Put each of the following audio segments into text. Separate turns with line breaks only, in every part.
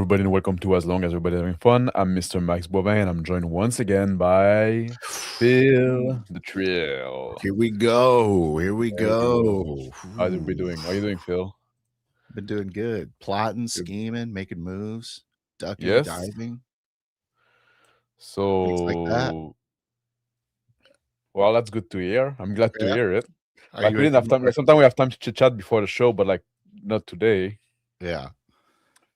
everybody, and welcome to As Long as Everybody Having Fun. I'm Mr. Max Bovin, and I'm joined once again by Phil the Trill.
Here we go. Here we
There we go.
go.
How's everybody
Ooh,
doing? How you doing, Phil?
been doing good. Plotting,
Good.
scheming, making moves, ducking,
Yes.
diving, things like that.
So, well, that's good to hear. I'm glad to
Yeah.
hear it.
Are
Like,
you
we
in
didn't have time. Like, sometimes we have time to chit chat before the show, but like, not today.
Yeah.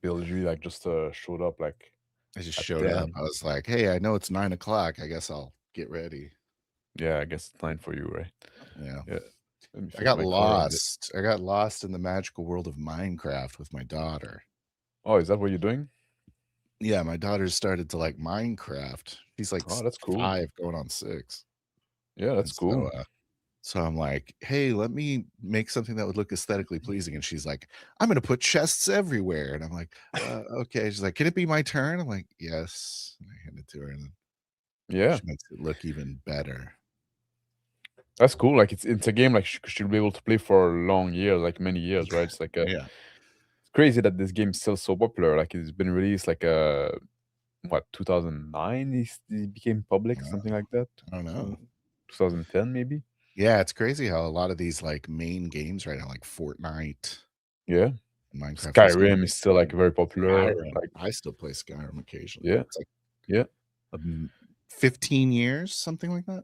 Phil usually like just showed up like
I just
at
showed up.
10.
I was like, hey, I know it's 9 o'clock. I guess I'll get ready.
Yeah, I guess it's 9 for you, right?
Yeah.
Yeah. Let me
I
fix
got
my color a bit.
lost. I got lost in the magical world of Minecraft with my daughter.
Oh, is that what you're doing?
Yeah, my daughter started to like Minecraft. She's like
Oh, that's cool.
5 going on 6.
Yeah, that's
And so
cool.
So I'm like, hey, let me make something that would look aesthetically pleasing. And she's like, I'm going to put chests everywhere. And I'm like, okay. She's like, can it be my turn? I'm like, yes. And I hand it to her, and then
Yeah.
she makes it look even better.
That's cool. Like it's a game like she'll be able to play for long years, like many years, right? It's like
Yeah.
it's crazy that this game's still so popular. Like it's been released like what 2009 it became public, something like that.
I don't know.
2010 maybe.
Yeah. It's crazy how a lot of these like main games right now, like Fortnite
Yeah.
and Minecraft, are still
Skyrim is still like very popular.
Skyrim.
Like
I still play Skyrim occasionally.
yeah,
It's like
yeah.
15 years, something like that.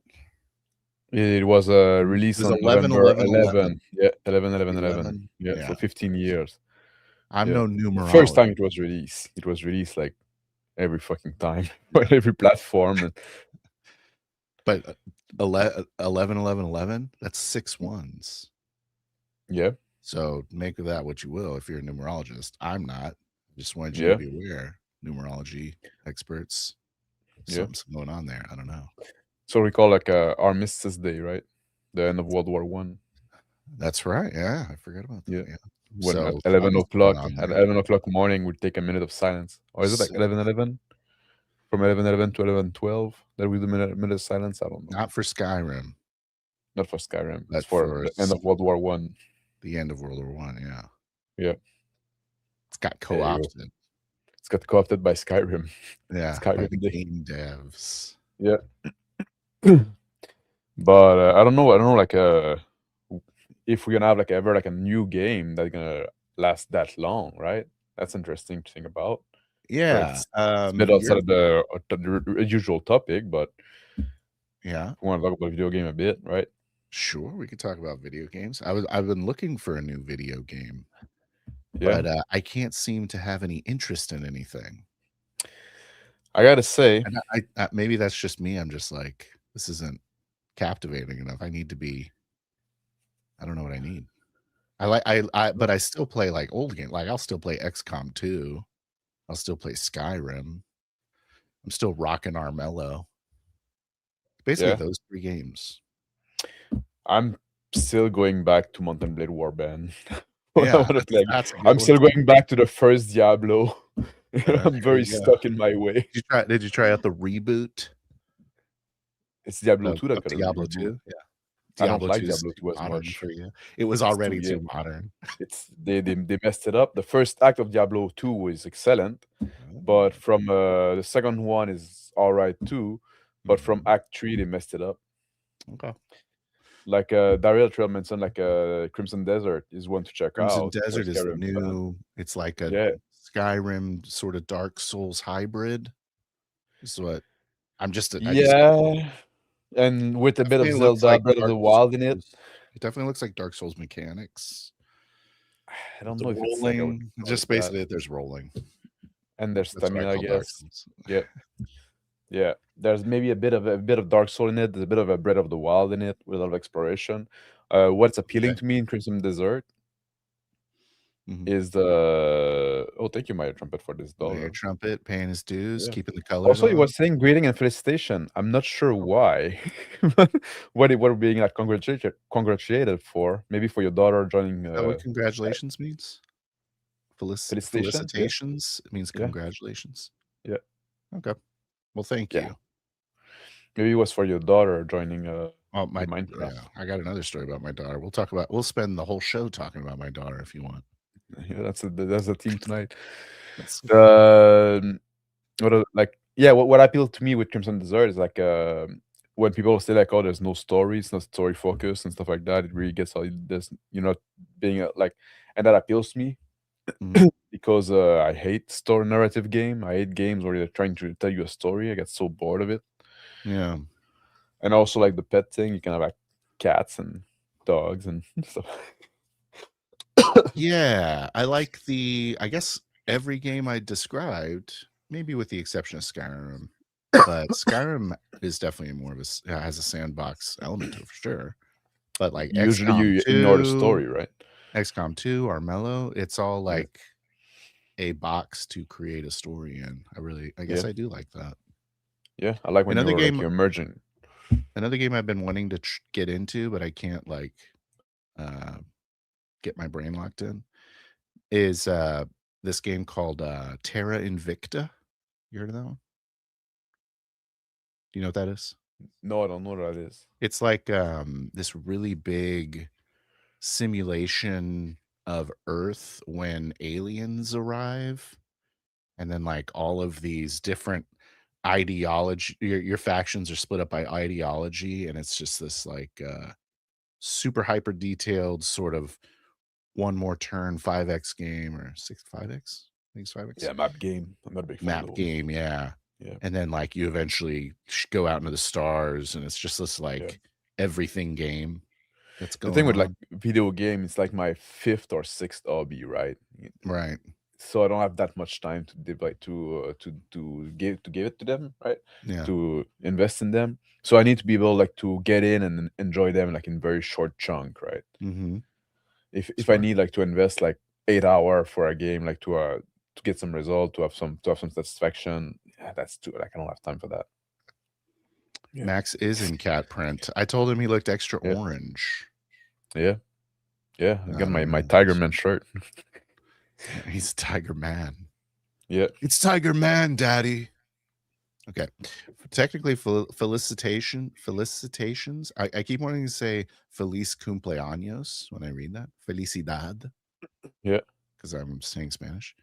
It was
It
released
was
on
11,
November
11, 11.
11. Yeah, 11, 11, 11.
11.
Yeah, so
Yeah.
15 years.
I'm
Yeah.
no
The first
numerologist.
time it was released like every fucking time on every platform. And
But 11, 11, 11, 11, that's 6 ones.
yeah,
So make of that what you will if you're a numerologist. I'm not. Just wanted you to
yeah,
be aware, numerology experts.
yeah.
Something's going on there. I don't know.
So we call like Armistice Day, right? The end of World War One.
That's right. Yeah, I forgot about that.
Yeah.
Yeah.
When at
So
11
something's going
o'clock,
on
at
there.
11 o'clock morning, we take a minute of silence. Or is it like
So,
11:11? From 11:11 to 11:12, that we do minute of silence. I don't know.
not for Skyrim,
Not for Skyrim. It's
but
for
for
the end of World War One.
the end of World War One. Yeah,
Yeah.
it's got
There you go.
co-opted.
It's got co-opted by Skyrim.
Yeah, by the
Skyrim Day.
game devs.
Yeah. But I don't know. I don't know. Like if we're gonna have like ever like a new game that's gonna last that long, right? That's interesting to think about. But
Yeah.
it's a bit outside of the usual topic, but
Yeah.
we want to talk about video game a bit, right?
Sure, we could talk about video games. I've been looking for a new video game,
Yeah.
but I can't seem to have any interest in anything.
I gotta say,
And maybe that's just me. I'm just like, this isn't captivating enough. I need to be. I don't know what I need. But I still play like old games. Like I'll still play XCOM 2. I'll still play Skyrim. I'm still rocking Armello. Basically,
yeah,
those 3 games.
I'm still going back to Mountain Blade Warband.
Yeah, that's a good
I'm
one.
still going back to the first Diablo. I'm
There
very
you go.
stuck in my way.
Did you try out the reboot
It's Diablo
of
2 that got a
Diablo
reboot.
2? Yeah.
I don't
Diablo
like
2 is
Diablo
too
2 as
modern
much.
for you. It was
It's
already
yeah,
too modern.
it's they messed it up. The first act of Diablo 2 was excellent, but from the second one is all right too, but from Act 3 they messed it up.
Okay.
Like Daryl Trail mentioned, like Crimson Desert is one to check
Crimson
out for
Desert is
Skyrim fan.
new. It's like a
Yeah,
Skyrim sort of Dark Souls hybrid. This is what I just
yeah, and with a bit of
definitely looks
Zelda
like
Breath of the
Dark
Wild in it.
Souls. It definitely looks like Dark Souls mechanics.
I don't
The
know if it's like I would
rolling,
call
just
it that,
basically that there's rolling.
and there's
That's what I
stamina, I
call Dark
guess.
Souls.
Yeah. Yeah, there's maybe a bit of Dark Soul in it. There's a bit of a Breath of the Wild in it with a lot of exploration. What's appealing
Okay.
to me in Crimson Desert
Mhm.
is the thank you, Mario Trumpet, for this
Mayor
dollar.
Trumpet paying his dues,
Yeah.
keeping the colors
Also, he
on.
was saying greeting and felicitation. I'm not sure why. What we're being like congratulated for? Maybe for your daughter joining
Is that what congratulations means?
felicitation. Yeah,
Felicitations? It means
yeah,
congratulations.
yeah,
Okay. Well, thank
yeah.
you.
Maybe it was for your daughter joining
Oh,
the Minecraft.
yeah, I got another story about my daughter. We'll spend the whole show talking about my daughter if you want.
Yeah, that's the team tonight.
That's
What appealed to me with Crimson Desert is like when people say like, oh, there's no story, it's not story focused and stuff like that. It really gets all this, you're not being like, and that appeals to me because I hate story narrative game. I hate games where they're trying to tell you a story. I get so bored of it.
yeah.
And also like the pet thing, you can have like cats and dogs and stuff.
Yeah, I like I guess every game I described, maybe with the exception of Skyrim, but Skyrim is definitely more of has a sandbox element to it for sure. But like
Usually
XCOM
you ignore the
2,
story, right?
XCOM 2, Armello, it's all
Yeah.
like a box to create a story in. I guess I do like that.
Yeah, I like when
Another
you're like
game
you're merging.
Another game I've been wanting to get into, but I can't like get my brain locked in, is this game called Terra Invicta. You heard of that one? Do you know what that is?
No, I don't know what that is.
It's like this really big simulation of Earth when aliens arrive, and then like all of these different ideology, your factions are split up by ideology, and it's just this like super hyper detailed sort of one more turn 5x game or 5x. I think it's 5x.
Yeah, map game. I'm not a big fan
Map
of those.
game, yeah.
Yeah.
And then like you eventually go out into the stars, and it's just this like everything game that's going
The thing with
on.
like video game, it's like my 5th or 6th hobby, right?
Right.
So I don't have that much time to give it to them, right?
Yeah.
To invest in them. So I need to be able like to get in and enjoy them like in very short chunk, right?
Mm-hmm.
If I need like to invest like 8 hour for a game, like to get some result, to have some satisfaction, yeah, that's too like I don't have time for that. Yeah.
Max is in cat print. I told him he looked extra
Yeah.
orange.
Yeah. Yeah. I got my
know.
Tiger Man shirt.
He's Tiger Man.
Yeah.
It's Tiger Man, Daddy. Okay. Technically, felicitations. I keep wanting to say Feliz cumpleaños when I read that. Felicidad.
Yeah.
Because I'm saying Spanish.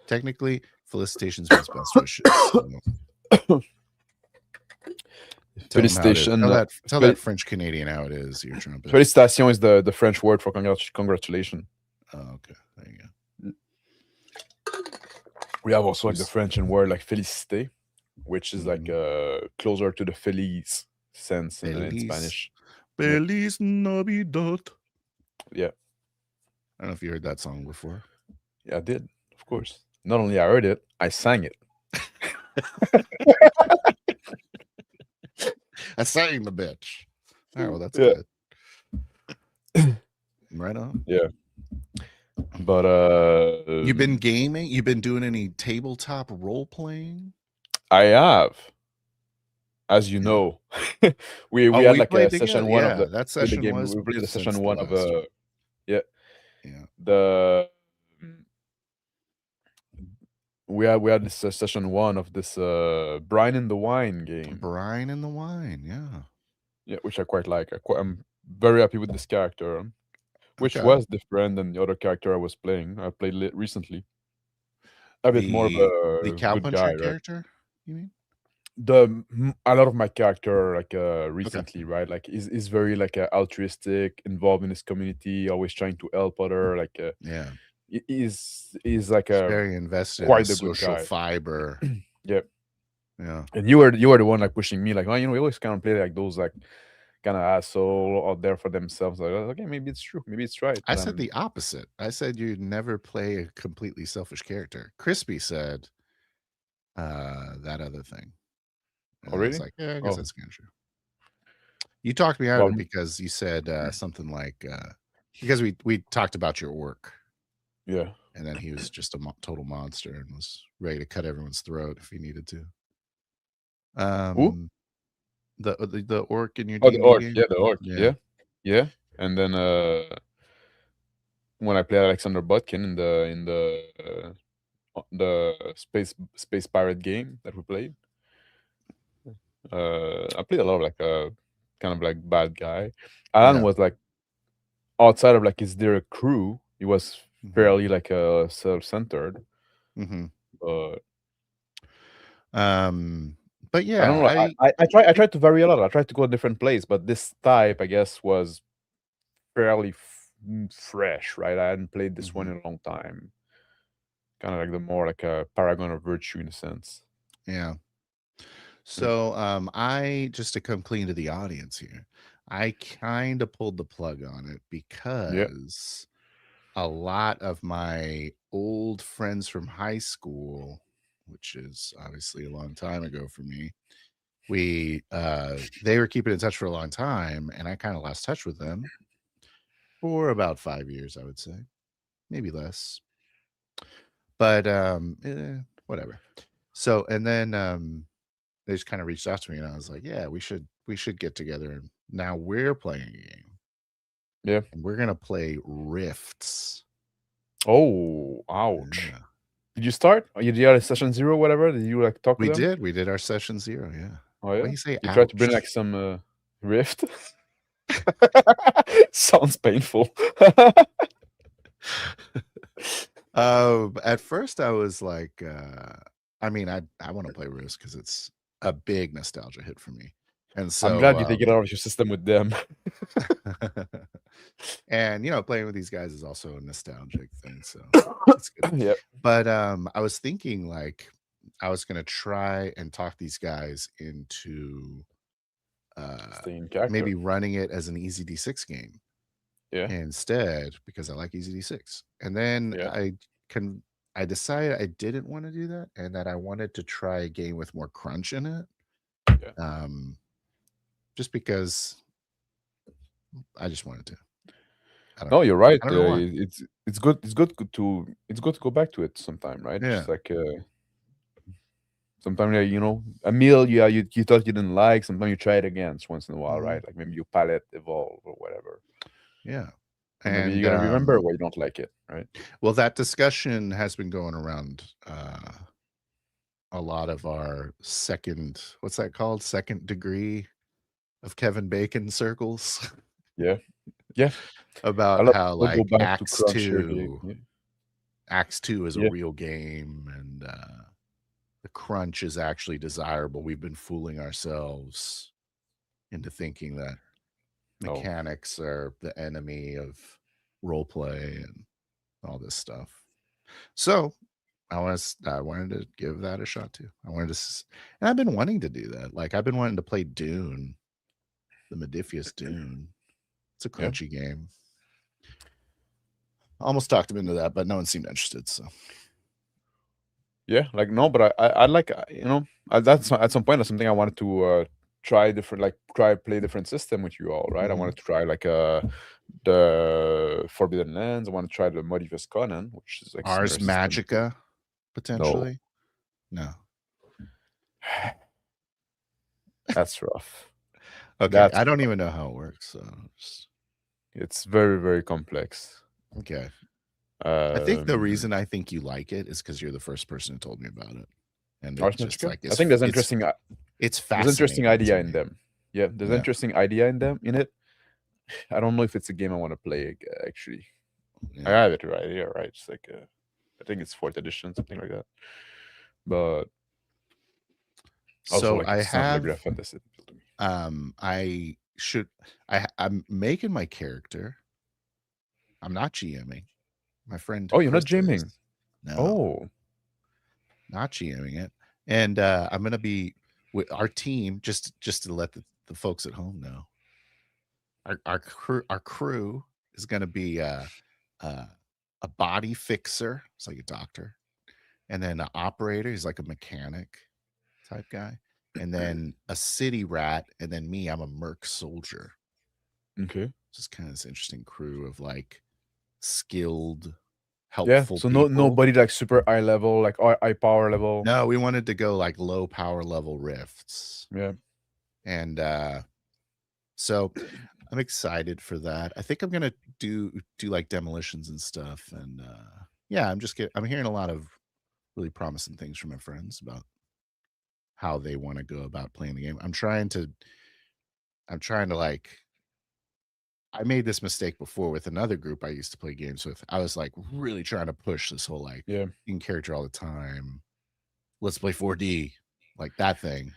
Technically, felicitations means best wishes.
Felicitation.
Tell that French Canadian how it is. Your trumpet.
Felicitation is the French word for congratulation.
Oh, okay. There you go.
We have also like the French word like félicité, which is like closer to the feliz sense in Spanish.
Feliz Navidad.
Yeah.
I don't know if you heard that song before.
Yeah, I did, of course. Not only I heard it, I sang it.
I sang the bitch. Oh, well, that's good. Right on.
Yeah. But
you've been gaming? You've been doing any tabletop role playing?
I have. As you know, we had like a session one of
that session
game.
was
We played the session one of we had this session one of this Brine in the Wine game.
Brine in the Wine,
yeah, which I quite like. I'm very happy with this character, which was different than the other character I was playing. I played it recently. A bit more of a
cow
good guy,
character.
Right?
You mean?
A lot of my character like recently, right? Like is very like altruistic, involved in his community, always trying to help other. Like is like a
very invested,
quite
in
a good
social
guy.
fiber.
Yeah.
And
you were the one like pushing me, like, oh, we always kind of play like those like kind of asshole out there for themselves. Like, okay, maybe it's true, maybe it's right.
I said the opposite. I said you'd never play a completely selfish character. Crispy said that other thing.
Oh, really?
I was like, yeah, I guess that's kind of true. You talked me out of it because you said something like because we talked about your work.
Yeah.
And then he was just a total monster and was ready to cut everyone's throat if he needed to.
Who?
The orc in your
the orc
game?
Yeah, the orc. Yeah. And then when I played Alexander Botkin in the space pirate game that we played, I played a lot of like a kind of like bad guy. Alan was like outside of like his their crew, he was fairly like self-centered.
hmm
But
Um, but
I don't
yeah,
know. I
think
tried to vary a lot. I tried to go a different place, but this type, I guess, was fairly fresh, right? I hadn't played this one
mhm,
in a long time. Kind of like the more like a paragon of virtue in a sense.
yeah.
Mm.
So, I just to come clean to the audience here, I kind of pulled the plug on it
Yeah,
because a lot of my old friends from high school, which is obviously a long time ago for me, they were keeping in touch for a long time, and I kind of lost touch with them for about 5 years, I would say, maybe less, but whatever. So, and then they just kind of reached out to me, and I was like, "Yeah, we should get together." And now we're playing a game,
yeah.
and we're gonna play Rifts.
Oh, ouch.
Yeah,
Did you start? Or you did a session 0, whatever? Did you like talk to
we
them?
did. We did our session 0. Yeah.
Oh
Why
yeah.
you say
You tried to bring like
ouch?
some rift. Sounds painful.
At first I was like, I mean, I want to play Risk because it's a big nostalgia hit for me, and
I'm
so
glad you take it out of your system with them.
and playing with these guys is also a nostalgic thing, so it's good.
Yep.
But I was thinking like I was gonna try and talk these guys into
Stay in character.
maybe running it as an Easy D6 game
Yeah.
instead because I like Easy D6. And then
Yeah.
can I decided I didn't want to do that and that I wanted to try a game with more crunch in it.
Yeah.
Um, just because I just wanted to. I don't
No,
know.
you're right.
I don't know why.
It's good to go back to it sometime, right?
Yeah.
Just like sometimes a meal you thought you didn't like. Sometimes you try it again once in a while,
Mhm.
right? Like maybe your palate evolve or whatever.
Yeah.
And maybe
And
you're gonna remember why you don't like it, right?
well, that discussion has been going around a lot of our second, what's that called? Second degree of Kevin Bacon circles
Yeah. Yeah. A
about
lot of
how
people go
like
back to crunchier game.
Acts 2 is a
Yeah.
real game and the crunch is actually desirable. We've been fooling ourselves into thinking that
No.
mechanics are the enemy of role play and all this stuff. So I wanted to give that a shot too. I wanted to, and I've been wanting to do that. Like I've been wanting to play Dune, the Modiphius Dune. It's a
Yeah.
crunchy game. I almost talked him into that, but no one seemed interested. So
Yeah. Like no, but I like that's at some point that's something I wanted to try different, like try play different system with you all, right? I
Mhm.
wanted to try like the Forbidden Lands. I want to try the Modiphius Conan, which is like
Ars
similar system too.
Magica
No,
potentially. No.
that's rough.
Okay.
That's
I don't even know how it works. So
it's very, very complex.
okay. I think the
Um
reason I think you like it is because you're the first person who told me about it. And
Ars
it just
Magica?
like
I think
it's
there's interesting
fascinating to
idea in
me.
them. Yeah, there's
Yeah.
interesting idea in it. I don't know if it's a game I want to play actually. I
Yeah.
have it right here, right? It's like I think it's fourth edition, something like that. But also,
So
like
I
it sounds like
have
a fantasy to me.
I should I'm making my character. I'm not GMing. My friend
Oh, you're not
Chris is.
jamming.
No,
Oh,
not GMing it. And I'm gonna be with our team, just to let the folks at home know. Our crew is gonna be uh, a body fixer, it's like a doctor, and then an operator, he's like a mechanic type guy, and then a city rat, and then me, I'm a merc soldier.
okay.
Just kind of this interesting crew of like skilled,
Yeah.
helpful
So
people.
nobody like super high level, like high power level.
No, we wanted to go like low power level rifts.
Yeah.
And so I'm excited for that. I think I'm gonna do like demolitions and stuff. And yeah, I'm hearing a lot of really promising things from my friends about how they want to go about playing the game. I'm trying to like I made this mistake before with another group I used to play games with. I was like really trying to push this whole like
Yeah.
in character all the time. Let's play 4D, like that thing.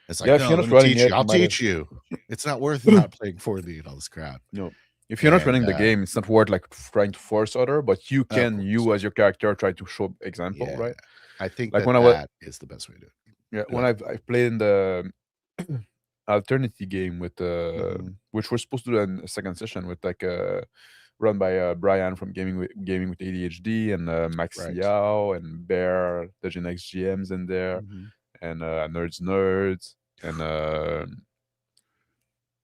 It's
Yeah,
like,
if
no,
you're
let
not
me
running
teach
yet,
you.
you
I'll
might have
teach you. It's not worth not playing 4D and all this crap.
no. If you're not
And
running the game, it's not worth like trying to force other, but you
of
can,
course,
you as your character, try to show example,
yeah,
right?
I think
Like
that
when I was,
that is the best way to do it.
yeah,
Do
when
it.
I've played in the Alternity game with
Mhm.
which we're supposed to do in a second session with like run by Brian from Gaming with ADHD and Max
Right.
Yao and Bear, the Gen X GMs in there,
Mhm.
and Nerds and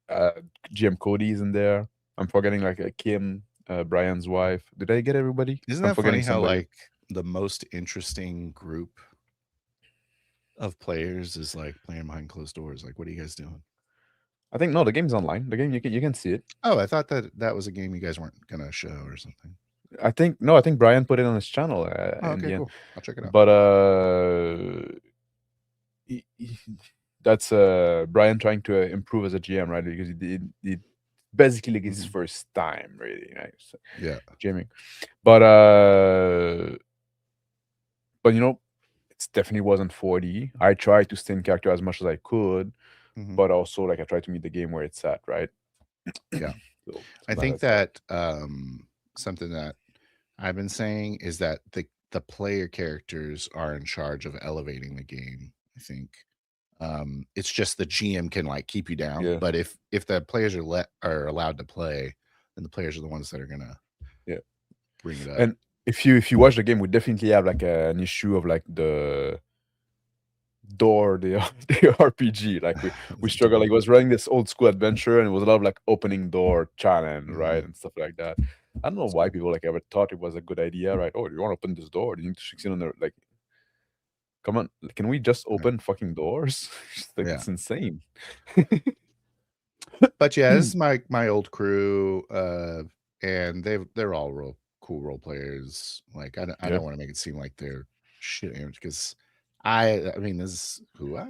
uh, GM Cody's in there. I'm forgetting like Kim, Brian's wife. Did I get everybody?
Isn't
I'm
that funny
forgetting
how
somebody.
like the most interesting group of players is like playing behind closed doors? Like, what are you guys doing?
I think no, the game's online. The game you can see it.
Oh, I thought that was a game you guys weren't gonna show or something.
I think no, I think Brian put it on his channel
Oh,
in
okay,
the end.
cool. I'll check it out.
But that's Brian trying to improve as a GM, right? Because he basically like his
Mhm.
first time, really, right? So,
Yeah.
GMing. But you know, it definitely wasn't 4D. I tried to stay in character as much as I could,
Mhm.
but also like I tried to meet the game where it's at, right?
Yeah.
So
I think
that's
that something that I've been saying is that the player characters are in charge of elevating the game. I think it's just the GM can like keep you down,
yeah,
but if the players are allowed to play, then the players are the ones that are gonna
yeah.
bring it up.
And if you watch the game, we definitely have like an issue of like the door the the RPG. Like we
The
struggle.
door.
Like it was running this old school adventure, and it was a lot of like opening door challenge, right,
Mhm.
and stuff like that. I don't know why people like ever thought it was a good idea, right? Oh, you want to open this door? You need to succeed on the like. Come on, can we just
Yeah.
open fucking doors? Like
Yeah.
it's insane.
But yeah, this is my old crew, and they're all cool role players. Like I
Yeah,
don't want to make it seem like they're shit because I mean this is who I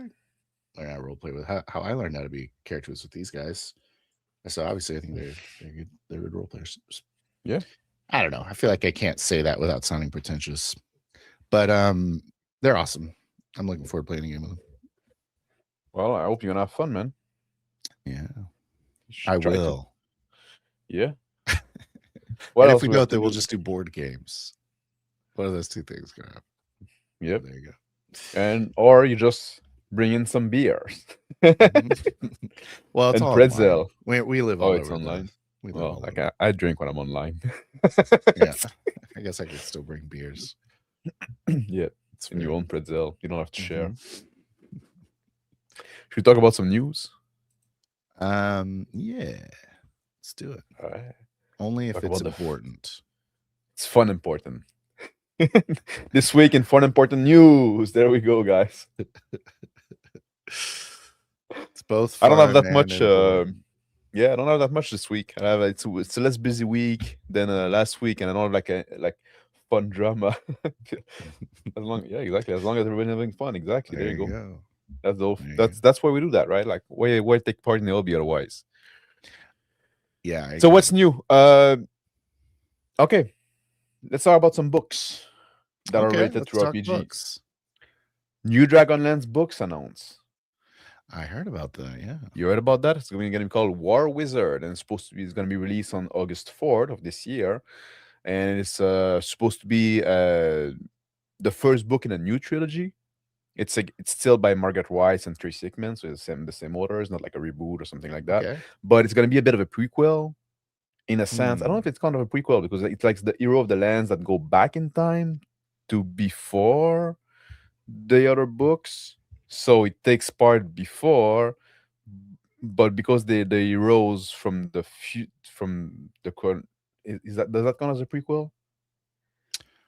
learned how to role play with, how I learned how to be characters with these guys. So obviously I think they're good role players.
yeah.
I don't know. I feel like I can't say that without sounding pretentious. But they're awesome. I'm looking forward to playing a game with them.
Well, I hope you're gonna have fun, man.
Yeah.
You should
I
try to.
will.
Yeah. What
And if
else
we
we have
don't,
to
then we'll
do?
just do board games. One of those two things gonna happen.
Yep.
There you go.
And or you just bring in some beers.
Mhm. Well, it's
And
all
pretzel.
online. We live
Oh,
all
it's
over
online.
we live
Well,
all
like
over.
I drink when I'm online.
Yeah. I guess I could still bring beers.
Yeah,
It's
and you
fair.
own pretzel. You don't have to share.
Mhm.
Should we talk about some news?
Yeah. Let's do it.
All right.
Only if
Talk
it's
about
important.
It's fun important. This week in fun important news. There we go, guys.
It's both
I don't have
fun
that
and
much.
important.
Yeah, I don't have that much this week. I have it's a less busy week than last week, and I don't have like a fun drama. Yeah, exactly. As long as everybody's having fun, exactly. There
There
you
you
go.
go.
That's the
There you go.
that's why we do that, right? Like why take part in the hobby otherwise?
Yeah. I
So
agree.
what's new? Okay, let's talk about some books that are
Okay,
related
let's
to
talk
RPG.
books.
New Dragonlance books announced.
I heard about that. Yeah.
You heard about that? It's going to be called War Wizard, and it's going to be released on August 4th of this year, and it's supposed to be the first book in a new trilogy. It's still by Margaret Weis and Tracy Hickman, so it's the same authors, not like a reboot or something like that.
Okay.
But it's going to be a bit of a prequel, in a sense. I don't know
Hmm.
if it's kind of a prequel because it's like the hero of the lands that go back in time to before the other books. So it takes part before, but because they rose from from the current, is that does that count as a prequel?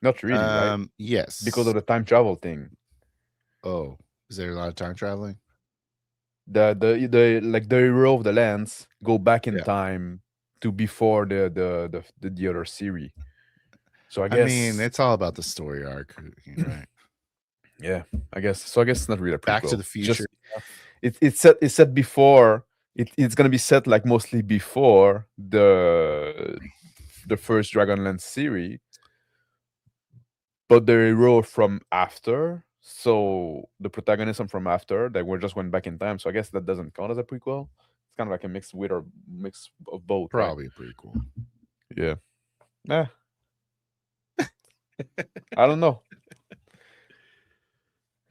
Not really, right? Because
Yes.
of the time travel thing.
Oh, is there a lot of time traveling?
The like the hero of the lands go back in
Yeah.
time to before the other series. So I
I mean,
guess
it's all about the story arc, right?
yeah, I guess so. I guess it's not really a
Back to
prequel.
the
It's just
Future.
it's set before it's gonna be set like mostly before the first Dragonlance series, but the hero from after. So the protagonism from after, that we just went back in time. So I guess that doesn't count as a prequel. It's kind of like a mix of both, right?
Probably pretty cool.
Yeah. Eh, I don't know.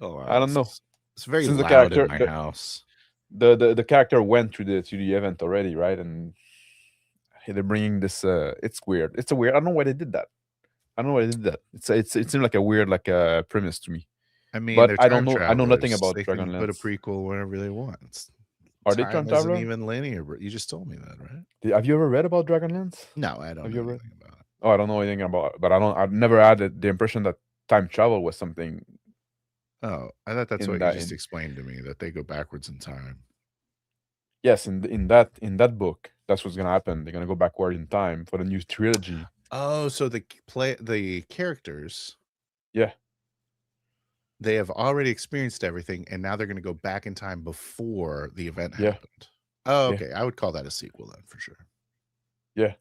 Oh,
I don't know.
It's very
Since the
loud
character
in my house.
the character went through the event already, right? And they're bringing this. It's weird. It's a weird. I don't know why they did that. I don't know why they did that. It seemed like a weird premise to me.
I mean,
But
they're
I don't
time
know. I know nothing
travelers.
about
They can put a
Dragonlance.
prequel whenever they want.
Are they
Time
time
isn't
traveler?
even linear. You just told me that, right?
Have you ever read about Dragonlance?
No, I don't
Have
know
you ever?
anything about it.
Oh, I don't know anything about it. But I've never had the impression that time travel was something.
Oh, I thought that's
In
what
that-
you just
in-
explained to me, that they go backwards in time.
Yes, in that book, that's what's gonna happen. They're gonna go backward in time for the new trilogy.
Oh, so the characters,
Yeah.
they have already experienced everything, and now they're going to go back in time before the event
Yeah.
happened. Oh,
Yeah.
okay. I would call that a sequel then, for sure.
Yeah.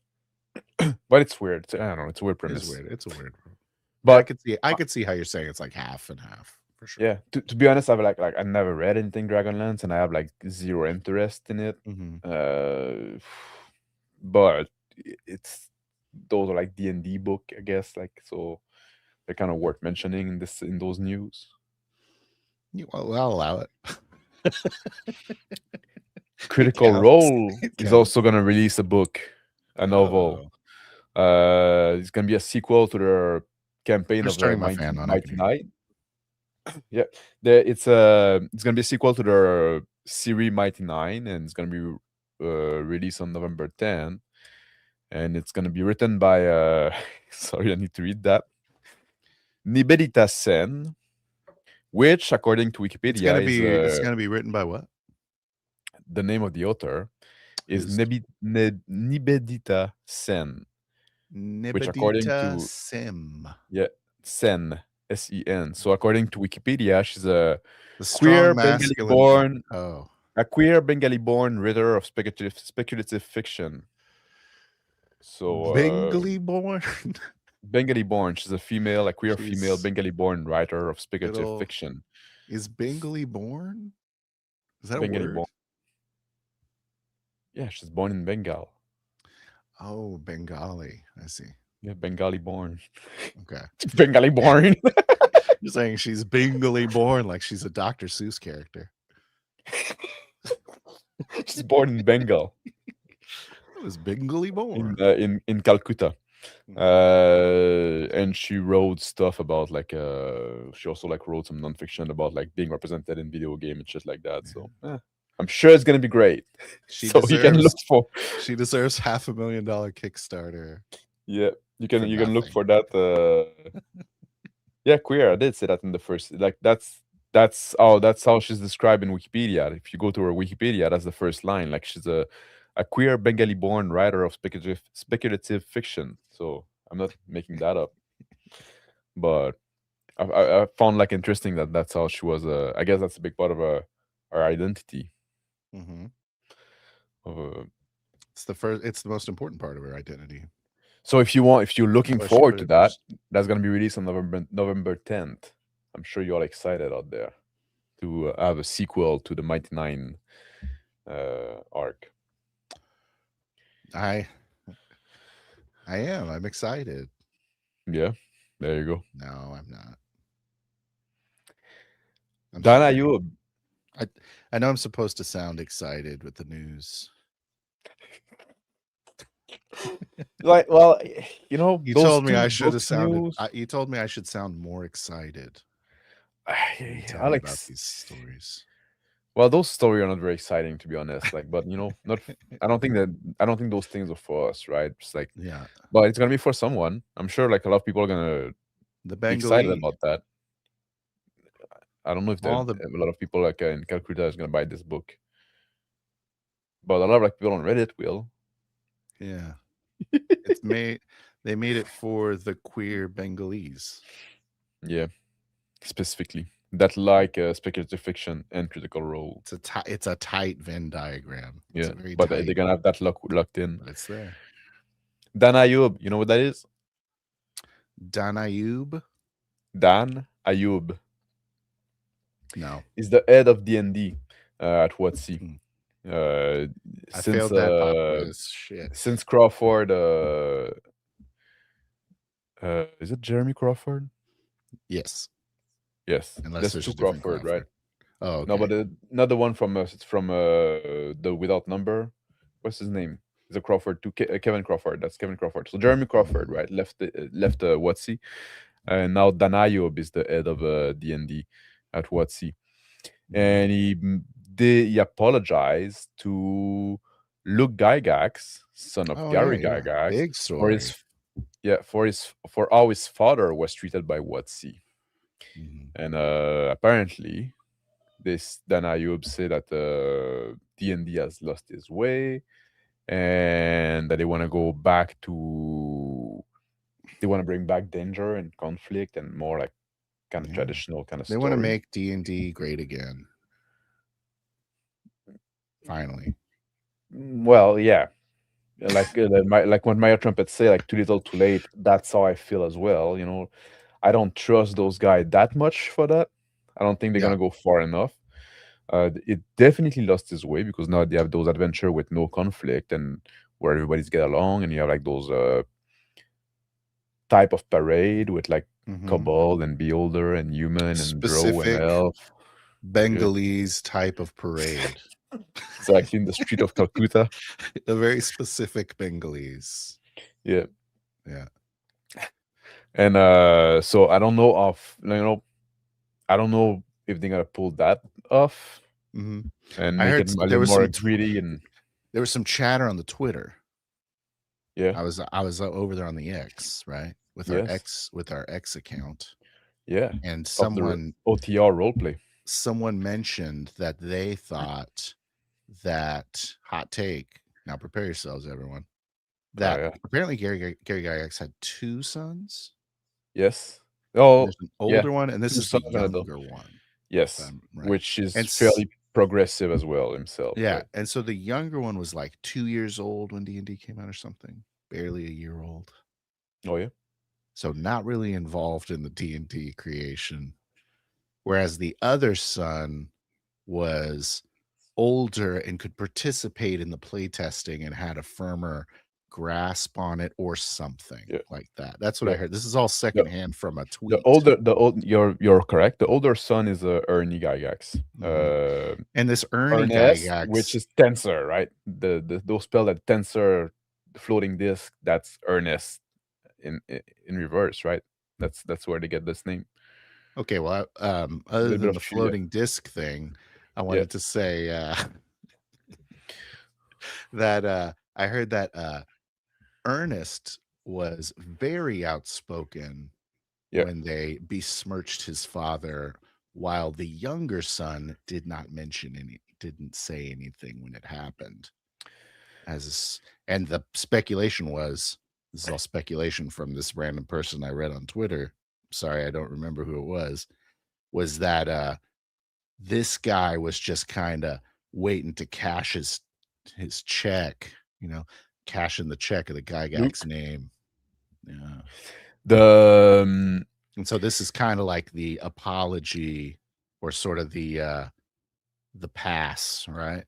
But it's weird. I don't know. It's a weird
It's
premise.
weird. It's a weird.
But
I could see how you're saying it's like half and half, for sure.
yeah, to be honest, I've like I never read anything Dragonlance, and I have like zero interest in it.
Mm-hmm.
But it's those are like D&D book, I guess. Like, so they're kind of worth mentioning in those news.
Well, I'll allow it.
Critical Role is also gonna release a book, a novel. It's gonna be a sequel to their campaign of the Mighty Knight. Yeah, it's gonna be a sequel to their series Mighty Nine, and it's gonna be released on November 10th, and it's gonna be written by sorry, I need to read that, Nivedita Sen, which, according to Wikipedia,
it's gonna be written by what?
The name of the author is Nivedita Sen, which, according to
Sen,
Sen, S-E-N. So according to Wikipedia, she's a
queer Bengali-born.
A queer Bengali-born writer of speculative fiction. So
Bengali-born.
Bengali-born. She's a queer female Bengali-born writer of speculative fiction.
Is Bengali-born? Is that a word?
Yeah, she's born in Bengal.
Oh, Bengali. I see.
Yeah, Bengali-born.
Okay.
Bengali-born.
You're saying she's Bengali-born, like she's a Dr. Seuss character.
She's born in Bengal.
It was Bengali-born
in Calcutta. And she wrote stuff about like she also like wrote some nonfiction about like being represented in video game and shit like that. So I'm sure it's gonna be great.
She
you can look for.
She deserves $500,000 Kickstarter.
Yeah, you can look for that. Yeah, queer. I did say that in the first. Like that's how she's described in Wikipedia. If you go to her Wikipedia, that's the first line. Like she's a queer Bengali-born writer of speculative fiction. So I'm not making that up. But I found like interesting that that's how she was. I guess that's a big part of her identity.
Mm-hmm. It's the most important part of her identity.
So if you're looking forward to that, that's gonna be released on November 10th. I'm sure you're all excited out there to have a sequel to the Mighty Nine arc.
I am. I'm excited.
Yeah, there you go.
No, I'm not.
Dana, you.
I know I'm supposed to sound excited with the news.
Like, well, you
told me I should have sounded. You told me I should sound more excited.
About
these stories.
Well, those stories are not very exciting, to be honest. Like, but not. I don't think those things are for us, right? It's like,
yeah.
But it's gonna be for someone. I'm sure. Like a lot of people are gonna be excited about that. I don't know if a lot of people like in Calcutta is gonna buy this book, but a lot of people on Reddit will.
Yeah, they made it for the queer Bengalese.
Yeah, specifically. that like speculative fiction and Critical Role.
It's a tight Venn diagram. It's
Yeah,
very
but
tight,
they're gonna have that locked in.
but it's there.
Dan Ayub, you know what that is?
Dan Ayub?
Dan Ayub
No.
is the head of D&D at WotC.
I
Since
failed that pop quiz. Shit.
since Crawford, is it Jeremy Crawford?
Yes.
Yes,
Unless
there's
there's
two
a different
Crawford, right?
Oh, okay.
No, but not the one from it's from the Without Number. What's his name? It's a Crawford to Kevin Crawford. That's Kevin Crawford. So Jeremy Crawford, right, left WotC, and now Dan Ayub is the head of D&D at WotC, and he apologized to Luke Gygax, son of
Oh,
Gary
yeah.
Gygax,
Big
for
story.
for how his father was treated by WotC. And apparently, this Dan Ayub said that D&D has lost his way, and that they want to go back to. They want to bring back danger and conflict and more like kind of traditional kind of
They
story.
want to make D&D great again. Finally.
Well, yeah. Like when Mario Trumpet say, like, too little, too late. That's how I feel as well. You know, I don't trust those guys that much for that. I don't think they're gonna go far enough. It definitely lost its way because now they have those adventure with no conflict and where everybody's get along, and you have like those type of parade with like kobold and beholder and human and drow and elf.
Bengalese type of parade.
It's like in the street of Calcutta.
A very specific Bengalese.
Yeah.
Yeah.
And so I don't know I don't know if they're gonna pull that off and make it a little more greedy. And
there was some chatter on the Twitter.
Yeah,
I was over there on the X, right, with our X account.
Yeah,
and someone
OTR roleplay.
Someone mentioned that they thought that hot take. Now prepare yourselves, everyone. That apparently Gary Gygax had two sons.
Yes. Oh,
there's an older one, and this is the younger one.
Yes, which is fairly progressive as well himself.
Yeah,
right?
And so the younger one was like 2 years old when D&D came out or something, barely a year old.
Oh yeah.
So not really involved in the D&D creation, whereas the other son was older and could participate in the playtesting and had a firmer grasp on it or something like that. That's what I heard. This is all secondhand from a tweet.
You're correct. The older son is Ernie Gygax.
And this Ernie Gygax,
which is Tensor, right? Those spell that Tensor floating disk, that's Ernest in reverse, right? That's where they get this name.
Okay, well, other than the floating disk thing, I wanted to say that I heard that Ernest was very outspoken when they besmirched his father, while the younger son didn't say anything when it happened. And the speculation was, this is all speculation from this random person I read on Twitter. Sorry, I don't remember who it was that this guy was just kind of waiting to cash his check, cash in the check of the Gygax name. Yeah. And so this is kind of like the apology or sort of the pass, right?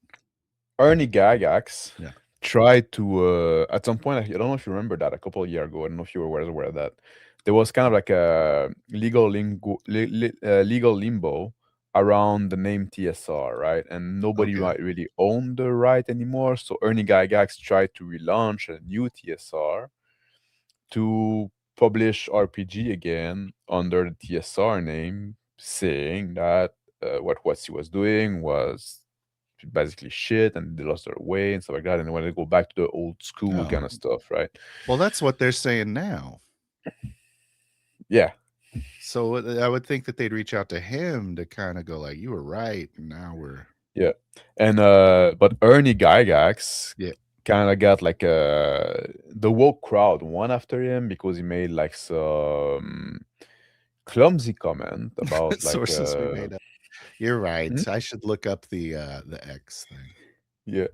Ernie Gygax tried to at some point, I don't know if you remember that, a couple of years ago, I don't know if you were aware of that, there was kind of like a legal limbo around the name TSR, right? And nobody might really own the right anymore. So Ernie Gygax tried to relaunch a new TSR to publish RPG again under the TSR name, saying that what WotC was doing was basically shit and they lost their way and stuff like that, and they want to go back to the old school kind of stuff, right?
Well, that's what they're saying now.
Yeah.
So I would think that they'd reach out to him to kind of go like, you were right, and now we're
and but Ernie Gygax kind of got like the woke crowd one after him because he made like some clumsy comment about like
Sources we made up. You're right.
hmm?
I should look up the X thing.
Yeah,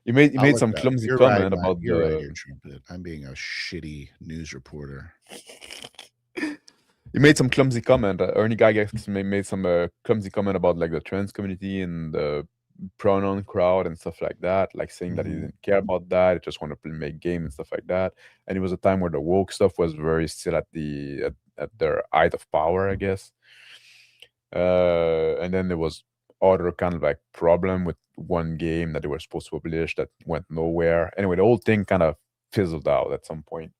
you
I'll
made
look
some
it up.
clumsy
You're right,
comment about
You're right,
the
you're trumpet. I'm being a shitty news reporter.
you made some clumsy comment. Ernie Gygax made some clumsy comment about like the trans community and the pronoun crowd and stuff like that, like saying that he
Mhm.
didn't care about that, he just wanted to make games and stuff like that. And it was a time where the woke stuff was very still at their height of power, I guess. And then there was other kind of like problem with one game that they were supposed to publish that went nowhere. Anyway, the whole thing kind of fizzled out at some point.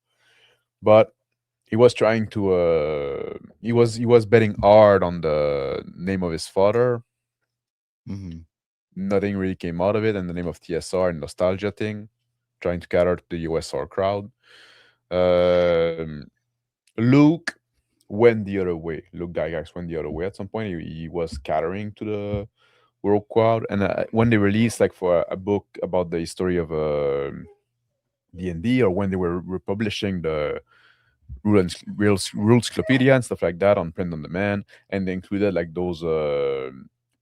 But he was trying to he was betting hard on the name of his father.
Mhm.
Nothing really came out of it, and the name of TSR and nostalgia thing, trying to cater to the USR crowd. Luke went the other way. Luke Gygax went the other way at some point. He was catering to the world crowd, and when they released like for a book about the history of D&D, or when they were republishing the Rulesclopedia and stuff like that on print on demand, and they included like those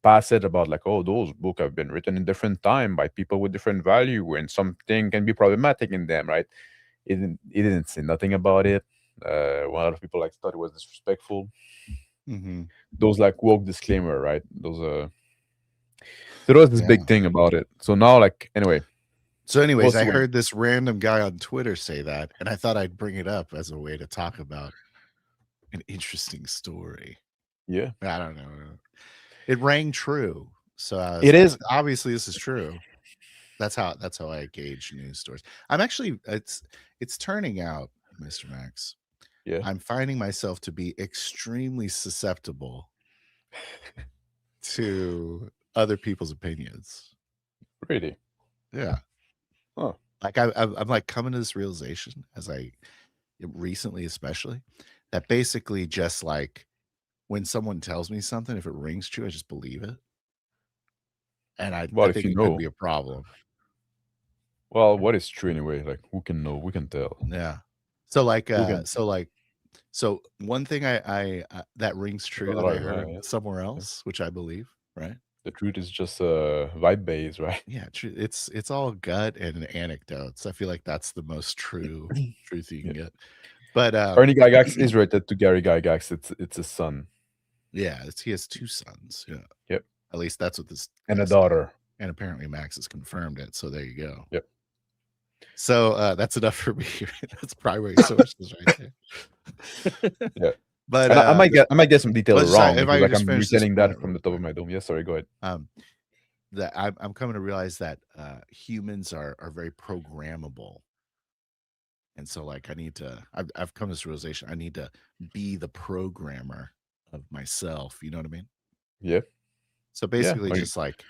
passage about like, oh, those books have been written in different time by people with different value, and something can be problematic in them, right? It didn't say nothing about it. A lot of people like thought it was disrespectful.
Mhm.
Those like woke disclaimer, right? Those there was this
Yeah.
big thing about it. So now, like, anyway,
So, anyways,
we'll
I
see when.
heard this random guy on Twitter say that, and I thought I'd bring it up as a way to talk about an interesting story.
Yeah,
I don't know. It rang true. So I was
it
like,
is.
obviously this is true. That's how I gauge news stories. I'm actually it's turning out, Mr. Max.
Yeah,
I'm finding myself to be extremely susceptible to other people's opinions.
really.
Yeah.
Oh,
Like I'm like coming to this realization as I recently, especially, that basically just like when someone tells me something, if it rings true, I just believe it. And I
well, if
think
you
it could
know,
be a problem.
well, what is true anyway? Like, who can know? We can tell.
Yeah. So like
Who can?
so one thing I that rings true that I heard
Yeah.
somewhere
Yeah.
else, which I believe, right?
The truth is just vibe based, right?
Yeah, true. It's all gut and anecdotes. I feel like that's the most true truth you can
Yeah.
get. But
Ernie Gygax is related to Gary Gygax. It's his son.
yeah, he has 2 sons. Yeah.
Yep,
At least that's what this
and
guy
a
said.
daughter.
And apparently Max has confirmed it. So there you go.
Yep.
So that's enough for me. That's primary sources right there.
Yeah.
But
And I might get some detail
let's just
wrong
if
because
I could
like
just
I'm
finish this
retelling that
point
from
real
the top of
quick.
my dome. Yeah, sorry, go ahead.
That I'm coming to realize that humans are very programmable. And so like I've come to this realization I need to be the programmer of myself. You know what I mean?
Yeah.
So
Yeah.
basically just like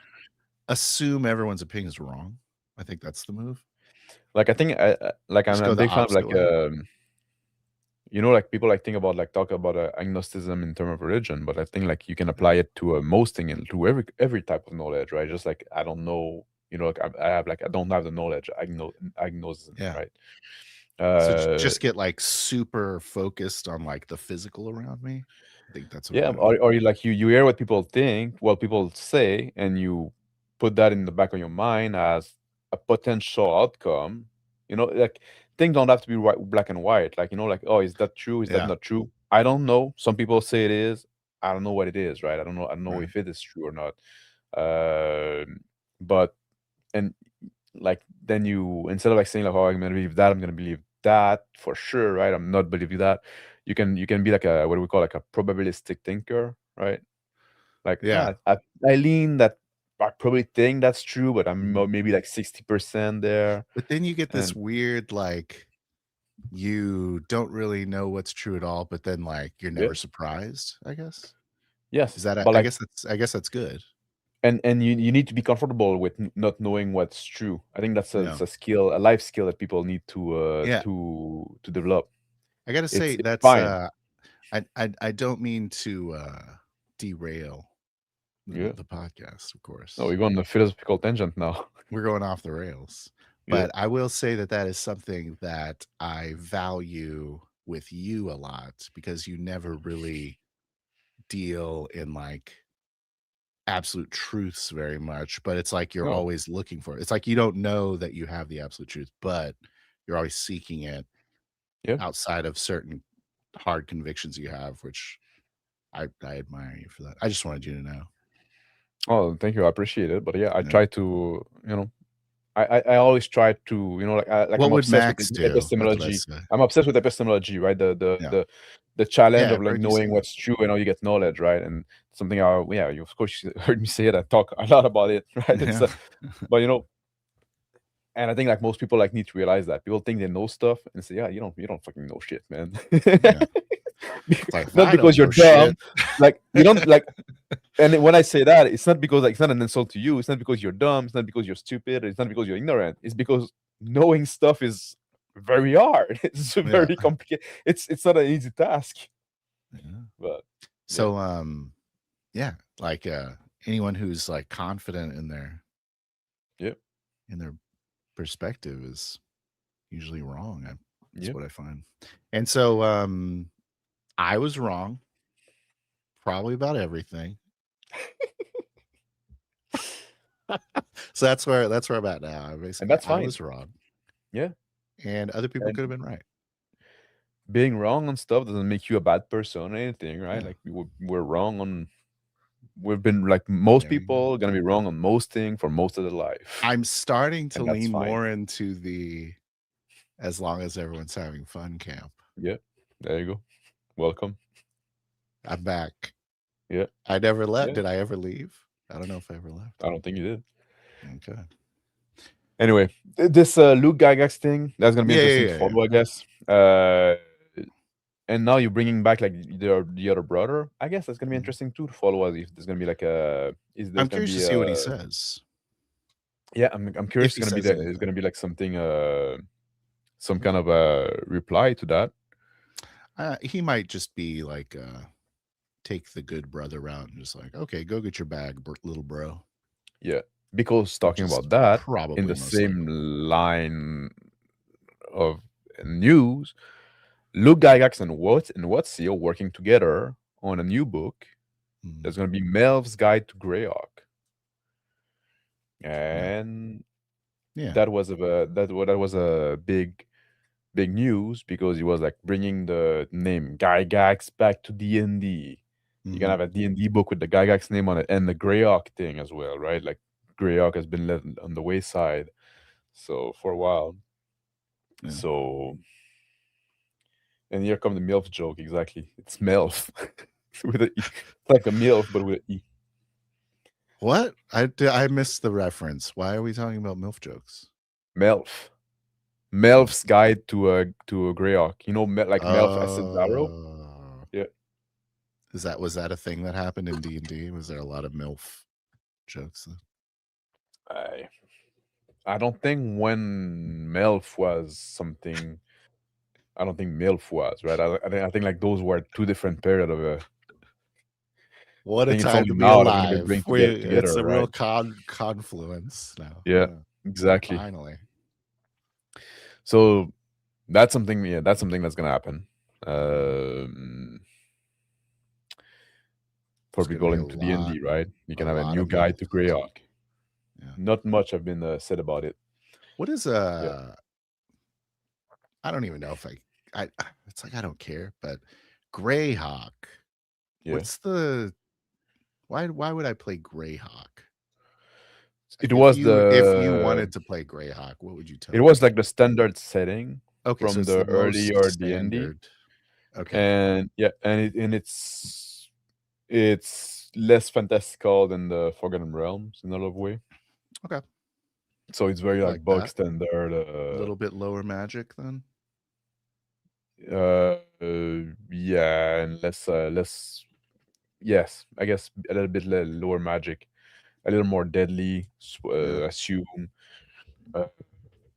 assume everyone's opinion is wrong. I think that's the move.
Like I think like I'm
Just
a
go the
big fan of
opposite
like
way.
you know, like people like think about like talk about agnosticism in terms of religion, but I think like you can apply it to most thing and to every type of knowledge, right? Just like I don't know, you know, like I have like I don't have the knowledge, agnosticism,
Yeah.
right?
So just get like super focused on like the physical around me. I think that's what
Yeah,
I'm doing.
or you like you hear what people think, what people say, and you put that in the back of your mind as a potential outcome. You know, like things don't have to be black and white. Like, you know, like, oh, is that true? Is that
Yeah.
not true? I don't know. Some people say it is. I don't know what it is, right? I don't know. I don't know
Right.
if it is true or not. But and like then you instead of like saying like, oh, I'm gonna believe that, I'm gonna believe that for sure, right? I'm not believing that. You can be like a what do we call like a probabilistic thinker, right? Like
Yeah.
I lean that I probably think that's true, but I'm
Mhm.
maybe like 60% there.
But then you get this
And
weird like you don't really know what's true at all, but then like you're
yeah,
never surprised, I guess. Is
yes,
that
but like
I guess that's good.
and you need to be comfortable with not knowing what's true. I think
Yeah.
it's a skill, a life skill that people need
Yeah.
to develop.
I gotta say
It's
that's
fine.
I don't mean to derail
Yeah.
the podcast, of
No,
course.
we're going on a philosophical tangent now.
We're going off the rails.
Yeah.
But I will say that that is something that I value with you a lot because you never really deal in like absolute truths very much, but it's like you're
No.
always looking for it. It's like you don't know that you have the absolute truth, but you're always seeking it
Yeah.
outside of certain hard convictions you have, which I admire you for that. I just wanted you to know.
Oh, thank you. I appreciate it. But yeah, I
Yeah.
try to, I always try to, like
What
I'm
would
obsessed with
Max do? That's what I
epistemology.
say.
I'm obsessed with epistemology, right?
Yeah.
The challenge
Yeah,
of
I've
like
heard you say
knowing
that.
what's true and how you get knowledge, right? And something of course you heard me say it. I talk a lot about it, right? It's
Yeah.
but and I think like most people like need to realize that people think they know stuff and say, yeah, you don't fucking know shit, man.
Yeah. It's like,
Not
I don't
because you're
know
dumb,
shit.
like you don't like. And when I say that, it's not because like it's not an insult to you. It's not because you're dumb. It's not because you're stupid. It's not because you're ignorant. It's because knowing stuff is very hard. It's
Yeah.
very complicated. It's not an easy task.
Yeah.
But
So yeah, like anyone who's like confident in
yeah,
their perspective is usually wrong. That's
yeah.
what I find. And so I was wrong probably about everything. So that's where I'm at now. Basically,
That's
I
fine.
was wrong.
Yeah.
And other people
And
could have been right.
being wrong on stuff doesn't make you a bad person or anything, right?
Yeah.
Like we're wrong on. We've been like most
There you go.
people gonna be wrong on most things for most of their life.
I'm starting to
And that's
lean
fine.
more into the as long as everyone's having fun camp.
Yeah. There you go. Welcome.
I'm back.
Yeah.
I never left.
Yeah.
Did I ever leave? I don't know if I ever left.
I don't think you did.
Okay.
Anyway, this Luke Gygax thing, that's gonna be interesting to follow, I guess. And now you're bringing back like the other brother. I guess that's gonna be interesting too to follow us. If there's gonna be like
I'm curious to see what he says.
Yeah, I'm curious.
If he says
It's
anything.
gonna be like something, some kind of a reply to that.
He might just be like, take the good brother route and just like, okay, go get your bag, little bro.
Yeah, because talking about that
probably
in the same line of news, Luke Gygax and Watsy are working together on a new book. There's going to be Melv's Guide to Greyhawk, and that was a big news because he was like bringing the name Gygax back to D&D. You're gonna have a D&D book with the Gygax name on it and the Greyhawk thing as well, right? Like Greyhawk has been left on the wayside, so for a while.
Yeah.
So, and here come the MILF joke. Exactly, it's MILF with an E. It's like a MILF but with an E.
What? I missed the reference. Why are we talking about MILF jokes?
Melf's Guide to a Greyhawk. You know, like Melf Acid Arrow. Yeah.
Was that a thing that happened in D&D? Was there a lot of MILF jokes?
I don't think when MILF was something. I don't think MILF was right. I think like those were two different periods of a.
What a time to be alive! It's a real confluence now.
Yeah, exactly.
Finally.
So that's something. Yeah, that's something that's gonna happen. For people into D&D, right? You can have a new guide to Greyhawk. Yeah. Not much have been said about it.
What is I don't even know if I it's like I don't care, but Greyhawk. Yeah. What's the why would I play Greyhawk?
It was
if you wanted to play Greyhawk, what would you tell me?
It was like the standard setting
from
so the earlier D&D.
Okay.
And yeah, and it's less fantastical than the Forgotten Realms in a lot of way.
Okay.
So it's very like bog standard.
A little bit lower magic then.
Yeah, and less. Yes, I guess a little bit lower magic, a little more deadly. Assume.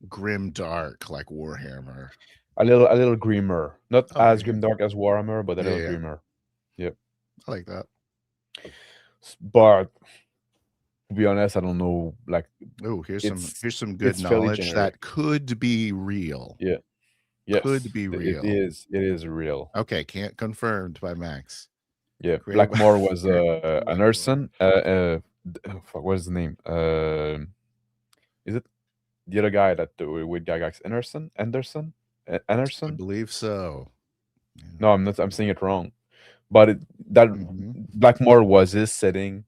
Grim dark like Warhammer.
A little grimmer, not as grimdark as Warhammer, but a little grimmer. Yep.
I like that.
But to be honest, I don't know. Like,
here's some good knowledge that could be real.
Yeah, Yes,
could be
it
real.
It is real.
Okay, can't confirmed by Max.
Yeah,
Created by
Blackmore was
Blackmore.
Anderson. Fuck, what is his name? Is it the other guy that with Gygax Anderson?
I
Anderson?
believe so. Yeah.
No, I'm not. I'm saying it wrong. But that Blackmore was his setting,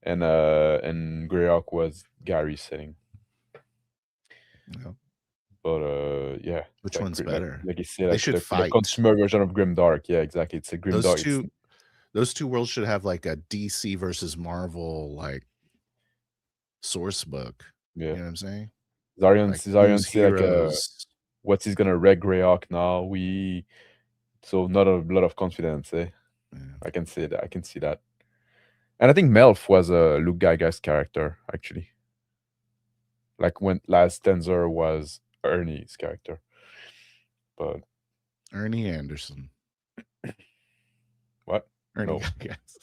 and Greyhawk was Gary's setting.
Yeah.
But yeah,
which one's better?
Like you said,
They
like
should
the
fight.
consumer version of Grimdark. Yeah, exactly. It's a Grimdark.
Those two worlds should have like a DC versus Marvel like source book.
Yeah,
you know what I'm saying.
Zarian say like what he's gonna wreck Greyhawk now. So not a lot of confidence. Eh? Yeah. I can say that. I can see that. And I think Melf was a Luke Gygax character actually. Like when last Tensor was Ernie's character, but
Ernie Anderson.
What?
Ernie Gygax.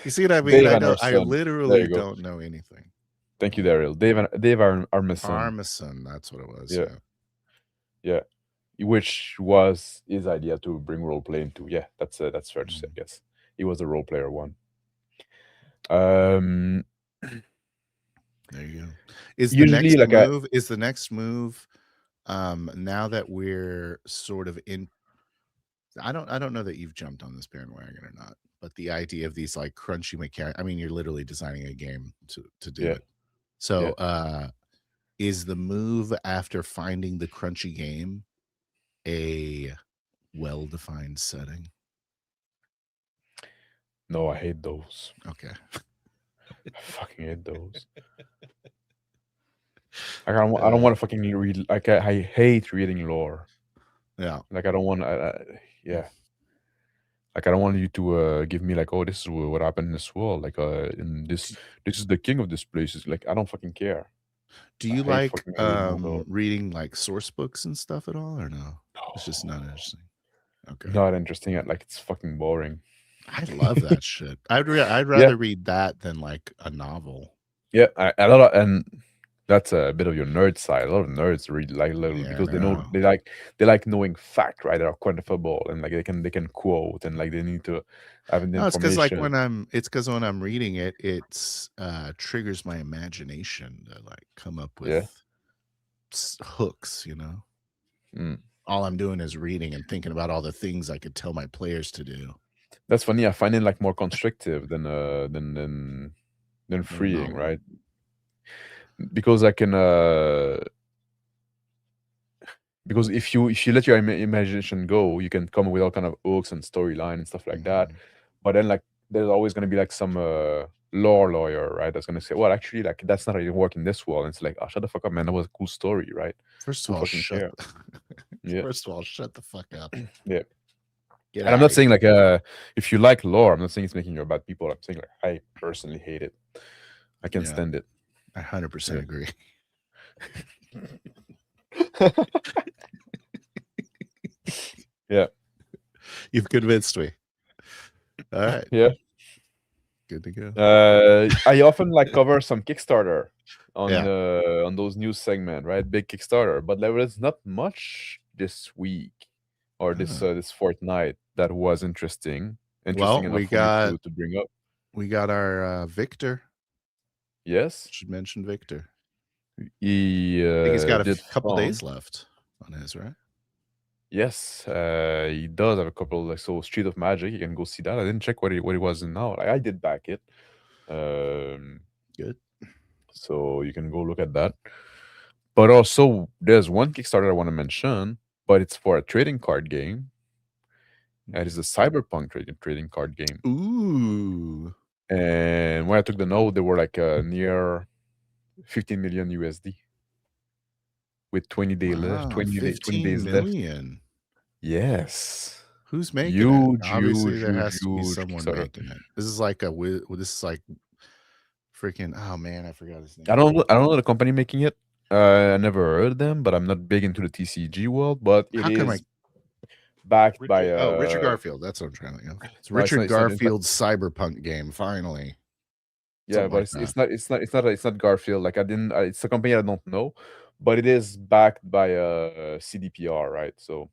You see what I mean? I literally don't know anything.
Thank you, Daryl. Dave Armisen.
Armisen, that's what it was.
Yeah. Which was his idea to bring role play into. Yeah, that's fair to say. I guess he was a role player one.
There you go. Is the next move now that we're sort of in, I don't know that you've jumped on this bandwagon or not, but the idea of these like crunchy mechanics, I mean, you're literally designing a game to do it. So is the move after finding the crunchy game a well-defined setting?
No, I hate those.
Okay.
I fucking hate those. Like, I don't want to fucking read. Like I hate reading lore.
Yeah.
Like I don't want. Yeah. Like I don't want you to give me like, oh, this is what happened in this world. Like in this is the king of this place. It's like I don't fucking care.
Do you like reading like source books and stuff at all, or no? It's just not interesting. Okay.
Not interesting. Like it's fucking boring.
I love that shit. I'd rather read that than like a novel.
Yeah, and that's a bit of your nerd side. A lot of nerds read like because they like knowing fact, right? They're quantifiable and like they can quote and like they need to have the information.
It's because like when I'm reading it, it's triggers my imagination to like come up with hooks, you know. All I'm doing is reading and thinking about all the things I could tell my players to do.
That's funny. I find it like more constrictive than freeing, right? Because I can because if you let your imagination go, you can come up with all kind of hooks and storyline and stuff like that. But then like there's always going to be like some lore lawyer, right? That's going to say, well, actually, like that's not how you work in this world. And it's like, oh, shut the fuck up, man. That was a cool story, right?
First of all, shut the fuck up.
Yeah. And I'm not saying like if you like lore, I'm not saying it's making you a bad people. I'm saying like I personally hate it. I can't stand it.
I 100% agree.
Yeah.
You've convinced me. All right.
Yeah.
Good to go.
I often like cover some Kickstarter on those news segment, right? Big Kickstarter, but there was not much this week or this fortnight that was interesting.
Well,
we got to bring up.
We got our Victor.
Yes,
should mention Victor.
I think
he's got a couple days left on his, right?
Yes, he does have a couple. Like so, Street of Magic. You can go see that. I didn't check what it was in now. Like I did back it.
Good.
So you can go look at that. But also, there's one Kickstarter I want to mention, but it's for a trading card game. It is a Cyberpunk trading card game.
Ooh.
And when I took the note, they were like near 15 million USD with 20 days left. 20 days left. Yes.
Who's making it? Obviously, there has to be someone making it. This is like freaking. Oh man, I forgot his name.
I don't know the company making it. I never heard of them, but I'm not big into the TCG world. But it is backed by
Richard Garfield. That's what I'm trying to think of. It's Richard Garfield's Cyberpunk game. Finally.
Yeah, but it's not Garfield. Like it's a company I don't know, but it is backed by a CDPR, right? So,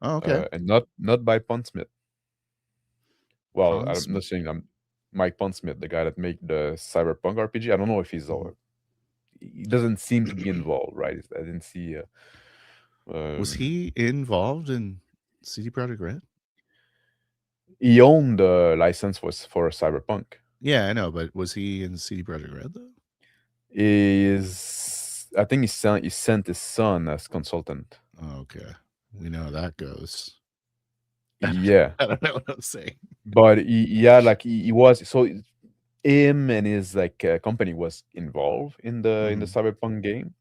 Oh, okay.
and not by Pondsmith. Well, I'm
Pondsmith.
not saying I'm Mike Pondsmith, the guy that made the Cyberpunk RPG. I don't know if he's
Mhm.
he doesn't seem to be involved, right? I didn't see.
Was he involved in CD Projekt Red?
He owned the license for Cyberpunk.
Yeah, I know, but was he in CD Projekt Red though?
I think he sent his son as consultant.
Oh, okay. We know how that goes.
Yeah,
I don't know what I'm saying.
but he was so him and his company was involved in the Cyberpunk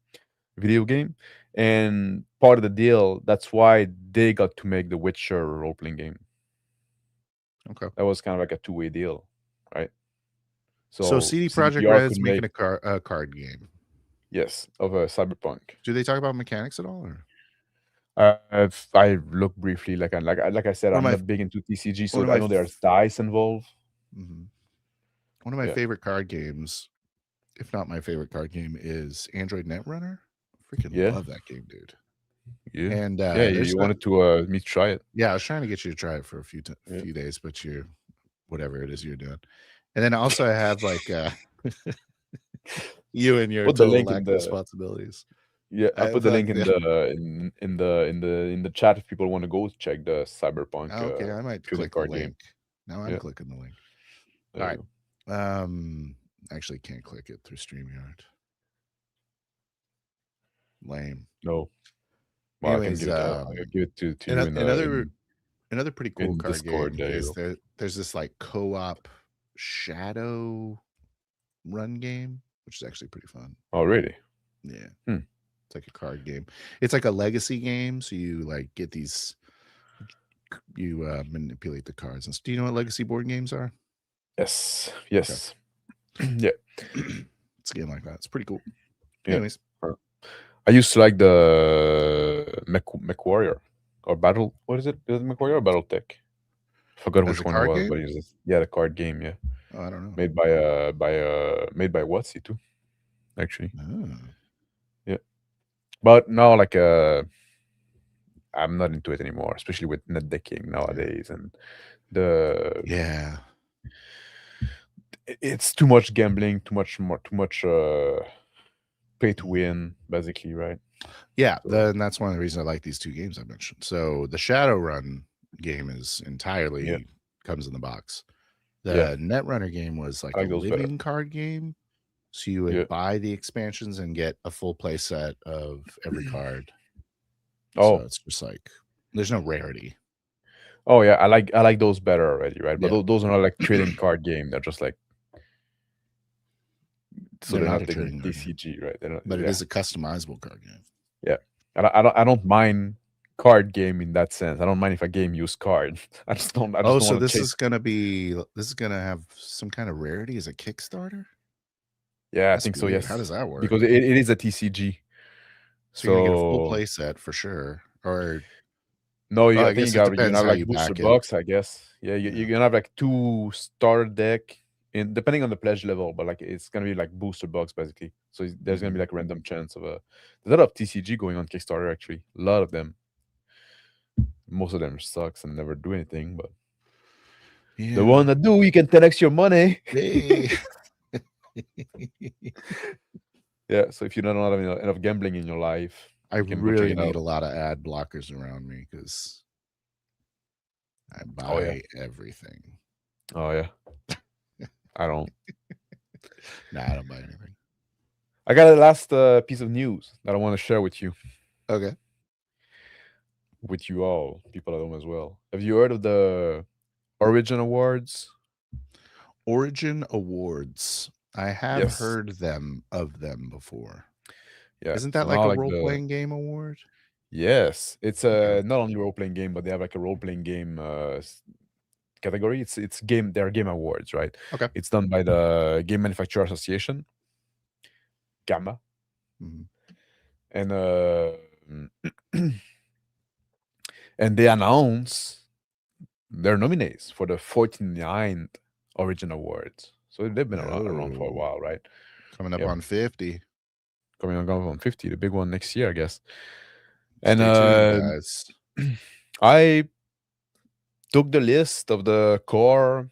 video game, and part of the deal, that's why they got to make the Witcher role playing game.
Okay.
That was kind of like a two-way deal, right?
So CD Projekt
CDPR
Red's
could
making
make
a card game.
yes of a Cyberpunk.
Do they talk about mechanics at all? Or?
I looked briefly, like I said, I'm not big into TCG, so I know there's dice involved.
Mm-hmm. One of my favorite card games, if not my favorite card game, is Android Netrunner. Freaking love that game, dude.
Yeah,
and
you wanted to me try it.
Yeah, I was trying to get you to try it for a few days, but you, whatever it is you're doing. And then also I have like you and your total lack of responsibilities.
Yeah, I put the link in the chat if people want to go check the Cyberpunk.
Okay, I might click the link. Now I'm clicking the link. All right. Actually can't click it through StreamYard. Lame.
No. Well, anyways, I can give it to you
another pretty cool card
Discord,
game is there's this like co-op Shadow Run game, which is actually pretty fun.
Oh, really?
Yeah. It's like a card game. It's like a legacy game, so you like get these, you manipulate the cards. And do you know what legacy board games are?
Yes. Yeah.
It's a game like that. It's pretty cool.
Yeah.
Anyways,
I used to like the Mech Warrior or Battle. What is it? Is it Mech Warrior or BattleTech? I forgot which one it was, but it's the card game. Yeah.
Oh, I don't know.
Made by WotC too, actually.
Oh.
Yeah. But now, like, I'm not into it anymore, especially with net decking nowadays, and it's too much gambling, too much pay to win, basically, right?
Yeah, then that's one of the reasons I like these two games I mentioned. So the Shadowrun game is entirely comes in the box. The Netrunner game was like a living card game. So you would buy the expansions and get a full play set of every card.
Oh,
so it's just like there's no rarity.
Oh yeah, I like those better already, right? But those are not like trading card game. They're just like they're not taking TCG, right?
But it is a customizable card game.
Yeah, I don't mind card game in that sense. I don't mind if a game use card. I just don't.
So this is gonna have some kind of rarity as a Kickstarter.
Yeah, I think so. Yes.
How does that work?
Because it is a TCG.
So you're gonna get a full play set for sure, or
no? I think you're gonna have like booster box. I guess. Yeah, you're gonna have like 2 starter deck, depending on the pledge level, but like it's gonna be like booster box basically. So there's gonna be like random chance of there's a lot of TCG going on Kickstarter actually. A lot of them. Most of them sucks and never do anything, but the one that do, you can 10x your money.
Hey.
Yeah, so if you don't have enough gambling in your life,
I really need a lot of ad blockers around me because I buy everything.
Oh yeah. I don't.
Nah, I don't buy anything.
I got a last piece of news that I want to share with you.
Okay.
With you all, people at home as well. Have you heard of the Origin Awards?
Origin Awards. I have heard of them before.
Yeah.
Isn't that like a role-playing game award?
Yes. It's not only role-playing game, but they have like a role-playing game category. It's game. They're game awards, right?
Okay.
It's done by the Game Manufacturer Association, GAMA, and and they announce their nominees for the 49th Origin Awards. So they've been around for a while, right?
Coming up on 50.
coming on Gundam 50, the big one next year, I guess.
Stay
And
tuned, guys.
I took the list of the core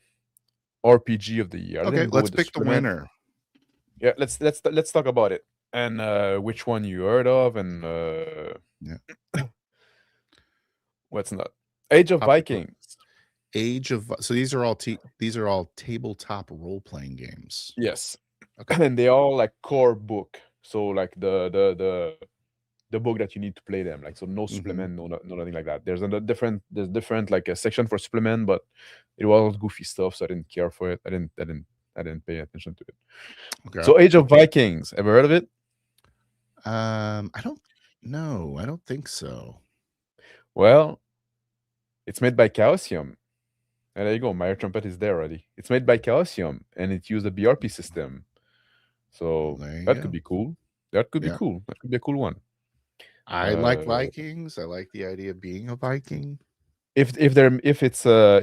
RPG of the year. I
Okay,
didn't go
let's
with the
pick the
Superman.
winner.
Yeah, let's talk about it and which one you heard of and what's not. Age of Vikings.
So these are all tabletop role playing games.
Yes.
Okay.
And they all like core book. So like the book that you need to play them. Like so no supplement, no nothing like that. There's different like a section for supplement, but it was all goofy stuff, so I didn't care for it. I didn't pay attention to it.
Okay.
So Age of Vikings, ever heard of it?
I don't know. I don't think so.
Well, it's made by Chaosium. And there you go. My trumpet is there already. It's made by Chaosium and it used a BRP system. So that could be cool. That could be cool. That could be a cool one.
I like Vikings. I like the idea of being a Viking.
If it's a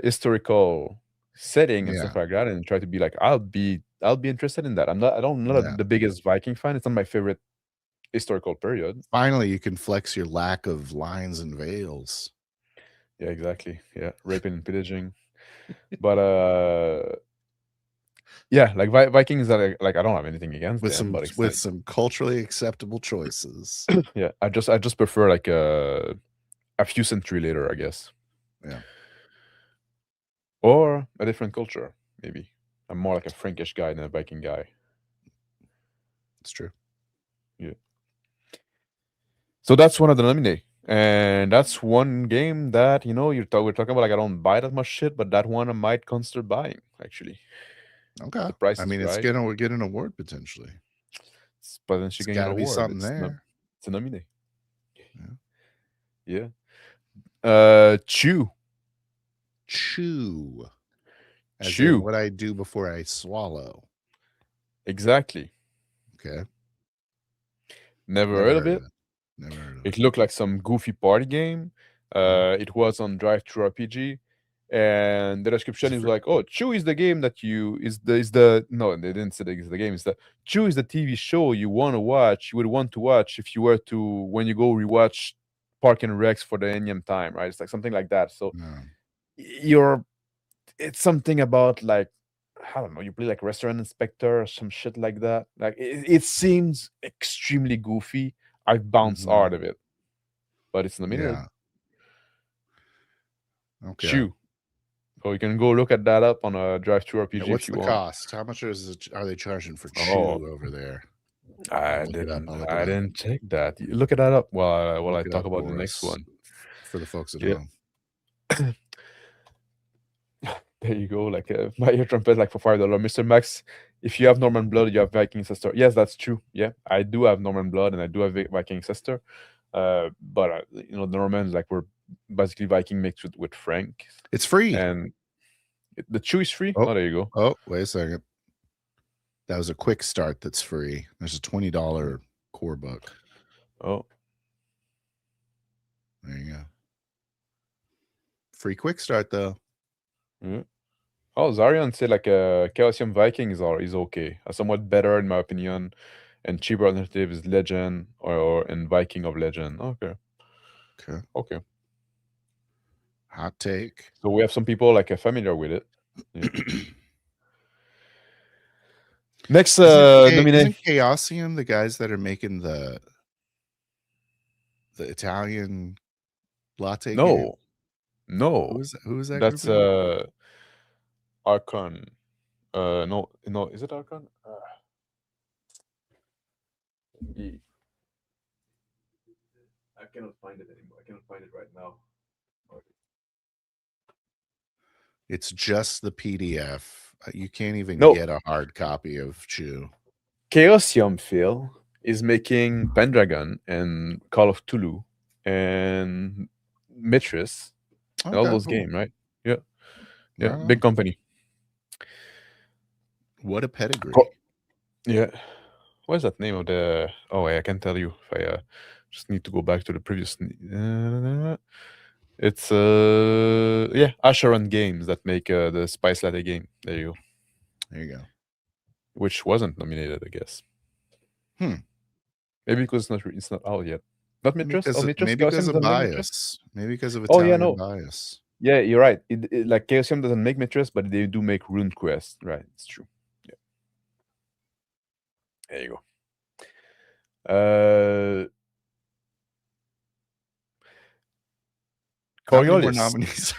historical setting and stuff like that, and try to be like, I'll be interested in that. I'm not the biggest Viking fan. It's not my favorite historical period.
Finally, you can flex your lack of lines and veils.
Yeah, exactly. Yeah, raping and pillaging. But yeah, like Vikings are like I don't have anything against them, but
with some culturally acceptable choices.
Yeah, I just prefer like a few century later, I guess.
Yeah.
Or a different culture, maybe. I'm more like a Frankish guy than a Viking guy.
It's true.
Yeah. So that's one of the nominee. And that's one game that, we're talking about like I don't buy that much shit, but that one I might consider buying, actually.
Okay.
The price
I mean,
right.
we're getting an award potentially.
It's potentially getting an award.
Be something there.
It's a nominee. Yeah. Chew.
As in what I do before I swallow.
Exactly.
Okay.
Never heard of it.
Never heard of
it. It looked like some goofy party game. It was on Drive-Thru-RPG. And the description is like, oh, Chew is the game that no, they didn't say it's the game. It's the Chew is the TV show you would want to watch if you were to, when you go rewatch Park and Recs for the Ennium time, right? It's like something like that. So it's something about like, I don't know, you play like restaurant inspector or some shit like that. Like it seems extremely goofy. I bounced out of it, but it's nominated.
Yeah. Okay.
Chew. So you can go look at that up on a Drive-Thru-RPG.
What's
if you
the
want.
Cost? How much are they charging for Chew over there?
I didn't check that. Look at that up while I talk about the next one
for the folks at home.
There you go. Like my ear trumpet, like for $5, Mr. Max. If you have Norman Blood, you have Viking Sister. Yes, that's true. Yeah, I do have Norman Blood and I do have Viking Sister. But the Normans like we're basically Viking mixed with Frank.
It's free,
and the Chew is free. Oh, there you go.
Oh, wait a second. That was a quick start. That's free. There's a $20 core book.
Oh,
there you go. Free quick start though.
Yeah. Oh, Zarian said like Chaosium Vikings is okay. Somewhat better in my opinion, and cheaper alternative is Legend or Viking of Legend. Okay.
Hot take.
So we have some people like familiar with it. Yeah. Next nomination.
Isn't Chaosium the guys that are making the Italian latte?
No.
Who is that?
That's Archon. No, is it Archon? I cannot find it anymore. I cannot find it right now.
It's just the PDF. You can't even get a hard copy of Chew.
Chaosium Phil is making Pendragon and Call of Cthulhu and Mitris. All those games, right? Yeah. Big company.
What a pedigree.
Yeah. What is that name of the... Oh, I can tell you if I just need to go back to the previous... It's Asheron Games that make the Spice Latte game. There you go.
There you go.
Which wasn't nominated, I guess. Maybe because it's not out yet. Not Mitras? Oh, Mitras.
Maybe because
Chaosium
of
doesn't make Mitras.
bias. Maybe because of
Oh yeah,
Italian
no.
bias.
Yeah, you're right. Like Chaosium doesn't make Mitras, but they do make RuneQuest. Right, it's true. Yeah. There you go.
How many more
Coriolis.
nominees?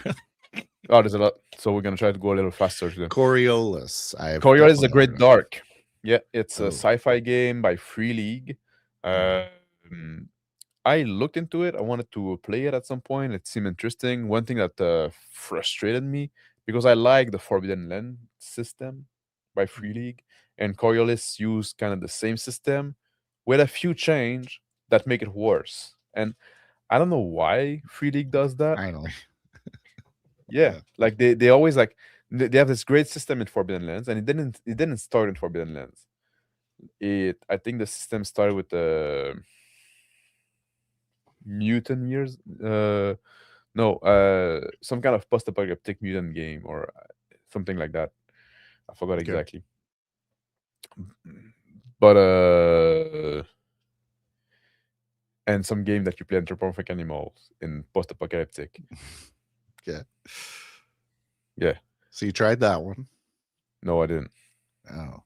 Oh, there's a lot. So we're gonna try to go a little faster today.
Coriolis.
Coriolis is a Great Dark. Yeah, it's
Oh.
a sci-fi game by Free League. I looked into it. I wanted to play it at some point. It seemed interesting. One thing that frustrated me, because I like the Forbidden Land system by Free League, and Coriolis used kind of the same system with a few change that make it worse. And I don't know why Free League does that.
Finally.
Yeah, like they always like they have this great system in Forbidden Lands, and it didn't start in Forbidden Lands. I think the system started with the mutant years. No, some kind of post-apocalyptic mutant game or something like that. I forgot exactly. But and some game that you play anthropomorphic animals in post-apocalyptic.
Yeah.
Yeah.
So you tried that one?
No, I didn't.
Oh.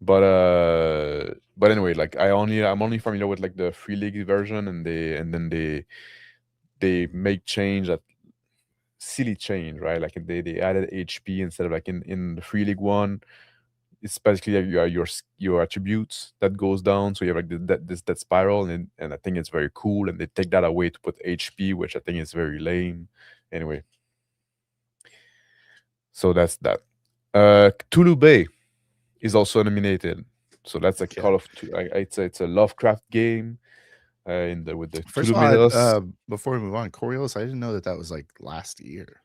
But anyway, like I'm only familiar with like the Free League version, and then they make change that silly change, right? Like they added HP instead of like in the Free League one. It's basically like your attributes that goes down, so you have like that spiral, and I think it's very cool. And they take that away to put HP, which I think is very lame. Anyway, so that's that. Cthulhu Bay is also nominated, so that's a Call of. It's a Lovecraft game. With the
First of all, before we move on, Coriolis, I didn't know that was like last year.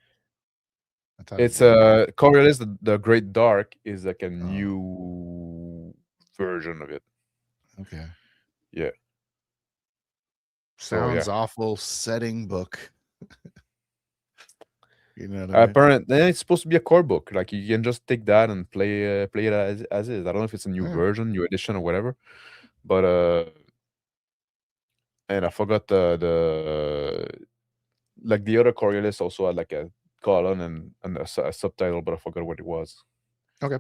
It's Coriolis, the Great Dark is like a new version of it.
Okay.
Yeah.
Sounds awful. Setting book. You know what
I mean? Apparently, it's supposed to be a core book. Like you can just take that and play it as is. I don't know if it's a new version, new edition, or whatever. But and I forgot the like the other Coriolis also had like a colon and a subtitle, but I forgot what it was.
Okay.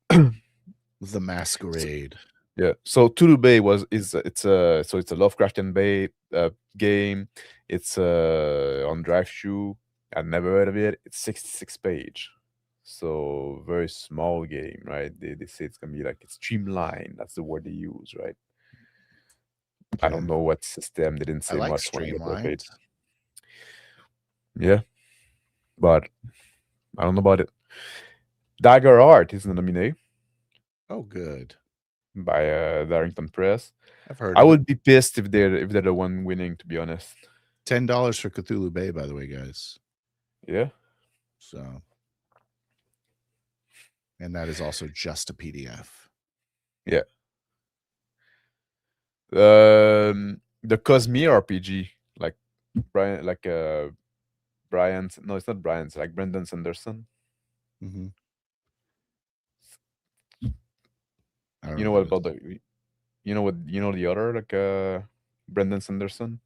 The Masquerade.
Yeah. So Cthulhu Bay it's a Lovecraftian Bay game. It's on DriveThru. I never heard of it. It's 66 page. So very small game, right? They say it's gonna be like it's streamlined. That's the word they use, right? Okay. I don't know what system. They didn't say much when I got the page. Yeah. But I don't know about it. Daggerheart is nominated.
Oh, good.
By Darrington Press.
I've heard.
I would be pissed if they're the one winning, to be honest.
$10 for Cthulhu Bay, by the way, guys.
Yeah.
So, and that is also just a PDF.
Yeah. The Cosmere RPG, like Brian, Brian's. No, it's not Brian's. Like Brendan Sanderson.
Mm-hmm.
You know what about the? You know the other like Brendan Sanderson.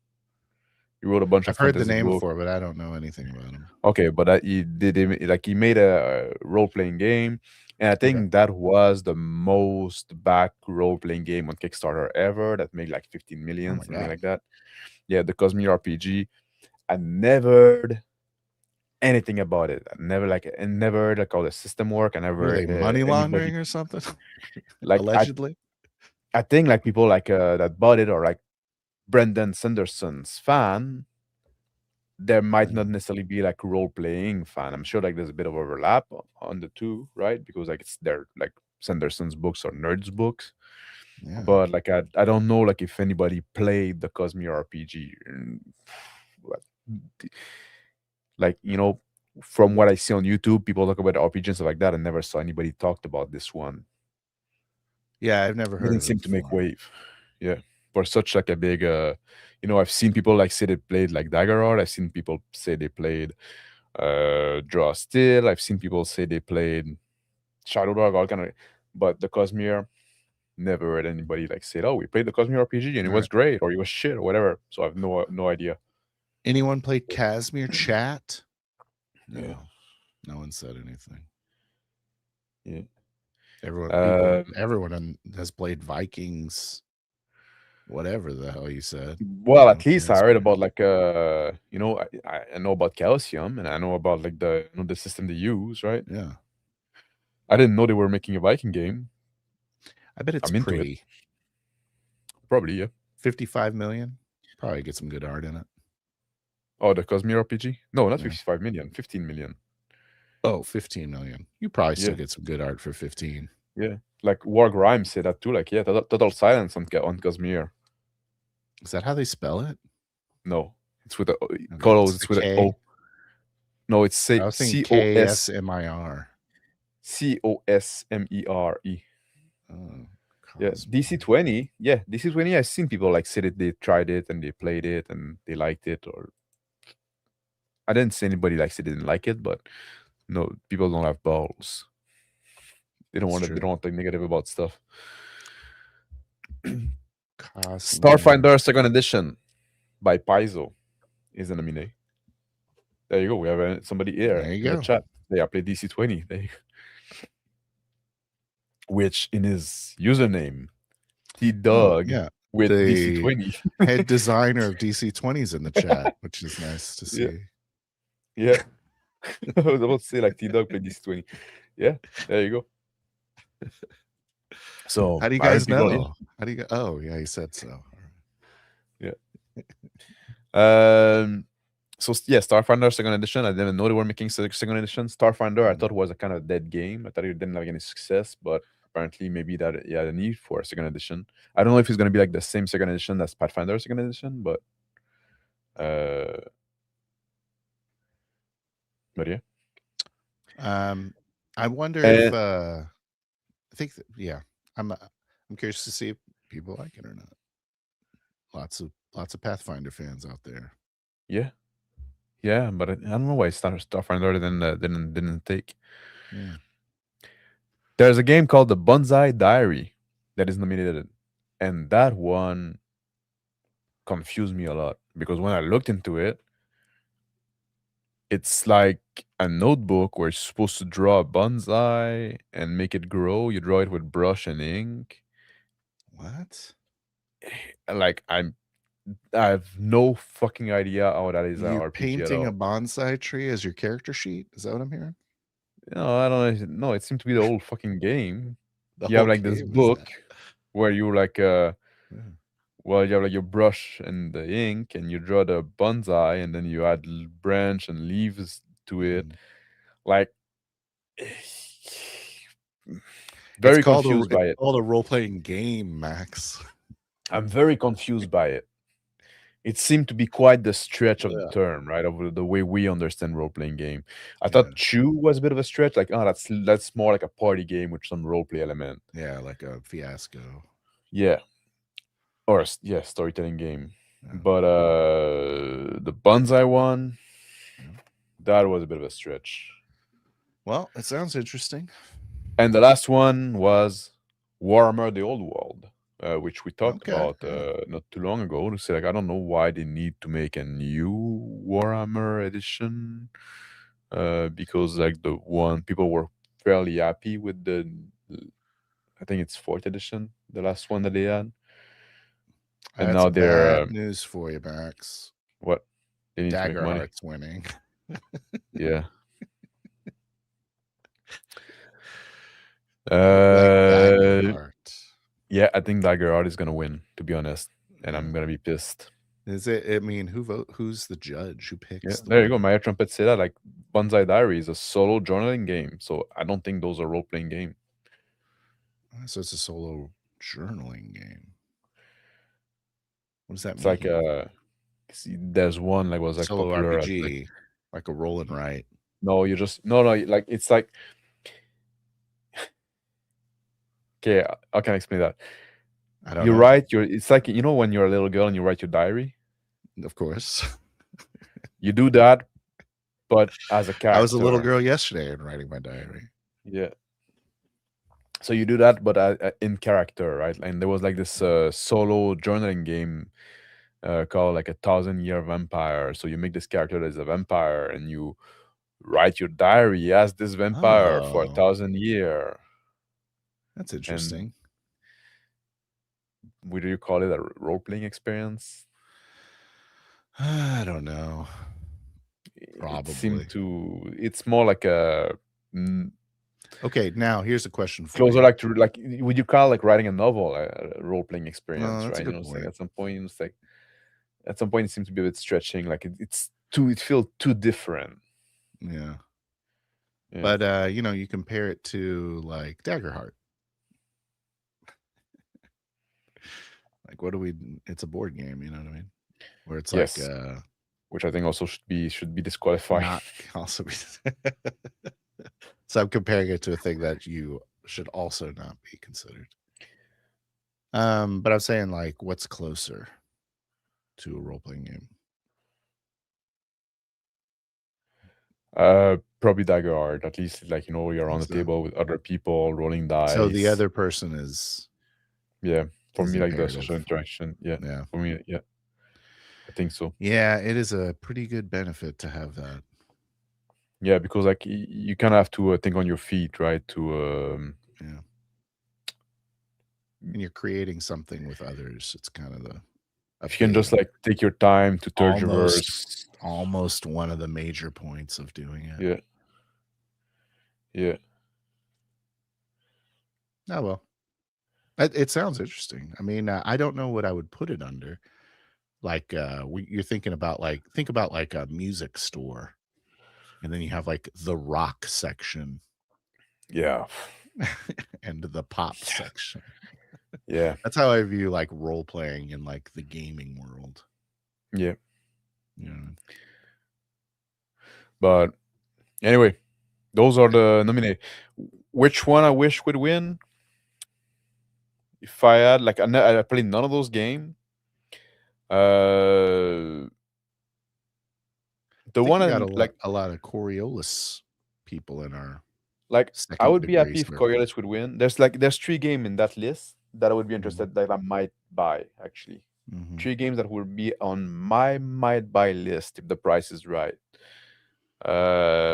He wrote a bunch of.
I've heard the name before, but I don't know anything about him.
Okay, but he made a role-playing game, and I think that was the most back role-playing game on Kickstarter ever. That made like 15 million, something like that. Yeah, the Cosmere RPG. I never heard anything about it. I never heard like how the system work. I never
were they money laundering or something.
Like
allegedly.
I think like people like that bought it or like Brendan Sanderson's fan. There might not necessarily be like role-playing fan. I'm sure like there's a bit of overlap on the two, right? Because like they're like Sanderson's books or nerds books. Yeah. But like I don't know like if anybody played the Cosmere RPG. Like, you know, from what I see on YouTube, people talk about RPG and stuff like that. I never saw anybody talked about this one.
Yeah, I've never heard.
It didn't seem to make wave. Yeah, for such like a big you know, I've seen people like say they played like Daggerheart. I've seen people say they played Draw Still. I've seen people say they played Shadow Dog, all kind of. But the Cosmere, never heard anybody like say, "Oh, we played the Cosmere RPG and it
All
was
right.
great," or "It was shit," or whatever. So I have no idea.
Anyone played Casimir Chat? No.
Yeah.
No one said anything.
Yeah.
Everyone has played Vikings. Whatever the hell you said.
Well,
You
at
know,
least I heard
Casimir.
about like you know, I know about Calcium and I know about like the the system they use, right?
Yeah.
I didn't know they were making a Viking game.
I bet it's
I'm into it.
pretty.
Probably, yeah.
55 million. Probably get some good art in it.
Oh, the Cosmere RPG? No, not
Yeah.
55 million, 15 million.
Oh, 15 million. You probably still
Yeah.
get some good art for 15.
Yeah. Like War Grimes said that too. Like, yeah, total silence on Cosmere.
Is that how they spell it?
No, it's with a
Okay,
it's with an O. No, it's
I was thinking KSMIR.
COSMERE.
Oh,
Yeah, DC20. Yeah, DC20. I've seen people like say that they tried it and they played it and they liked it. Or I didn't see anybody like say they didn't like it, but no, people don't have balls. They don't want to. They don't want to think negative about stuff. Starfinder Second Edition by Paizo is an nominee. There you go. We have somebody here in the chat. They are playing DC20. Which in his username, T-Dog with DC20.
Head designer of DC20s in the chat, which is nice to see.
Yeah. I was about to say like T-Dog played DC20. Yeah, there you go. So
how do you guys know? How do you go? Oh, yeah, he said so.
Yeah. So yeah, Starfinder Second Edition. I didn't know they were making Second Edition. Starfinder, I thought was a kind of dead game. I thought it didn't have any success, but apparently maybe that a need for a Second Edition. I don't know if it's gonna be like the same Second Edition as Pathfinder Second Edition, but yeah.
I wonder if I think that, yeah, I'm curious to see if people like it or not. Lots of Pathfinder fans out there.
Yeah, but I don't know why Starfinder didn't take.
Yeah.
There's a game called the Bonsai Diary that is nominated, and that one confused me a lot because when I looked into it, it's like a notebook where you're supposed to draw a bonsai and make it grow. You draw it with brush and ink.
What?
Like I have no fucking idea how that is.
You're
RPG
painting a bonsai tree as your character sheet? Is that what I'm hearing?
No, I don't know. No, it seemed to be the whole fucking game. You have like this book where you like well, you have like your brush and the ink, and you draw the bonsai, and then you add branch and leaves to it. Like, very confused by it.
It's called a role-playing game, Max.
I'm very confused by it. It seemed to be quite the stretch of the term, right? Of the way we understand role-playing game. I thought Chew was a bit of a stretch. Like, oh, that's more like a party game with some role-play element.
Yeah, like a Fiasco.
Yeah. Or yeah, storytelling game. But the Bonsai one, that was a bit of a stretch.
Well, it sounds interesting.
And the last one was Warhammer: The Old World, which we talked about not too long ago. To say like, I don't know why they need to make a new Warhammer edition, because like the one people were fairly happy with the, I think it's 4th edition, the last one that they had. And now they're
news for you, Max.
What? They need
Dagger
to make money.
Heart's winning.
Yeah. Yeah, I think Dagger Heart is gonna win, to be honest, and I'm gonna be pissed.
Is it? I mean, who's the judge? Who picks?
Yeah, there you go. Maya Trumpet said that like Bonsai Diary is a solo journaling game, so I don't think those are role playing game.
So it's a solo journaling game. What does that
it's
mean?
Like there's one like was like
solo
popular
RPG, like a roll and write.
No, you just no, like it's like. Okay, I can explain that.
I don't
you
know.
write your. It's like, you know, when you're a little girl and you write your diary.
Of course.
You do that, but as a character.
I was a little girl yesterday and writing my diary.
Yeah. So you do that, but in character, right? And there was like this solo journaling game called like 1,000 Year Vampire. So you make this character as a vampire, and you write your diary as this vampire for
Oh,
1,000 year.
that's
And
interesting.
would you call it a role playing experience?
I don't know.
It
Probably.
seemed to. It's more like a
Okay, now here's a question for
closer
you.
like to like. Would you call like writing a novel a role playing experience?
that's a
Right?
good
You know, it's like
point.
at some point, it's like at some point it seems to be a bit stretching. Like it's too. It feels too different.
Yeah.
Yeah.
But you compare it to like Daggerheart. Like what do we it's a board game, you know what I mean? Where it's
Yes.
like
Which I think also should be disqualified.
not also be So I'm comparing it to a thing that you should also not be considered. But I'm saying like what's closer to a role-playing game?
Probably Daggerheart. At least like you're on the
So-
table with other people rolling dice.
So the other person is
Yeah, for
is
me, like the
imperative.
social interaction. Yeah,
Yeah.
for me, yeah, I think so.
Yeah, it is a pretty good benefit to have that.
Yeah, because like you kind of have to think on your feet, right? To
Yeah. And you're creating something with others. It's kind of
if you can just like take your time to tergiverse.
Almost one of the major points of doing it.
Yeah. Yeah.
Oh well. It sounds interesting. I mean, I don't know what I would put it under. Like you're thinking about think about like a music store, and then you have like the rock section,
Yeah.
and the pop section.
Yeah.
That's how I view like role playing in like the gaming world.
Yeah.
Yeah.
But anyway, those are the nominee. Which one I wish would win? If I had like I played none of those games. The one
got
like
a lot of Coriolis people in our
like I would be happy if
circle.
Coriolis would win. There's 3 games in that list that I would be interested that I might buy actually. 3 games that will be on my might buy list if the price is right.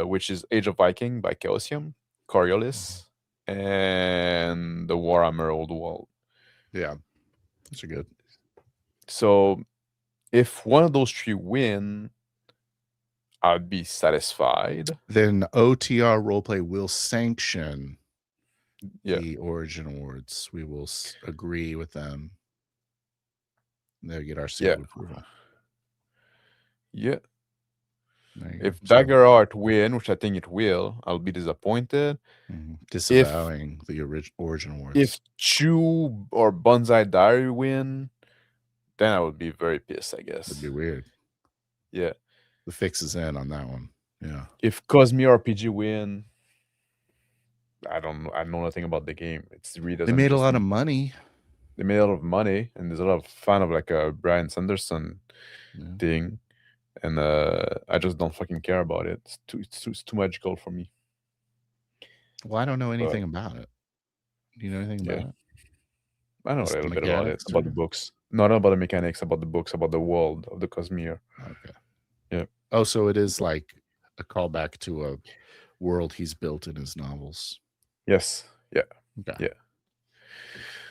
Which is Age of Viking by Chaosium, Coriolis, and the Warhammer Old World.
Yeah, those are good.
So if one of those 3 win, I'd be satisfied.
Then OTR Roleplay will sanction
Yeah.
the Origin Awards. We will agree with them. They'll get our seal of approval.
Yeah. If
So-
Daggerheart win, which I think it will, I'll be disappointed.
Disavowing the Origin Awards.
If Chew or Bonsai Diary win, then I would be very pissed, I guess.
It'd be weird.
Yeah.
The fix is in on that one. Yeah.
If Cosmere RPG win, I know nothing about the game. It's really
They made a lot of money.
They made a lot of money, and there's a lot of fan of like a Brian Sanderson thing, and I just don't fucking care about it. It's too magical for me.
Well, I don't know anything about it. Do you know anything about it?
I know a little bit about it, about the books. Not about the mechanics, about the books, about the world of the Cosmere.
Okay.
Yeah.
Oh, so it is like a callback to a world he's built in his novels.
Yes. Yeah.
Okay.
Yeah.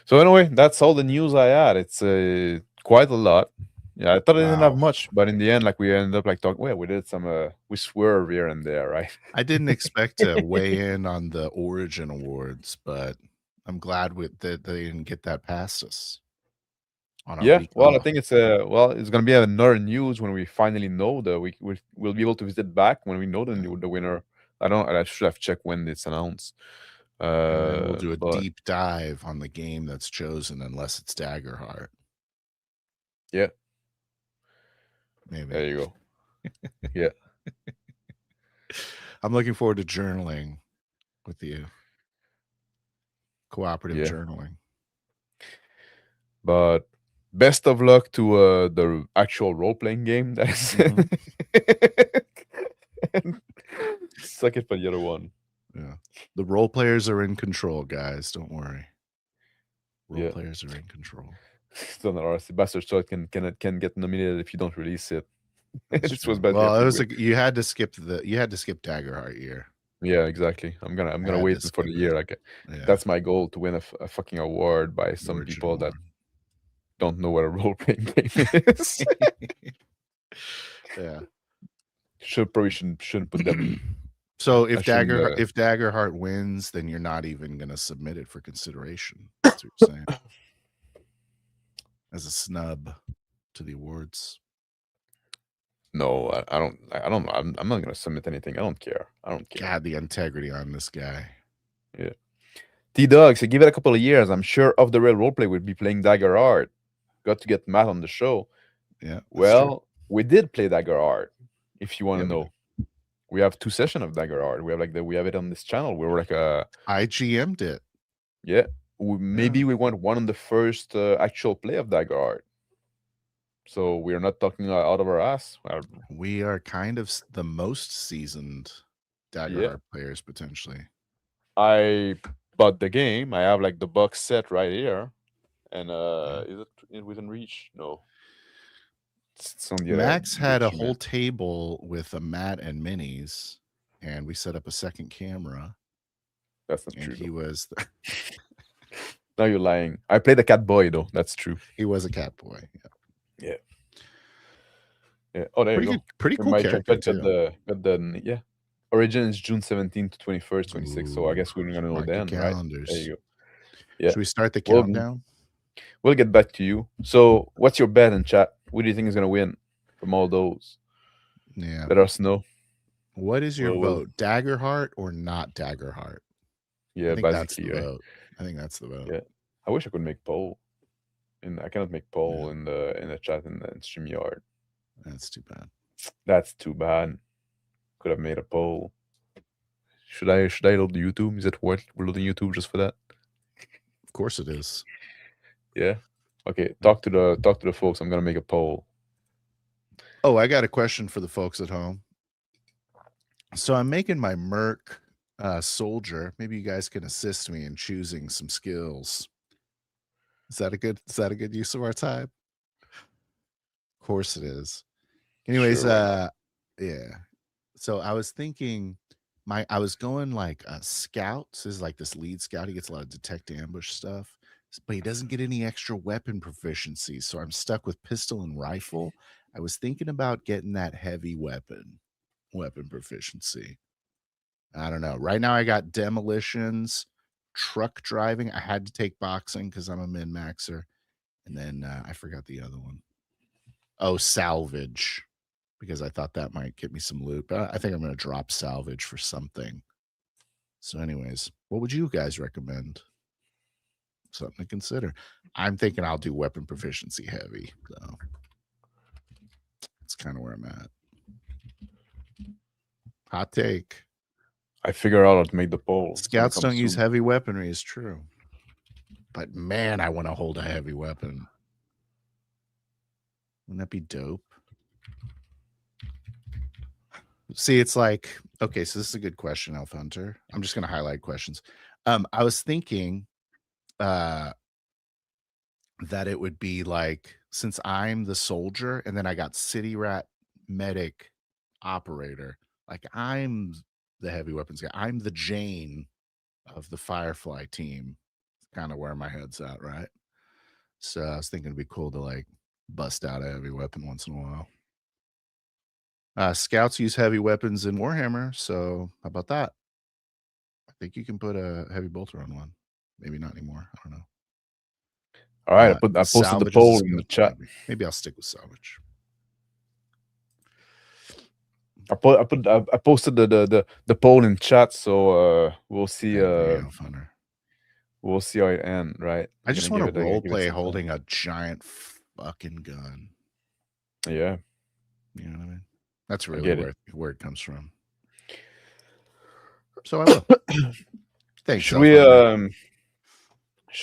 So anyway, that's all the news I had. It's quite a lot. Yeah, I thought I didn't have much, but in the end, like we ended up like talking. Well, we did some. We swerve here and there, right?
I didn't expect to weigh in on the Origin Awards, but I'm glad that they didn't get that past us.
Yeah, well, I think it's it's gonna be another news when we finally know we'll be able to visit back when we know the winner. I should have checked when it's announced.
And then we'll do a deep dive on the game that's chosen, unless it's Daggerheart.
Yeah.
Maybe.
There you go. Yeah.
I'm looking forward to journaling with you. Cooperative journaling.
But best of luck to the actual role-playing game. That is suck it for the other one.
Yeah. The role players are in control, guys. Don't worry. Role
Yeah.
players are in control.
Still not RC. Bastard Shot can get nominated if you don't release it.
That's
This
true.
was bad.
Well, it was you had to skip Daggerheart year.
Yeah, exactly. I'm gonna
Had
wait
to
for the
skip
year.
it.
Like
Yeah.
that's my goal, to win a fucking award by some
Award should
people that
won.
don't know what a role playing game is.
Yeah.
Probably shouldn't put them.
So
I
if
shouldn't,
Daggerheart wins, then you're not even gonna submit it for consideration. That's what you're saying. As a snub to the awards.
No, I don't know. I'm not gonna submit anything. I don't care.
God, the integrity on this guy.
Yeah. T-Dog, so give it a couple of years. I'm sure Off the Rail Roleplay will be playing Daggerheart. Got to get Matt on the show.
Yeah.
Well, we did play Daggerheart. If you want to
Yeah,
know, we have 2 sessions of Daggerheart. We have we have it on this channel. We were like
I GM'd it.
Yeah. Maybe we went one on the first actual play of Daggerheart. So we're not talking out of our ass.
We are kind of the most seasoned Daggerheart players potentially.
I bought the game. I have like the box set right here. And is it within reach? No. It's on the
Max had a whole table with a mat and minis, and we set up a second camera.
That's not true.
He was.
No, you're lying. I played the cat boy though. That's true.
He was a cat boy.
Yeah. Yeah. Oh, there you go.
Pretty cool character too.
Got the Origin is June 17th to 21st, 26th. So I guess we're gonna know then, right? There you go. Yeah.
Should we start the countdown?
We'll get back to you. So, what's your bet in chat? Who do you think is gonna win from all those?
Yeah.
Let us know.
What is your vote? Daggerheart or not Daggerheart?
Yeah, basically, right?
Vote. I think that's the vote.
Yeah. I wish I could make poll. And I cannot make poll in the chat in StreamYard.
That's too bad.
That's too bad. Could have made a poll. Should I load the YouTube? Is it worth loading YouTube just for that?
Of course it is.
Yeah. Okay. Talk to the folks. I'm gonna make a poll.
Oh, I got a question for the folks at home. So I'm making my Merc soldier. Maybe you guys can assist me in choosing some skills. Is that a good use of our time? Of course it is. Anyways,
sure,
yeah. So I was thinking I was going like scouts is like this lead scout. He gets a lot of detect ambush stuff, but he doesn't get any extra weapon proficiency. So I'm stuck with pistol and rifle. I was thinking about getting that heavy weapon proficiency. I don't know. Right now I got demolitions, truck driving. I had to take boxing because I'm a min-maxer. And then I forgot the other one. Oh, salvage. Because I thought that might get me some loot. But I think I'm going to drop salvage for something. So anyways, what would you guys recommend? Something to consider. I'm thinking I'll do weapon proficiency heavy. So that's kind of where I'm at. Hot take.
I figure out how to make the poll.
Scouts don't use heavy weaponry is true. But man, I want to hold a heavy weapon. Wouldn't that be dope? See, it's like, okay, so this is a good question, Elf Hunter. I'm just going to highlight questions. I was thinking that it would be like, since I'm the soldier and then I got city rat, medic, operator, like I'm the heavy weapons guy. I'm the Jane of the Firefly team. Kind of where my head's at, right? So I was thinking it'd be cool to like bust out a heavy weapon once in a while. Scouts use heavy weapons in Warhammer, so how about that? I think you can put a heavy bolter on one. Maybe not anymore. I don't know.
All right, I posted the poll in the chat.
Maybe I'll stick with salvage.
I posted the poll in chat, so we'll see. We'll see how it ends, right?
I just want to role play holding a giant fucking gun.
Yeah,
you know what I mean. That's really where it comes from. So I will. Thanks.
Should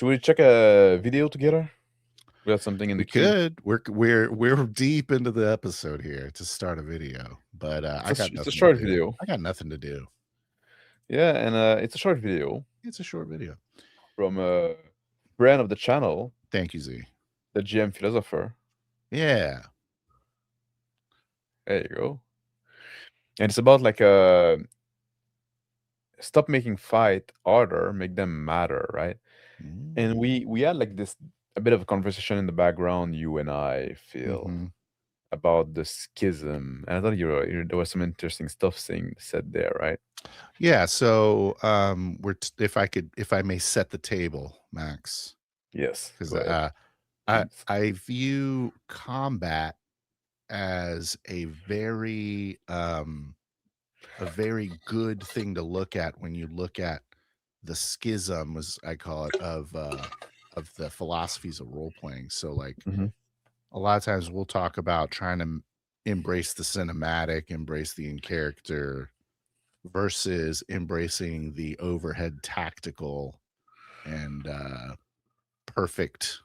we check a video together? We got something in the queue.
We're deep into the episode here to start a video, but I got nothing.
It's a short video.
I got nothing to do.
Yeah, and it's a short video
It's a short video.
from a friend of the channel,
Thank you, Z.
the GM philosopher.
Yeah.
There you go. And it's about like stop making fight harder, make them matter, right? And we had like this a bit of a conversation in the background, you and I feel
Mm-hmm.
about the schism. And I thought there was some interesting stuff said there, right?
Yeah. So if I may set the table, Max,
Yes.
because
Go ahead, please.
I view combat as a very good thing to look at when you look at the schism, as I call it, of the philosophies of role playing. So like
Mhm.
a lot of times we'll talk about trying to embrace the cinematic, embrace the in character versus embracing the overhead tactical and perfect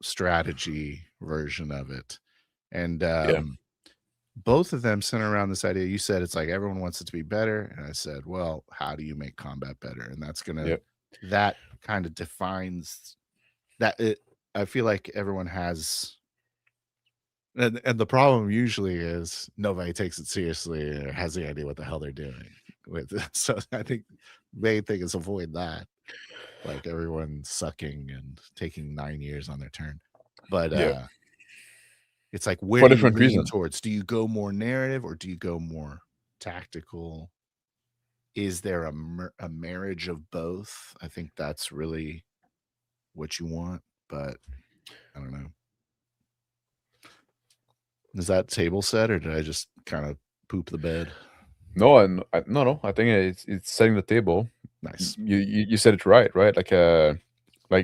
strategy version of it. And
Yeah.
both of them center around this idea. You said it's like everyone wants it to be better. And I said, well, how do you make combat better? And
Yep.
that kind of defines that. I feel like everyone has, and the problem usually is nobody takes it seriously or has any idea what the hell they're doing with it. So I think main thing is avoid that. Like everyone sucking and taking 9 years on their turn. But
Yeah.
it's like, where
For
do you
different
lean
reasons.
towards? Do you go more narrative or do you go more tactical? Is there a marriage of both? I think that's really what you want, but I don't know. Is that table set or did I just kind of poop the bed?
No, and no. I think it's setting the table.
Nice.
You said it right, right? Like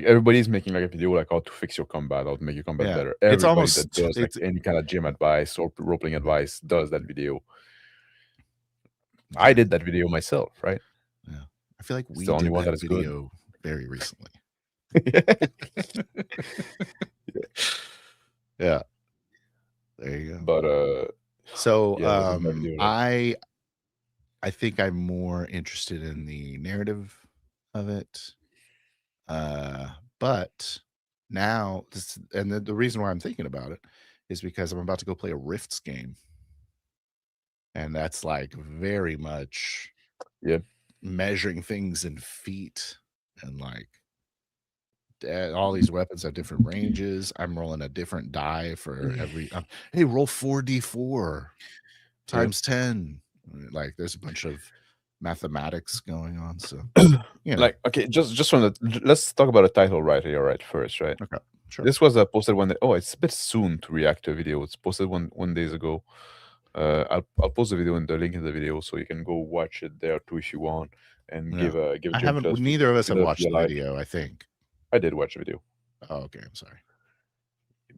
everybody's making like a video like how to fix your combat, how to make your combat
Yeah.
better.
It's
Everybody that
almost
does like any kind of gym advice or role playing advice does that video. I did
exactly.
that video myself, right?
Yeah. I feel like
It's
we
the only
did
one
that
that is good.
video very recently. Yeah. There you go.
But
So
yeah, what is that video like?
I think I'm more interested in the narrative of it. But now this, and the reason why I'm thinking about it is because I'm about to go play a Rifts game. And that's like very much
Yeah.
measuring things in feet and like all these weapons have different ranges. I'm rolling a different die for every hey, roll 4d4
Yeah.
times 10. Like there's a bunch of mathematics going on. So,
Like okay, just from let's talk about the title right here, right first, right?
Okay, sure.
This was posted it's a bit soon to react to a video. It's posted one days ago. I'll post the video in the link in the video so you can go watch it there too if you want and
Yeah.
give
I
Jim
haven't,
Philosophy
neither of us have watched the
like.
video, I think.
I did watch the video,
Oh, okay. I'm sorry.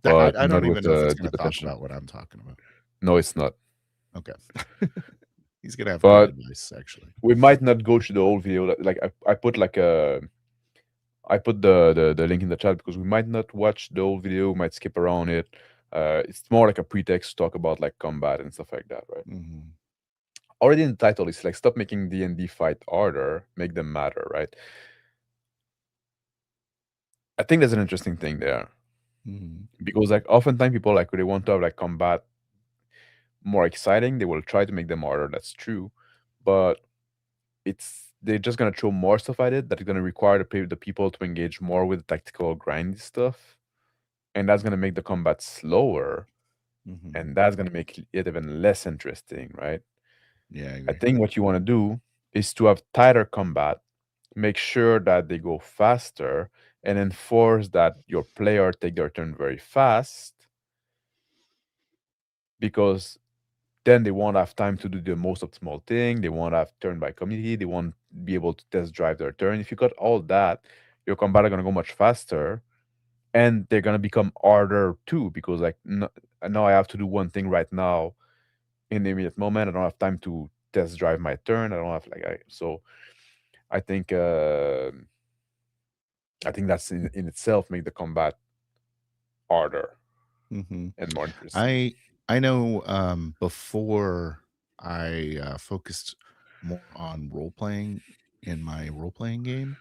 but
I
not
don't
with
even know if it's going
deep
to talk
attention.
about what I'm talking about.
No, it's not.
Okay. He's going to have good
But
advice, actually.
we might not go through the whole video. Like I put like I put the link in the chat because we might not watch the whole video. We might skip around it. It's more like a pretext to talk about like combat and stuff like that, right?
Mm-hmm.
Already in the title, it's like stop making D&D fight harder, make them matter, right? I think there's an interesting thing there because like oftentimes people like they want to have like combat more exciting. They will try to make them harder. That's true, but they're just gonna throw more stuff at it that is gonna require the people to engage more with the tactical grindy stuff, and that's gonna make the combat slower, and that's gonna make it even less interesting, right?
Yeah, I
I
agree.
think what you want to do is to have tighter combat, make sure that they go faster, and enforce that your player take their turn very fast, because then they won't have time to do the most optimal thing. They won't have turn by community. They won't be able to test drive their turn. If you got all that, your combat are gonna go much faster, and they're gonna become harder too. Because like now I have to do one thing right now in the immediate moment. I don't have time to test drive my turn. I don't have so. I think that's in itself make the combat harder and more interesting.
I know before I focused more on role playing, in my role-playing game,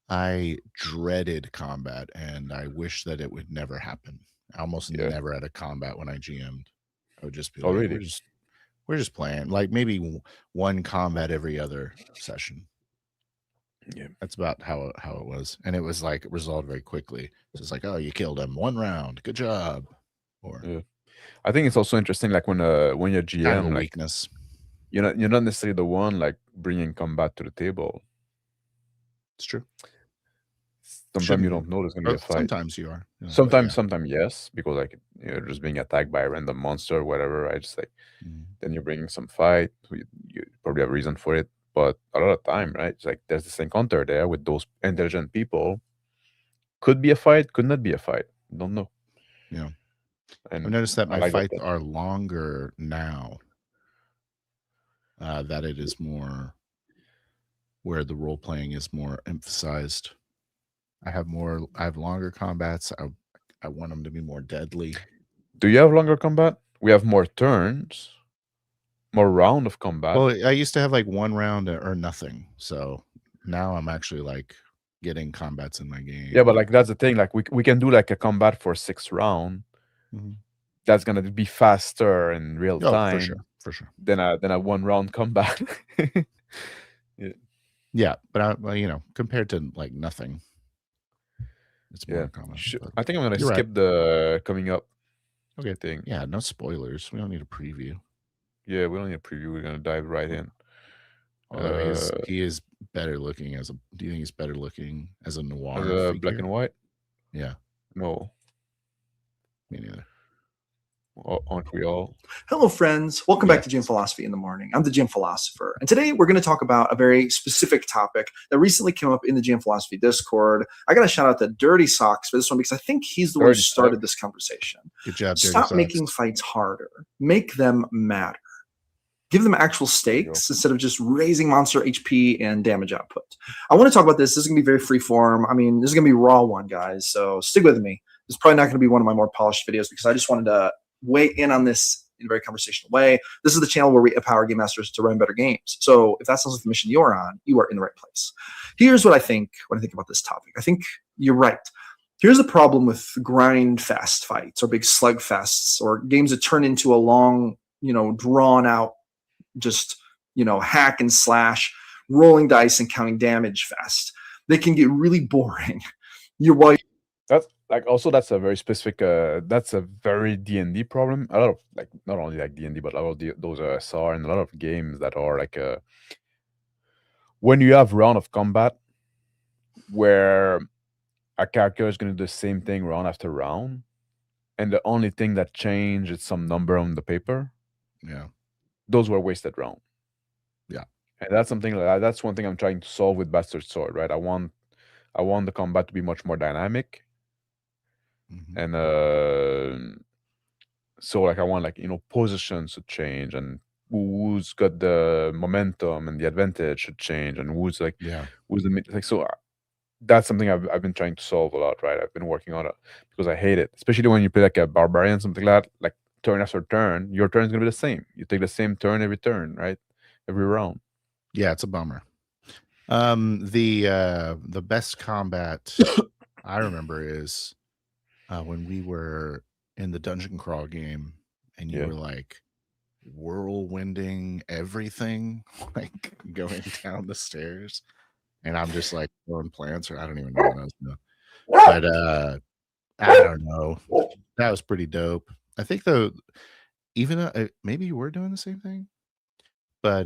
I dreaded combat, and I wish that it would never happen. I almost
Yeah.
never had a combat when I GM'd. I would just be
Oh,
like,
really?
we're just playing, like maybe one combat every other session.
Yeah.
That's about how it was, and it was like resolved very quickly. So it's like, oh, you killed him 1 round, good job. Or
Yeah. I think it's also interesting, like when you're
kind of a
GM, like
weakness.
you're not necessarily the one like bringing combat to the table.
It's true.
Sometimes
Shouldn't
you
be.
don't know there's gonna be a
But
fight.
sometimes you are. But yeah.
Sometimes yes, because like you're just being attacked by a random monster or whatever, right? Just like
Mhm.
then you're bringing some fight. You probably have a reason for it, but a lot of time, right? It's like there's this encounter there with those intelligent people. Could be a fight, could not be a fight. Don't know.
Yeah. I've
And
noticed that
I
my
like that.
fights are longer now. That it is more where the role playing is more emphasized. I have longer combats. I want them to be more deadly.
Do you have longer combat? We have more turns, more round of combat.
Well, I used to have like 1 round or nothing. So now I'm actually like getting combats in my game.
Yeah, but like that's the thing. Like we can do like a combat for 6 round.
Mhm.
That's gonna be faster in real
Oh,
time
for sure.
than a 1 round combat. Yeah.
Yeah, but compared to like nothing, it's more
Yeah.
common. But
I think I'm gonna
you're right.
skip the coming up
Okay.
thing.
Yeah, no spoilers. We don't need a preview.
Yeah, we don't need a preview. We're gonna dive right in.
Although he is better looking as a. Do you think he's better looking as a noir
as a
figure?
black and white?
Yeah,
No.
me neither.
Aren't we all?
Hello, friends. Welcome back to
Yes.
GM Philosophy in the Morning. I'm the GM Philosopher. And today we're going to talk about a very specific topic that recently came up in the GM Philosophy Discord. I got to shout out to Dirty Socks for this one because I think he's the one who
Dirty
started
Socks.
this conversation.
Good job, Dirty
Stop
Socks.
making fights harder. Make them matter. Give them actual stakes instead of just raising monster HP and damage output. I want to talk about this. This is going to be very free form. I mean, this is going to be raw one, guys. So stick with me. This is probably not going to be one of my more polished videos because I just wanted to weigh in on this in a very conversational way. This is the channel where we empower game masters to run better games. So if that sounds like the mission you're on, you are in the right place. Here's what I think when I think about this topic. I think you're right. Here's the problem with grind fast fights or big slug fests or games that turn into a long, drawn out, just, hack and slash, rolling dice and counting damage fest. They can get really boring.
That's like also that's a very specific. That's a very D&D problem. A lot of like not only like D&D, but a lot of those SR and a lot of games that are like when you have round of combat where a character is going to do the same thing round after round, and the only thing that changed is some number on the paper.
Yeah,
those were wasted round.
Yeah,
and that's something like that's one thing I'm trying to solve with Bastard Sword. Right, I want the combat to be much more dynamic. And so like I want positions to change and who's got the momentum and the advantage should change and who's the so that's something I've been trying to solve a lot, right? I've been working on it because I hate it, especially when you play like a barbarian, something like that, like turn after turn, your turn is gonna be the same. You take the same turn every turn, right? Every round.
Yeah, it's a bummer. The best combat I remember is when we were in the dungeon crawl game and you were like whirlwinding everything, like going down the stairs, and I'm just like throwing plants, or I don't even know what I was doing. But I don't know. That was pretty dope. I think though, even maybe you were doing the same thing, but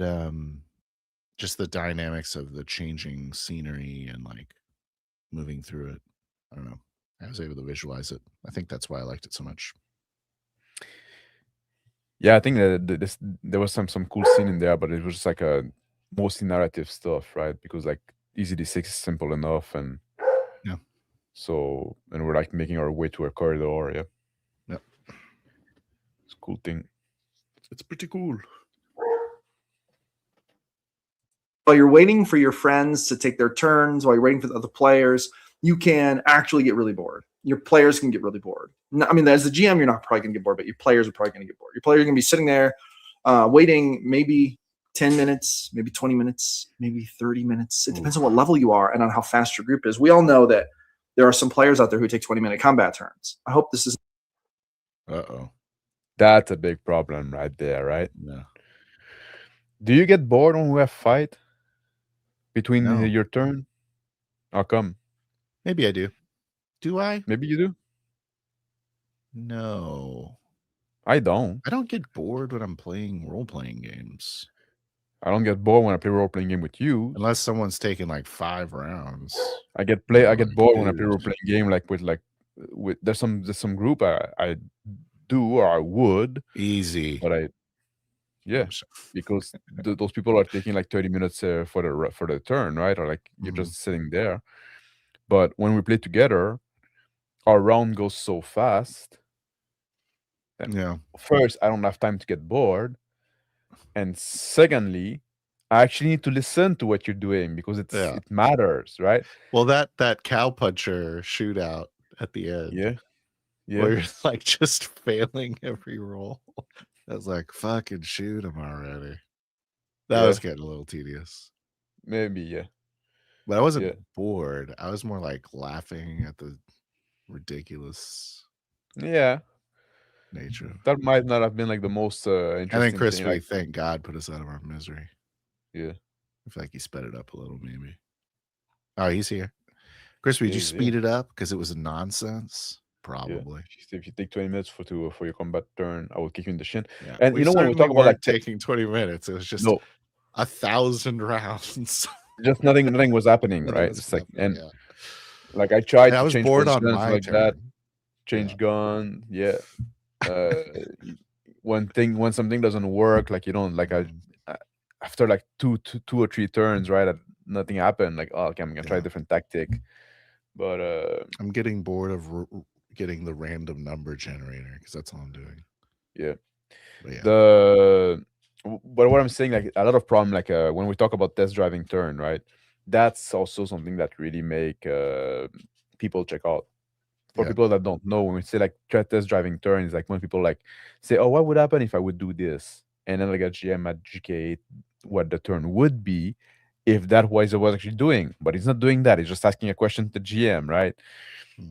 just the dynamics of the changing scenery and like moving through it. I don't know. I was able to visualize it. I think that's why I liked it so much.
Yeah, I think that there was some cool scene in there, but it was just like a mostly narrative stuff, right? Because like Easy D6 is simple enough, and so we're like making our way to a corridor.
Yep,
it's a cool thing. It's pretty cool.
While you're waiting for your friends to take their turns, while you're waiting for the other players, you can actually get really bored. Your players can get really bored. I mean, as the GM, you're not probably going to get bored, but your players are probably going to get bored. Your players are going to be sitting there waiting maybe 10 minutes, maybe 20 minutes, maybe 30 minutes. It depends on what level you are and on how fast your group is. We all know that there are some players out there who take 20-minute combat turns. I hope this is
Uh-oh.
That's a big problem right there, right?
No.
Do you get bored when we have fight between
No.
your turn? How come?
Maybe I do. Do I?
Maybe you do.
No.
I don't.
I don't get bored when I'm playing role-playing games.
I don't get bored when I play role-playing game with you.
Unless someone's taking like 5 rounds.
I get bored when I play
dude.
role-playing game with there's some group I do or I would,
Easy.
but
I'm sure.
because those people are taking like 30 minutes for the turn, right? Or like you're just sitting there. But when we play together, our round goes so fast.
Yeah.
First, I don't have time to get bored, and secondly, I actually need to listen to what you're doing because it matters, right?
Well, that cowpuncher shootout at the end,
Yeah.
where you're like just failing every roll. I was like, fucking shoot him already. That was getting a little tedious.
Maybe, yeah.
But I wasn't bored. I was more like laughing at the ridiculous nature.
That might not have been like the most interesting
And then Crispy,
thing, like,
thank God, put us out of our misery.
Yeah.
I feel like he sped it up a little, maybe. Oh, he's here. Crispy, did you
He's
speed it up because it was nonsense? Probably.
If you take 20 minutes for your combat turn, I will kick you in the shin.
Yeah.
And you know when we talk about like
taking 20 minutes, it was just 1,000 rounds.
Just nothing was happening, right? It's like like I tried to change
bored on
positions
my
like
turn.
that, change gun, when something doesn't work, like you don't like after like two or three turns, right? Nothing happened. Like, oh, okay, I'm gonna try a different tactic. But
I'm getting bored of getting the random number generator because that's all I'm doing.
Yeah.
But
But what I'm saying, like a lot of problem, like when we talk about test driving turn, right? That's also something that really make people check out. For people that don't know, when we say like test driving turn, is like when people like say, "Oh, what would happen if I would do this?" And then like a GM adjudicate what the turn would be if that was what was actually doing. But he's not doing that. He's just asking a question to GM, right?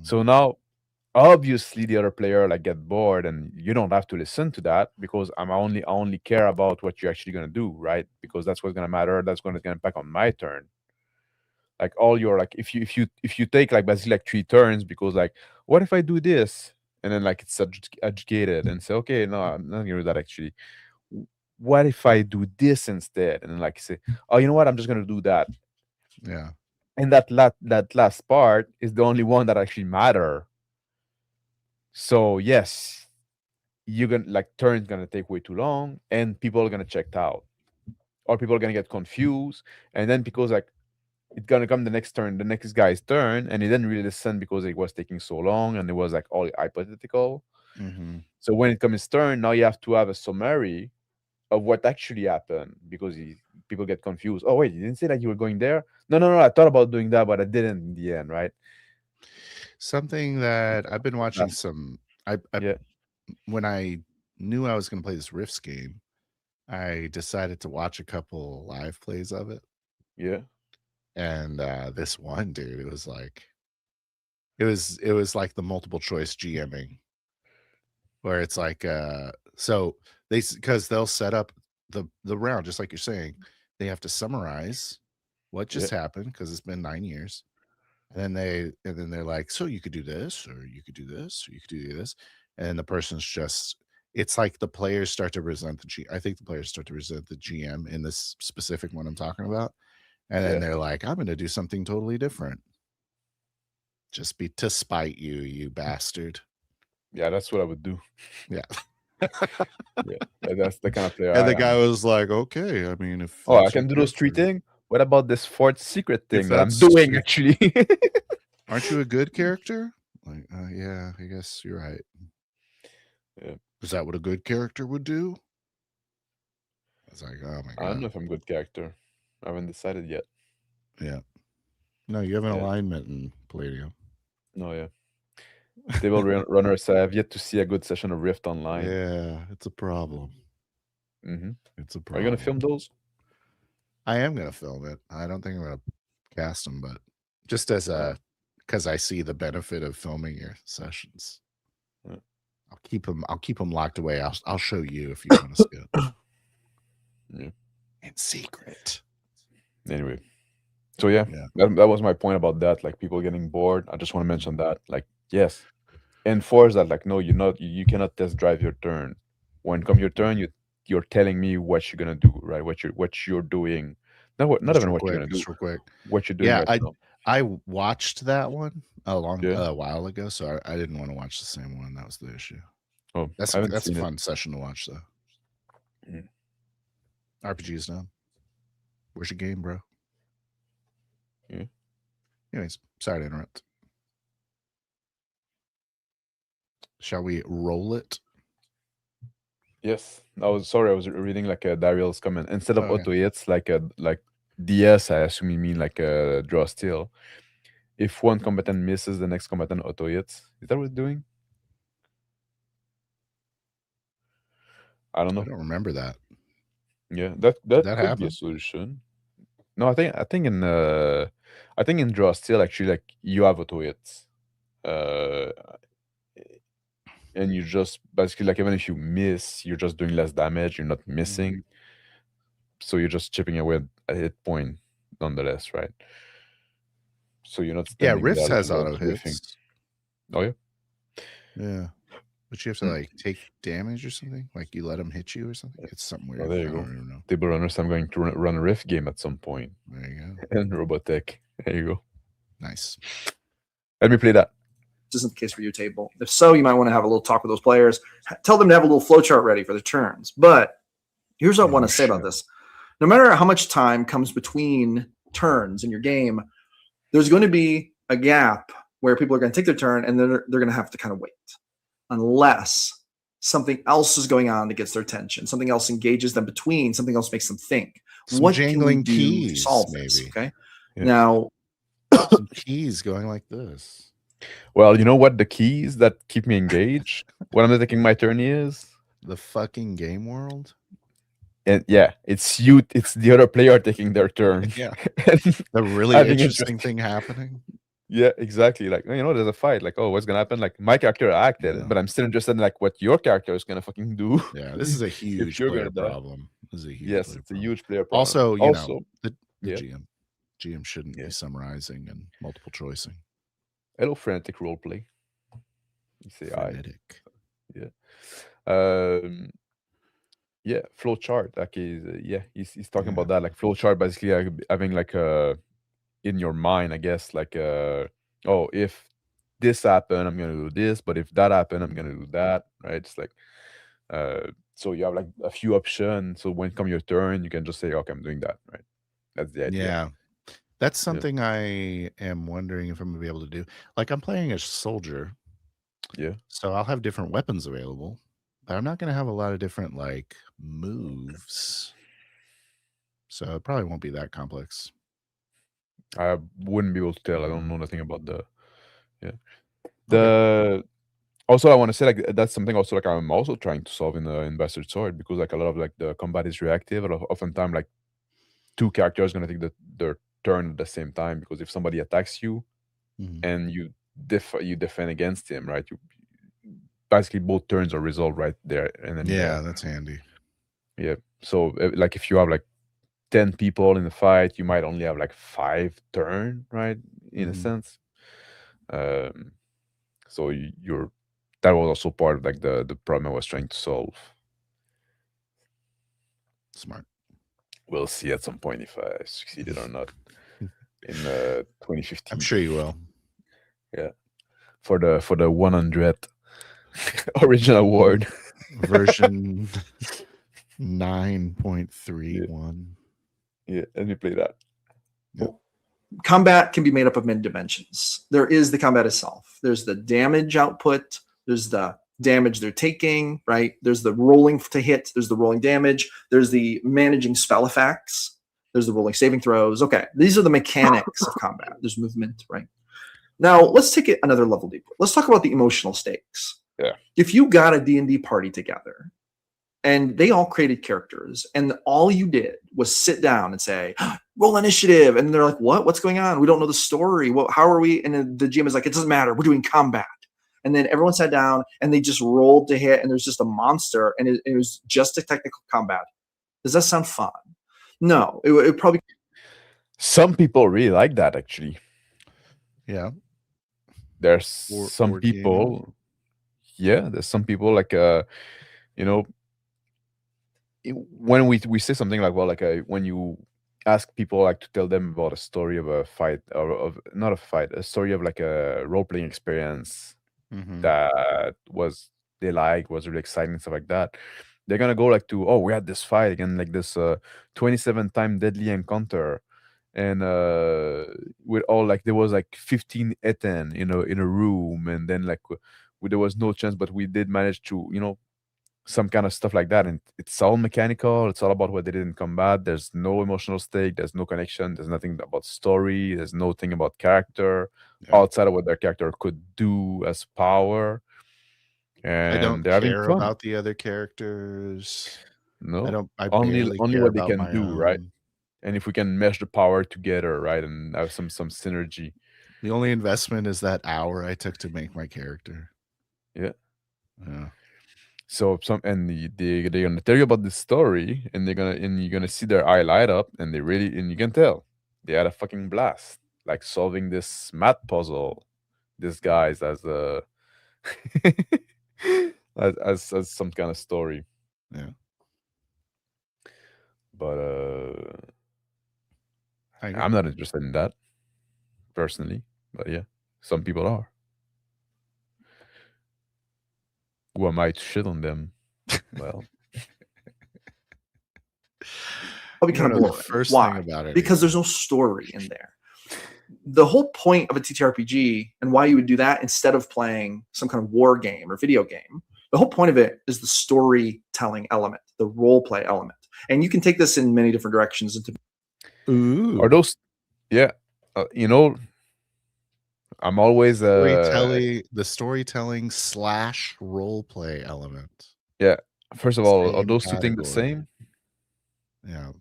So now, obviously, the other player like get bored, and you don't have to listen to that because I only care about what you're actually gonna do, right? Because that's what's gonna matter. That's gonna impact on my turn. Like all your like if you take like basically like 3 turns because like what if I do this, and then like it's educated and say, okay, no, I'm not gonna do that actually. What if I do this instead? And then like say, oh, you know what, I'm just gonna do that.
Yeah.
And that last part is the only one that actually matter. So yes, you're gonna like turn's gonna take way too long, and people are gonna check out, or people are gonna get confused, and then because like it's gonna come the next guy's turn, and he didn't really listen because it was taking so long, and it was like all hypothetical. So when it comes his turn, now you have to have a summary of what actually happened because people get confused. Oh wait, you didn't say that you were going there? No, I thought about doing that, but I didn't in the end, right?
Something that I've been watching when I knew I was going to play this Rifts game, I decided to watch a couple live plays of it.
Yeah.
And this one dude, it was like the multiple choice GMing, where it's like so because they'll set up the round just like you're saying. They have to summarize what just happened because it's been 9 years. And then they're like, so you could do this, or you could do this, or you could do this. And the person's just, it's like the players start to resent I think the players start to resent the GM in this specific one I'm talking about. And then they're like, I'm going to do something totally different. Just to spite you, you bastard.
Yeah, that's what I would do.
Yeah.
That's the kind of player.
And the guy was like, okay, I mean, if
I can do those 3 things, what about this 4th secret thing that I'm doing actually?
Aren't you a good character? Like, yeah, I guess you're right.
Yeah.
Is that what a good character would do? I was like, oh my God.
I don't know if I'm a good character. I haven't decided yet.
Yeah. No, you have an alignment in Palladium.
No, yeah. Table runners, I have yet to see a good session of Rift online.
Yeah, it's a problem.
Mm-hmm.
It's a problem.
Are you gonna film those?
I am gonna film it. I don't think I'm gonna cast them, but just as a because I see the benefit of filming your sessions.
Yeah.
I'll keep them locked away. I'll show you if you want to see it.
Yeah.
In secret.
Anyway, so yeah,
Yeah.
that was my point about that. Like people getting bored. I just want to mention that. Like, yes, enforce that. Like, no, you cannot test drive your turn. When come your turn, you're telling me what you're gonna do, right? What you're doing. Not
Just
even
real
what
quick,
you're gonna do.
just real quick.
What you're doing
Yeah,
right now.
I watched that one a
Yeah.
while ago, so I didn't want to watch the same one. That was the issue.
Oh,
That's
I haven't
a
seen it.
fun session to watch though.
Mm.
RPG is done. Where's your game, bro?
Yeah.
Anyways, sorry to interrupt. Shall we roll it?
Yes, I was reading like a Dariel's comment. Instead of
Oh,
auto hits, like DS, I assume you mean like a draw steal. If one combatant misses, the next combatant auto hits. Is that what it's doing? I don't
I
know.
don't remember that.
Yeah, that
that
could be a
happen?
solution. No, I think in draw steal actually like you have auto hits. And you just basically like even if you miss, you're just doing less damage. You're not missing, so you're just chipping away a hit point nonetheless, right? So you're not
Yeah,
standing there
Rifts
like
has
you're
auto
riffing.
hits.
Oh yeah,
Yeah. But you have to like take damage or something? Like you let them hit you or something? It's something weird.
oh there
I
you go.
don't even know.
Table runners. I'm going to run a riff game at some point.
There you go.
And Robotech. There you go.
Nice.
Let me play that.
This isn't the case for your table. If so, you might want to have a little talk with those players. Tell them to have a little flowchart ready for their turns. But here's what I want to say about this. No matter how much time comes between turns in your game, there's going to be a gap where people are going to take their turn and then they're going to have to kind of wait. Unless something else is going on that gets their attention. Something else engages them between. Something else makes them think.
Some
What can we
jangling
do
keys,
to solve
maybe.
this? Okay.
Yeah.
Now,
Some keys going like this.
Well, you know what the keys that keep me engaged when I'm taking my turn is?
The fucking game world.
And yeah, it's the other player taking their turn.
Yeah.
And
The really
having
interesting thing happening.
Yeah, exactly. Like, you know, there's a fight. Like, oh, what's gonna happen? Like, my character acted,
Yeah.
but I'm still interested in like what your character is gonna fucking do.
Yeah, this is a huge
you're
player
gonna die.
problem. This is a huge
Yes,
player
it's a
problem.
huge player problem.
Also, you know, the
yeah.
GM shouldn't be summarizing and multiple choicing.
Hello, frantic roleplay. You say
Frenetic.
yeah, flow chart. Like he's talking about that. Like flow chart, basically having like in your mind, I guess, like oh, if this happened, I'm gonna do this, but if that happened, I'm gonna do that, right? It's like so you have like a few options. So when come your turn, you can just say, okay, I'm doing that, right? That's the idea.
Yeah. That's something I am wondering if I'm gonna be able to do. Like I'm playing a soldier.
Yeah.
So I'll have different weapons available, but I'm not gonna have a lot of different like moves. So it probably won't be that complex.
I wouldn't be able to tell. I don't know nothing about the also I want to say like that's something also like I'm also trying to solve in Bastard Sword, because like a lot of like the combat is reactive. Oftentimes like two characters are gonna take their turn at the same time, because if somebody attacks you and you defend against him, right? You basically both turns are resolved right there and then
that's handy.
Yeah. So like if you have like 10 people in the fight, you might only have like 5 turn, right? In a sense. So that was also part of like the problem I was trying to solve.
Smart.
We'll see at some point if I succeeded or not in 2015.
I'm sure you will.
Yeah. For the 100th original award.
Version 9.31.
Yeah, let me play that.
Yep.
Combat can be made up of many dimensions. There is the combat itself. There's the damage output. There's the damage they're taking, right? There's the rolling to hit. There's the rolling damage. There's the managing spell effects. There's the rolling saving throws. Okay, these are the mechanics of combat. There's movement, right? Now, let's take it another level deeper. Let's talk about the emotional stakes.
Yeah.
If you got a D&D party together and they all created characters, and all you did was sit down and say, roll initiative, and they're like, what's going on? We don't know the story. How are we? And then the GM is like, it doesn't matter, we're doing combat. And then everyone sat down and they just rolled to hit, and there's just a monster, and it was just a technical combat. Does that sound fun? No, it probably.
Some people really like that, actually.
Yeah.
There's some
board
people,
gaming.
yeah, there's some people like you know, when we say something like, well, like when you ask people like to tell them about a story of a fight, or of not a fight, a story of like a role-playing experience
Mhm.
that was they liked, was really exciting, stuff like that, they're gonna go like to, oh, we had this fight again, like this 27-time deadly encounter, and with all like there was like 15 Ethan, in a room, and then like there was no chance, but we did manage to, some kind of stuff like that, and it's all mechanical. It's all about what they did in combat. There's no emotional stake. There's no connection. There's nothing about story. There's nothing about character
Yeah.
outside of what their character could do as power.
I don't
And they're having
care
fun.
about the other characters.
No,
I
only
barely
only
care
what they
about
can
my
do, right?
own.
And if we can mesh the power together, right, and have some synergy.
The only investment is that hour I took to make my character.
Yeah.
Yeah.
So they're gonna tell you about the story, and you're gonna see their eye light up, and you can tell they had a fucking blast, like solving this math puzzle, disguised as a as some kind of story.
Yeah.
But
I agree.
I'm not interested in that personally. But yeah, some people are. Who am I to shit on them? Well,
Probably
You
kind
know
of
the
boring.
first
Why?
thing about it
Because
is-
there's no story in there. The whole point of a TTRPG, and why you would do that instead of playing some kind of war game or video game, the whole point of it is the storytelling element, the role play element. And you can take this in many different directions.
Ooh.
are those? Yeah, I'm always
the storytelling / role play element.
yeah. First of all, are
Same
those two things the
category.
same?
Yeah.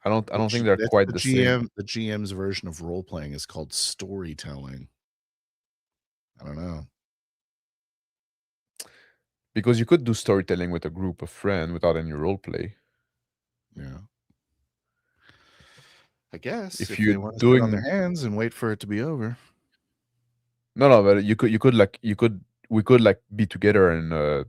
I don't think they're
That's
quite
the
the
GM.
same.
The GM's version of role playing is called storytelling. I don't know.
Because you could do storytelling with a group of friends without any role play.
Yeah. I guess
If
if
you're
they want to sit on their
doing
hands and wait for it to be over.
no, but we could like be together and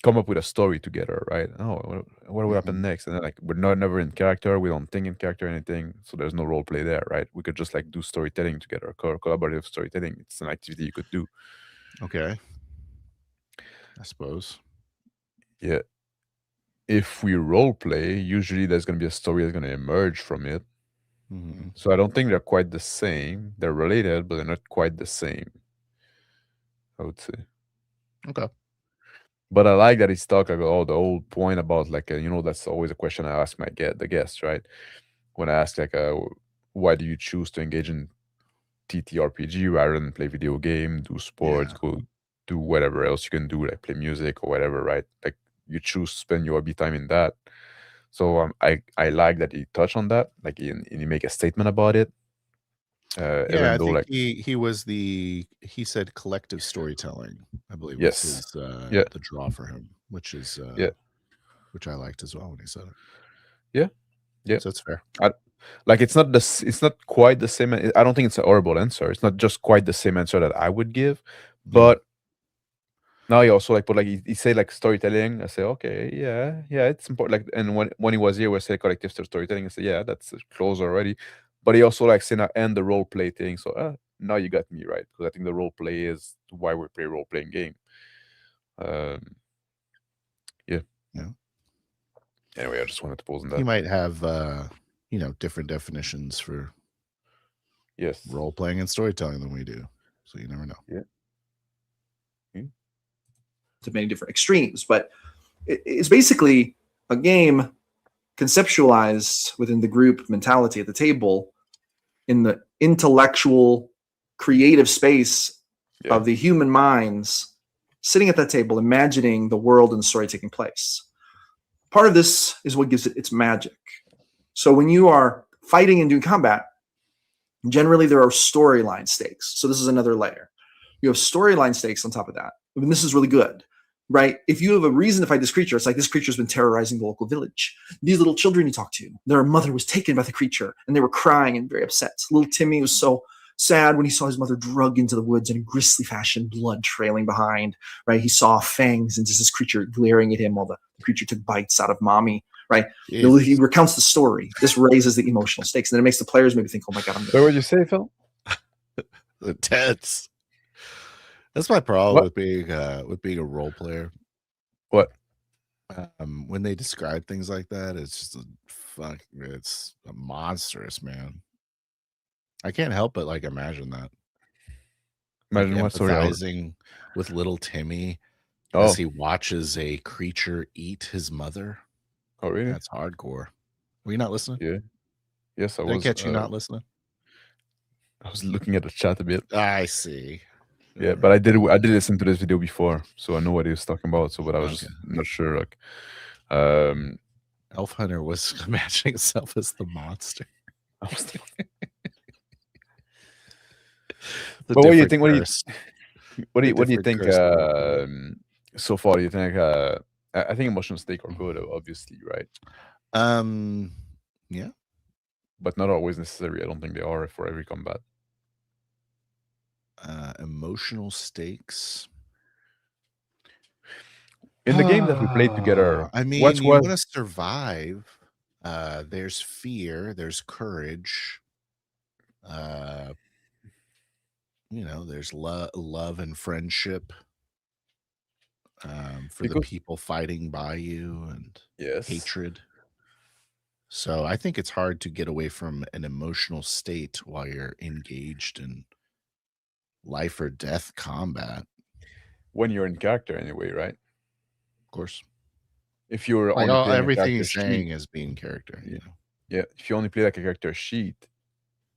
come up with a story together, right? Oh, what will happen next? And then like we're never in character, we don't think in character or anything, so there's no role play there, right? We could just like do storytelling together, collaborative storytelling. It's an activity you could do.
Okay. I suppose.
Yeah. If we role play, usually there's gonna be a story that's gonna emerge from it.
Mhm.
So I don't think they're quite the same. They're related, but they're not quite the same, I would say.
Okay.
But I like that he's talking about the whole point about like that's always a question I ask the guests, right? When I ask like why do you choose to engage in TTRPG rather than play video game, do sports,
Yeah.
go do whatever else you can do, like play music or whatever, right? Like you choose to spend your hobby time in that. So I like that he touched on that, like he make a statement about it.
Yeah,
Even
I
though
think
like
he said collective storytelling, I believe was
yes,
his
yeah,
the draw for him, which is
yeah,
which I liked as well when he said it.
yeah, yeah.
So it's fair.
Like it's not quite the same. I don't think it's a horrible answer. It's not just quite the same answer that I would give, but now he also like put like he said like storytelling. I say okay, yeah, it's important. Like and when he was here, we said collective storytelling. I said yeah, that's close already. But he also like saying and the role play thing. So now you got me right, because I think the role play is why we play role playing game. Yeah. Anyway, I just wanted to pose on that.
He might have different definitions for
yes,
role playing and storytelling than we do. So you never know.
Yeah.
To many different extremes, but it's basically a game conceptualized within the group mentality at the table in the intellectual creative space of the human minds sitting at that table, imagining the world and the story taking place. Part of this is what gives it its magic. So when you are fighting and doing combat, generally there are storyline stakes. So this is another layer. You have storyline stakes on top of that. I mean, this is really good, right? If you have a reason to fight this creature, it's like this creature's been terrorizing the local village. These little children you talk to, their mother was taken by the creature and they were crying and very upset. Little Timmy was so sad when he saw his mother drug into the woods in a grisly fashion, blood trailing behind, right? He saw fangs and just this creature glaring at him while the creature took bites out of mommy, right?
Jesus.
He recounts the story. This raises the emotional stakes and then it makes the players maybe think, oh my God, I'm
What would you say, Phil?
Intense. That's my problem
What?
with being a role player.
What?
When they describe things like that, it's just it's a monstrous, man. I can't help but like imagine that.
Imagine
Like,
what story.
empathizing with little Timmy
Oh,
as he watches a creature eat his mother.
oh, really?
That's hardcore. Were you not listening?
Yeah. Yes, I
Did I
was.
catch you not listening?
I was looking at the chat a bit.
I see.
Yeah, but I did listen to this video before, so I know what he was talking about. So, but I was just not sure. Like,
Elf Hunter was imagining himself as the monster.
I was thinking,
The
But what do you
different
think? What do you
curse.
what do you
different
think?
curse of the
So far, do you think? I think emotional stake are good, obviously, right?
Yeah.
But not always necessary. I don't think they are for every combat.
Emotional stakes.
In the game that we played together,
I mean,
what
you
was
want to survive. There's fear, there's courage. There's love and friendship. For the people fighting by you and
yes,
hatred. So I think it's hard to get away from an emotional state while you're engaged in life or death combat.
when you're in character, anyway, right?
Of course.
If you're
Like
only playing
everything
a
he's
character
saying
sheet,
is being character. You know?
yeah. If you only play like a character sheet,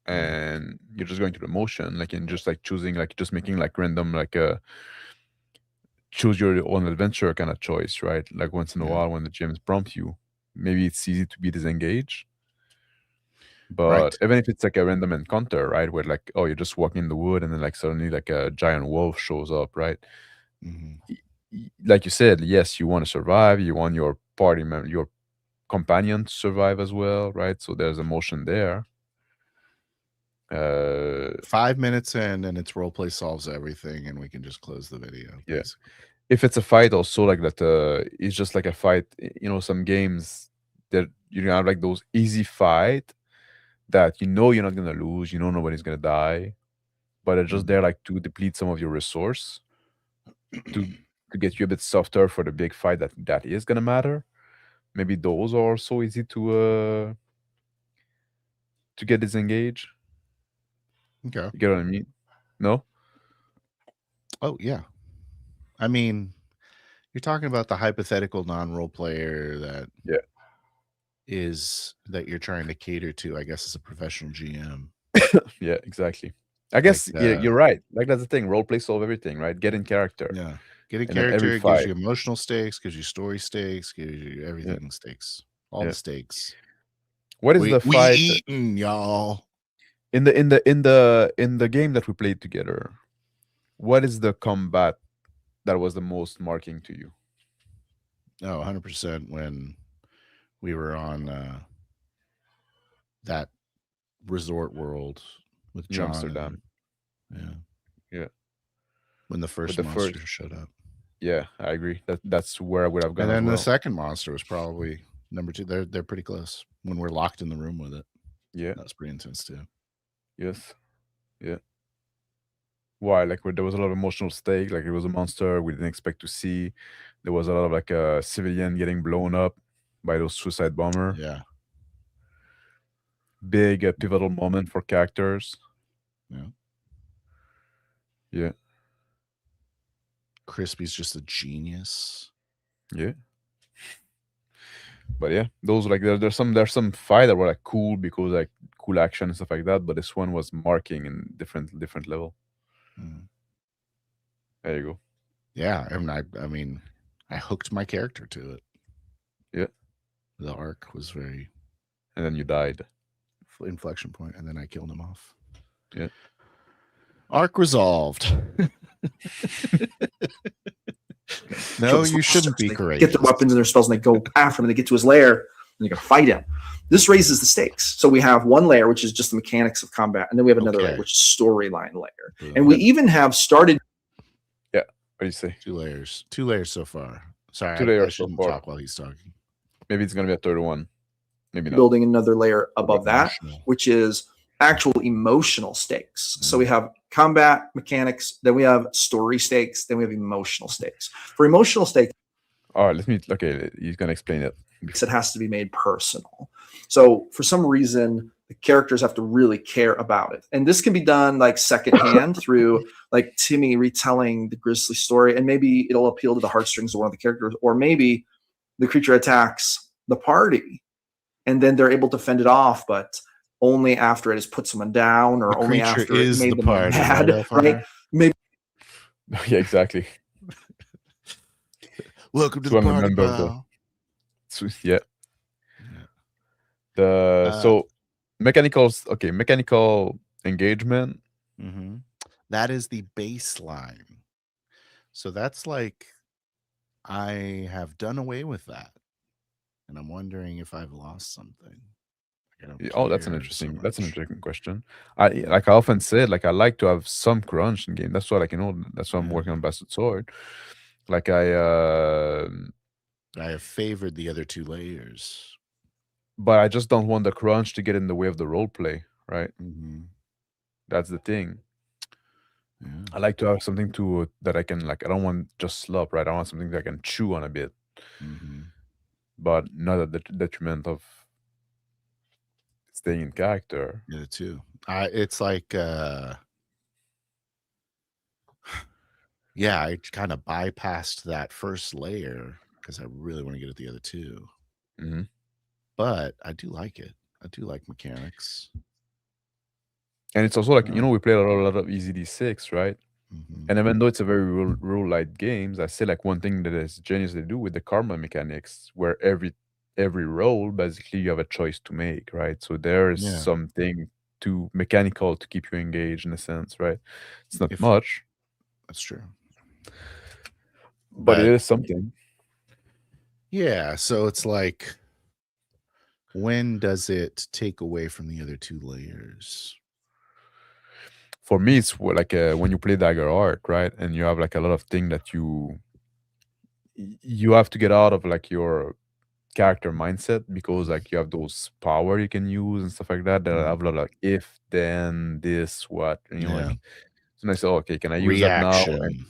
and you're just going through the motion, like and just like choosing, like just making like random, like choose your own adventure kind of choice, right? Like once in a while when the GMs prompt you, maybe it's easy to be disengaged. But
Right.
even if it's like a random encounter, right, where like, oh, you're just walking in the wood and then like suddenly like a giant wolf shows up, right? Like you said, yes, you want to survive, you want your party member, your companion to survive as well, right? So there's emotion there.
5 minutes in and it's roleplay solves everything and we can just close the video.
Yeah.
Basically.
If it's a fight also like that, it's just like a fight, some games that you have like those easy fight that you're not gonna lose, nobody's gonna die, but it's just there like to deplete some of your resource to get you a bit softer for the big fight that is gonna matter. Maybe those are so easy to get disengaged.
Okay.
You get what I mean? No?
Oh yeah. I mean, you're talking about the hypothetical non-role player that that you're trying to cater to, I guess, as a professional GM.
Yeah, exactly. I guess you're right. Like that's the thing. Roleplay solve everything, right? Get in character.
Yeah. Get in character gives you emotional stakes, gives you story stakes, gives you everything stakes. All the stakes.
What is the fight?
We eating, y'all.
In the game that we played together, what is the combat that was the most marking to you?
Oh, 100% when we were on that resort world with John.
Amsterdam.
Yeah. When the first monster showed up.
Yeah, I agree. That's where I would have gone.
And then the second monster was probably number 2. They're pretty close when we're locked in the room with it.
Yeah.
That's pretty intense too.
Yes. Yeah. Why? Like there was a lot of emotional stake. Like it was a monster we didn't expect to see. There was a lot of like a civilian getting blown up by those suicide bomber.
Yeah.
Big pivotal moment for characters.
Yeah.
Yeah.
Crispy's just a genius.
Yeah. But yeah, those like there's some fight that were like cool because like cool action and stuff like that. But this one was marking in different level. There you go.
Yeah, and I mean, I hooked my character to it.
Yeah.
The arc was very
And then you died.
inflection point, and then I killed him off.
Yeah.
Arc resolved. No, you shouldn't be
They
courageous.
get their weapons and their spells, and they go after him, and they get to his lair, and they're going to fight him. This raises the stakes. So we have one layer, which is just the mechanics of combat, and then we have another layer, which is storyline layer. And we even have started.
Yeah. What do you say?
2 layers. 2 layers so far. Sorry,
2
I
layers so
shouldn't
far.
talk while he's talking.
Maybe it's gonna be a third one. Maybe not.
Building another layer above that,
Emotional.
which is actual emotional stakes. So we have combat mechanics, then we have story stakes, then we have emotional stakes. For emotional stakes,
all right, okay, he's gonna explain it.
it has to be made personal. So for some reason, the characters have to really care about it. And this can be done like secondhand through like Timmy retelling the Grizzly story, and maybe it'll appeal to the heartstrings of one of the characters, or maybe the creature attacks the party and then they're able to fend it off, but only after it has put someone down, or only after it made them mad, right? Maybe.
Yeah, exactly.
Welcome to the party, pal.
Yeah. So mechanical engagement.
Mm-hmm. That is the baseline. So that's like, I have done away with that, and I'm wondering if I've lost something.
Oh, that's an interesting question. I often said, like, I like to have some crunch in game. That's what that's why I'm working on Bastard Sword. Like I
have favored the other 2 layers,
but I just don't want the crunch to get in the way of the role play, right? That's the thing. I like to have something that I can, like, I don't want just slop, right? I want something that I can chew on a bit, but not at the detriment of staying in character.
Yeah, too. It's like yeah, I kind of bypassed that first layer because I really want to get at the other 2. But I do like it. I do like mechanics.
And it's also like, we played a lot of EZD6, right? And even though it's a very rule-light games, I say like one thing that is genius they do with the karma mechanics, where every roll, basically you have a choice to make, right? So there is something mechanical to keep you engaged in a sense, right? It's not much.
That's true.
But it is something.
Yeah, so it's like, when does it take away from the other 2 layers?
For me, it's like when you play Daggerheart, right? And you have like a lot of things that you have to get out of like your character mindset, because like you have those power you can use and stuff like that have a lot of like if, then, this, what, and like, so I say, okay, can I use that now? And,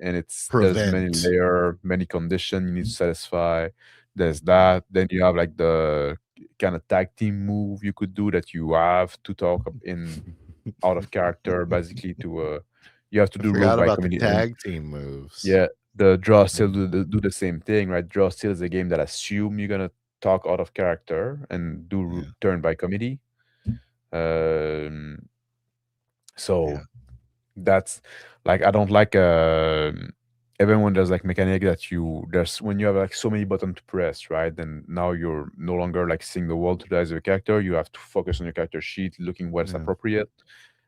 and there's many layer, many conditions you need to satisfy. There's that. Then you have like the kind of tag team move you could do that you have to talk in out of character, basically, to you have to do
rules by committee. Tag team moves.
Yeah, the draw still do the same thing, right? Draw still is a game that assume you're gonna talk out of character and do turn by committee. So that's like, I don't like even when there's like mechanic that when you have like so many buttons to press, right? Then now you're no longer like seeing the world through the eyes of your character. You have to focus on your character sheet, looking what's appropriate,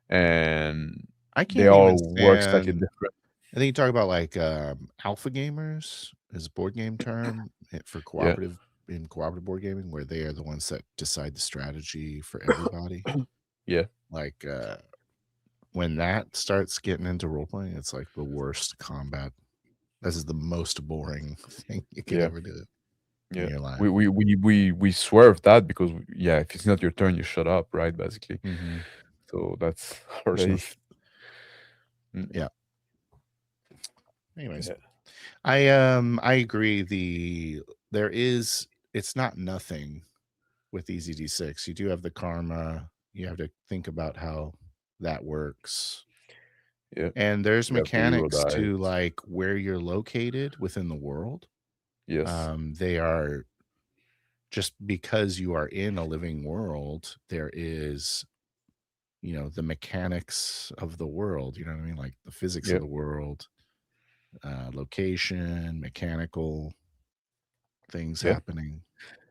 and they all work slightly different.
I think you talk about like alpha gamers is a board game term for cooperative in cooperative board gaming, where they are the ones that decide the strategy for everybody. Like when that starts getting into role playing, it's like the worst combat. This is the most boring thing you can ever do. In your life.
We swerve that because if it's not your turn, you shut up, right? Basically. So that's already.
Anyways, I agree. It's not nothing with EZD6. You do have the karma. You have to think about how that works. And there's mechanics to like where you're located within the world. They are, just because you are in a living world, there is, the mechanics of the world, you know what I mean? Like the physics of the world location, mechanical things
Yeah.
happening.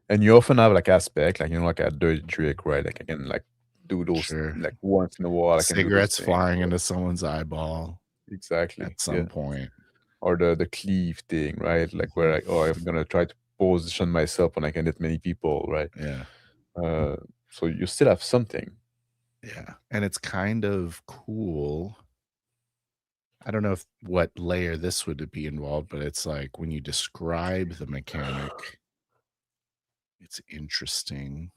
And you often have like aspect, like like a dirty trick, right? Like I can like do those
Sure.
like once in a while. I can do those
Cigarettes
things.
flying into someone's eyeball
Exactly.
at some point.
Or the cleave thing, right? Like where like, oh, I'm gonna try to position myself when I can hit many people, right?
Yeah.
So you still have something.
Yeah. And it's kind of cool. I don't know what layer this would be involved, but it's like when you describe the mechanic, it's interesting.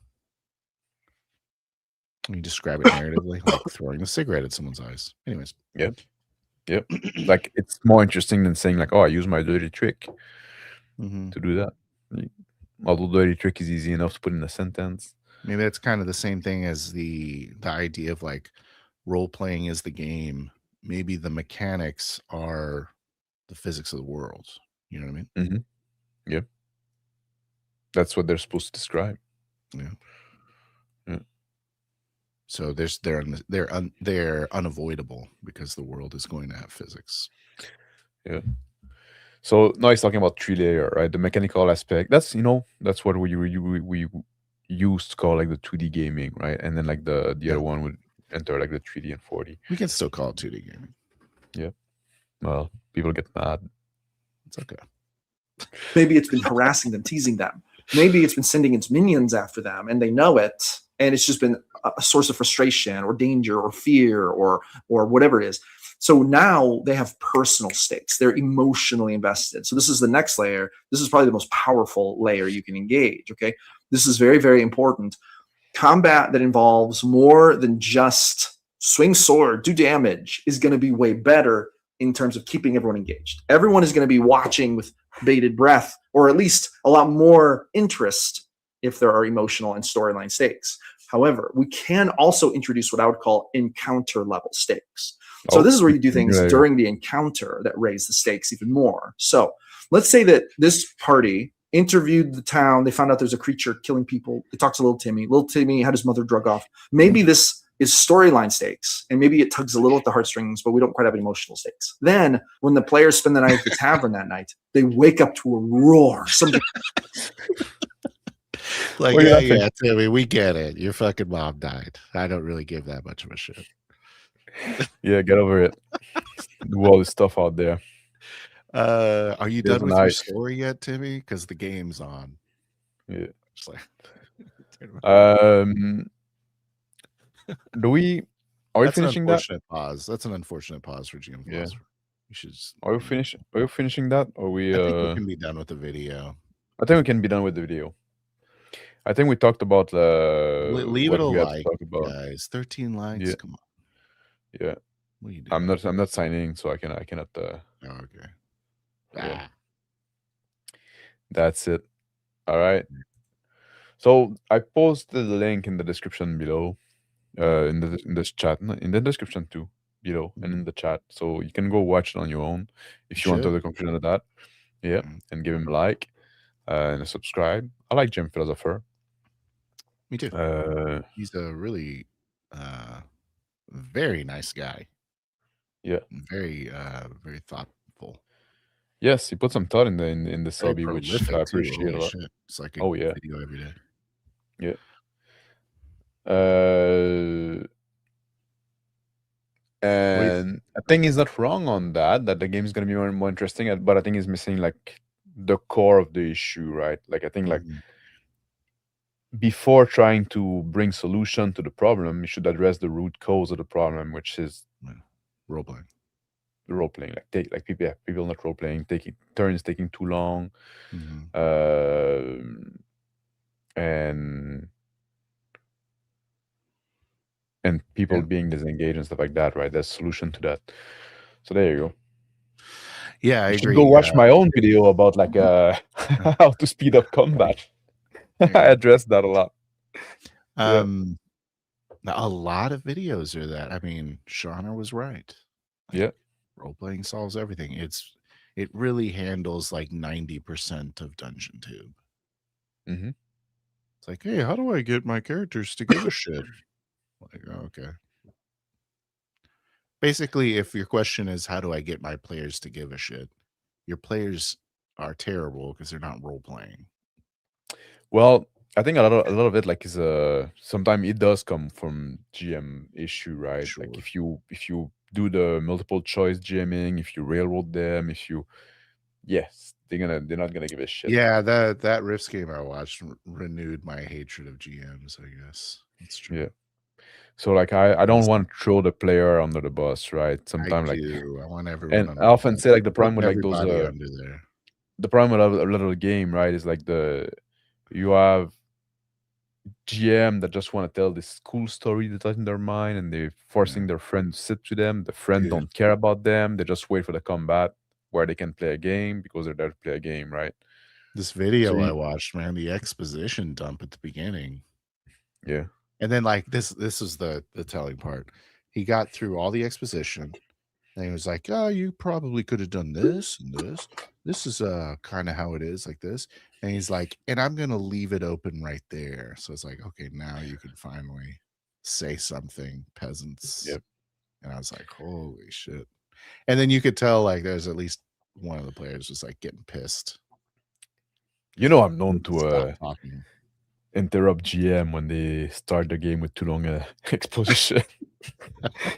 When you describe it narratively, like throwing a cigarette at someone's eyes. Anyways.
Yep. Like it's more interesting than saying like, oh, I use my dirty trick
Mm-hmm.
to do that. Although dirty trick is easy enough to put in a sentence.
Maybe that's kind of the same thing as the idea of like role playing is the game. Maybe the mechanics are the physics of the world. You know what I mean?
Yeah. That's what they're supposed to describe.
Yeah.
Yeah.
So they're unavoidable because the world is going to have physics.
Yeah. So now he's talking about 3-layer, right? The mechanical aspect. That's that's what we used to call like the 2D gaming, right? And then like the other one would enter like the 3D and 4D.
We can still call it 2D gaming.
Yeah. Well, people get mad.
It's okay.
Maybe it's been harassing them, teasing them. Maybe it's been sending its minions after them, and they know it, and it's just been a source of frustration or danger or fear or whatever it is. So now they have personal stakes. They're emotionally invested. So this is the next layer. This is probably the most powerful layer you can engage. Okay, this is very, very important. Combat that involves more than just swing sword, do damage is going to be way better in terms of keeping everyone engaged. Everyone is going to be watching with bated breath, or at least a lot more interest if there are emotional and storyline stakes. However, we can also introduce what I would call encounter level stakes. So this is where you do things during the encounter that raise the stakes even more. So let's say that this party interviewed the town. They found out there's a creature killing people. They talked to little Timmy. Little Timmy had his mother drug off. Maybe this is storyline stakes, and maybe it tugs a little at the heartstrings, but we don't quite have emotional stakes. Then, when the players spend the night at the tavern that night, they wake up to a roar. Something
like, yeah, Timmy, we get it. Your fucking mom died. I don't really give that much of a shit.
Yeah, get over it. Do all this stuff out there.
Are you done with your story yet, Timmy? Because the game's on.
Yeah.
Just like,
are we finishing that?
Pause. That's an unfortunate pause for GM.
Yeah.
We should.
Are you finishing that? Or we?
I think we can be done with the video.
I think we can be done with the video. I think we talked about
leave it a like, guys. 13 likes.
Yeah.
Come on.
Yeah.
What are you doing?
I'm not signing, so I cannot.
Oh, okay.
Yeah. That's it. All right. So I posted the link in the description below, in this chat, in the description too, below, and in the chat, so you can go watch it on your own if you want to have the conclusion of that. Yeah, and give him a like and a subscribe. I like Gem Philosopher.
Me too. He's a really very nice guy.
Yeah,
very very thoughtful.
Yes, he put some thought in the subby, which I appreciate a lot.
It's like a video every day.
Yeah. And I think he's not wrong on that the game is going to be more interesting, but I think he's missing like the core of the issue, right? Like I think like before trying to bring solution to the problem, you should address the root cause of the problem, which is
role playing.
The role playing, like people not role playing, taking turns, taking too long, and people being disengaged and stuff like that, right? There's a solution to that. So there you go.
Yeah, I agree.
Go watch my own video about like how to speed up combat. I addressed that a lot.
A lot of videos are that. I mean, Shauna was right.
Yeah.
Role-playing solves everything. It really handles like 90% of Dungeon Tube. It's like, hey, how do I get my characters to give a shit? Like, oh, okay. Basically, if your question is how do I get my players to give a shit, your players are terrible because they're not role playing.
Well, I think a lot of it like is sometimes it does come from GM issue, right?
Sure.
Like if you do the multiple choice GMing, if you railroad them, if you yes, they're not gonna give a shit.
Yeah, that Rifts game I watched renewed my hatred of GMs, I guess. That's true.
Yeah. So like I don't want to throw the player under the bus, right?
I
Sometimes like
do. I want everyone
and
on
I often say like the
put
problem with like those
everybody under there.
the problem with a little game, right, is like you have GM that just want to tell this cool story that's in their mind, and they're forcing their friend to sit to them. The friend
Dude.
don't care about them. They just wait for the combat where they can play a game because they're there to play a game, right?
This video
So
I watched, man, the exposition dump at the beginning.
Yeah.
And then like this is the telling part. He got through all the exposition and he was like, "Oh, you probably could have done this and this. This is kind of how it is, like this." And he's like, "And I'm gonna leave it open right there." So it's like, okay, now you can finally say something, peasants.
Yep.
And I was like, holy shit. And then you could tell like there's at least one of the players was like getting pissed.
You know, I'm known to
Stop talking.
interrupt GM when they start the game with too long exposition.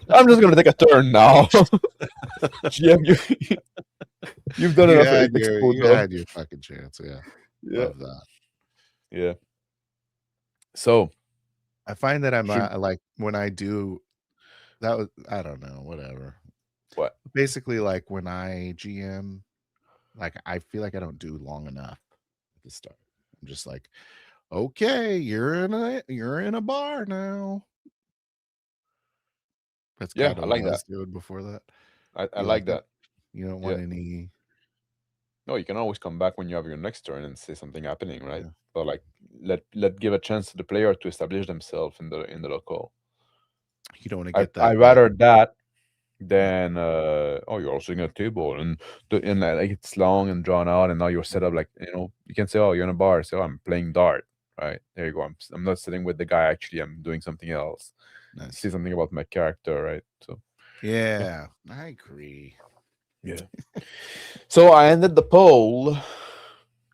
I'm just gonna take a turn now. GM, you've done
You
enough.
you had your fucking chance, yeah.
Yeah.
Love that.
Yeah. So
I find that I'm like when I do that was I don't know, whatever.
What?
Basically, like when I GM, like I feel like I don't do long enough at the start. I'm just like, okay, you're in a bar now. That's
Yeah,
kind of
I like
what I was
that.
doing before that.
I like that.
You don't want any.
No, you can always come back when you have your next turn and say something happening, right?
Yeah.
But like let give a chance to the player to establish themselves in the local.
You don't want to get that.
I rather that than oh, you're all sitting at a table and like it's long and drawn out, and now you're set up like you can say, oh, you're in a bar, so I'm playing dart, right? There you go. I'm not sitting with the guy, actually I'm doing something else.
Nice.
Say something about my character, right? So
yeah. I agree.
Yeah. So I ended the poll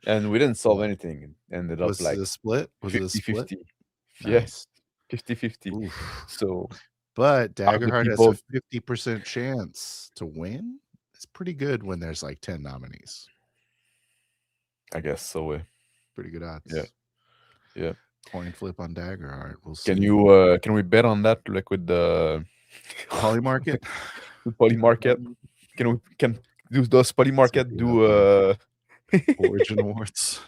and we didn't solve anything. It ended up like
a split? Was it a split?
50-50.
Nice.
Yeah, 50-50. So
but Daggerheart has a 50% chance to win. It's pretty good when there's like 10 nominees.
I guess so.
Pretty good odds.
Yeah.
Coin flip on Daggerheart. We'll see.
Can we bet on that, like with the
Polymarket?
Polymarket? Can those Polymarket do
Origin Awards?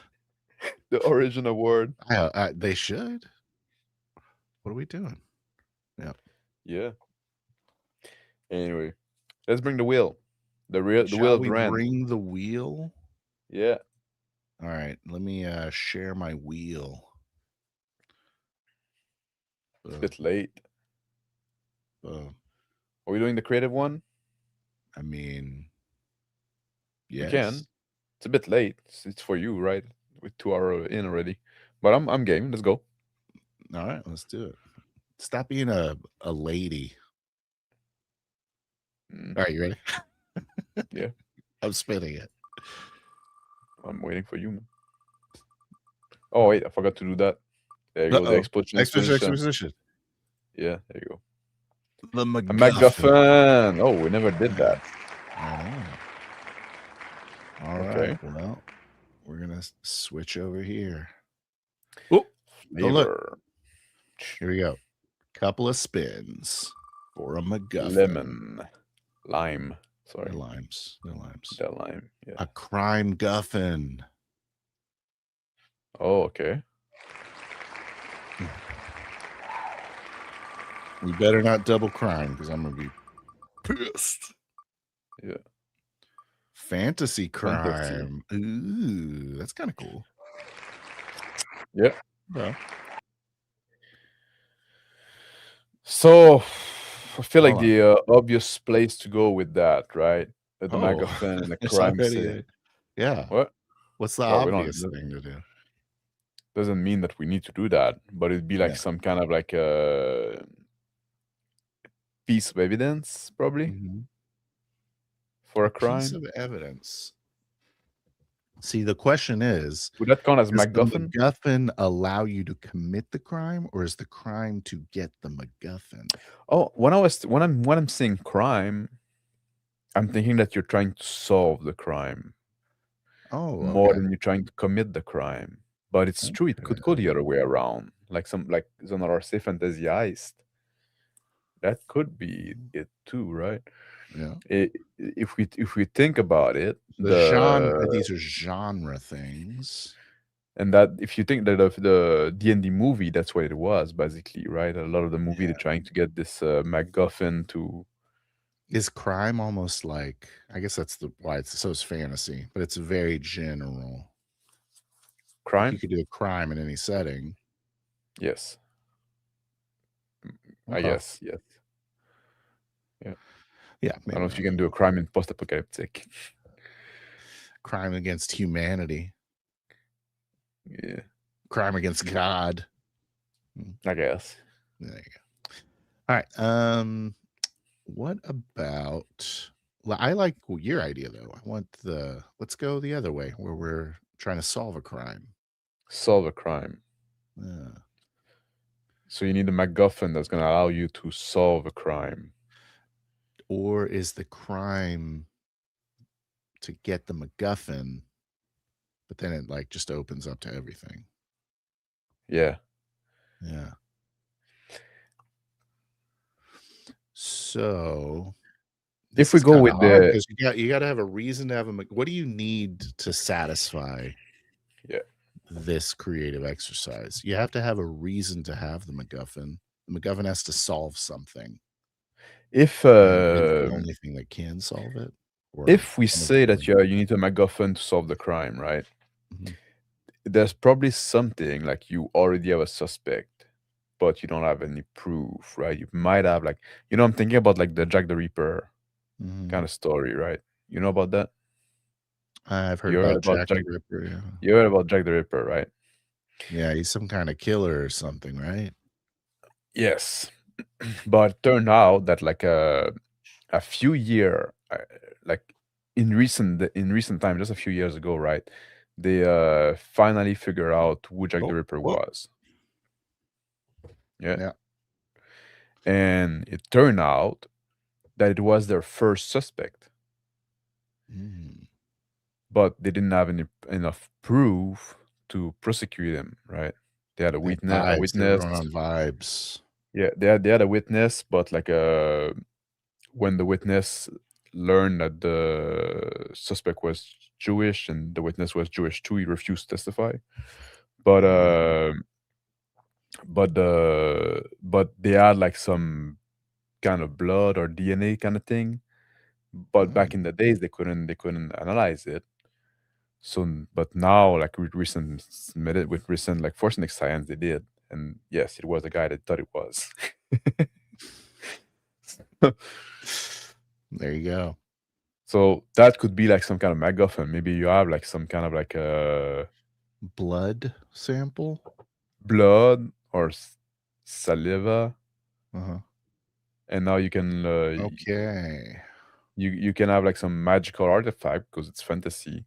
The Origin Award?
They should. What are we doing?
Yeah. Anyway, let's bring the wheel. The wheel of Ren.
Bring the wheel?
Yeah.
All right. Let me share my wheel.
It's a bit late. Are we doing the creative one?
I mean, yes.
You can. It's a bit late. It's for you, right? With 2 hours in already. But I'm game. Let's go.
All right, let's do it. Stop being a lady. All right, you ready?
Yeah.
I'm spinning it.
I'm waiting for you, man. Oh, wait. I forgot to do that. There you go. The
exposition.
Yeah, there you go.
The
MacGuffin. Oh, we never did that.
All right. Well, we're going to switch over here.
Oh,
look. Here we go. Couple of spins for a MacGuffin.
Lemon. Lime. Sorry.
They're limes.
They're lime. Yeah.
A crime guffin.
Oh, okay.
We better not double crime because I'm going to be pissed.
Yeah.
Fantasy crime. Ooh, that's kind of cool.
Yeah.
Yeah.
So I feel like the obvious place to go with that, right? The MacGuffin and the crime scene.
Yeah.
What?
What's the obvious thing to do?
Doesn't mean that we need to do that, but it'd be like some kind of like piece of evidence, probably,
Mhm.
for a
Piece
crime.
of evidence. See, the question is,
Would that count as
does the
MacGuffin?
MacGuffin allow you to commit the crime, or is the crime to get the MacGuffin?
Oh, when I'm saying crime, I'm thinking that you're trying to solve the crime
Oh,
more
okay.
than you're trying to commit the crime. But it's true, it could go the other way around. Like Zone RC Fantasy Heist. That could be it too, right?
Yeah.
If we think about it,
These are genre things.
and that if you think that of the D&D movie, that's what it was basically, right? A lot of the movie they're trying to get this MacGuffin to.
Is crime almost like, I guess that's why it's fantasy, but it's very general.
Crime?
You could do a crime in any setting.
Yes. I
Okay.
guess, yes.
Yeah.
I don't know if you can do a crime in post-apocalyptic.
Crime against humanity.
Yeah.
Crime against God.
I guess.
There you go. All right. What about, I like your idea though. I want let's go the other way where we're trying to solve a crime.
Solve a crime.
Yeah.
So you need a MacGuffin that's going to allow you to solve a crime.
Or is the crime to get the MacGuffin, but then it like just opens up to everything?
Yeah.
Yeah. So
if we go with the,
you got to have a reason to have what do you need to satisfy this creative exercise? You have to have a reason to have the MacGuffin. The MacGuffin has to solve something.
If
the only thing that can solve it.
If we say that you need a MacGuffin to solve the crime, right? Mm-hmm. There's probably something like you already have a suspect, but you don't have any proof, right? You might have like, I'm thinking about like the Jack the Ripper kind of story, right? You know about that?
I've heard about Jack the Ripper. Yeah.
You heard about Jack the Ripper, right?
Yeah, he's some kind of killer or something, right?
Yes, but turned out that like a few year, like in recent time, just a few years ago, right? They finally figured out who Jack the Ripper was. Yeah. And it turned out that it was their first suspect. But they didn't have enough proof to prosecute him, right? They had a witness.
On vibes.
Yeah, they had a witness, but like when the witness learned that the suspect was Jewish and the witness was Jewish too, he refused to testify. But they had like some kind of blood or DNA kind of thing. But back in the days, they couldn't analyze it. So, but now, like with recent like forensic science, they did, and yes, it was the guy that thought it was.
There you go.
So that could be like some kind of MacGuffin. Maybe you have like some kind of like a
blood sample,
blood or saliva,
and
now you can
okay,
you can have like some magical artifact because it's fantasy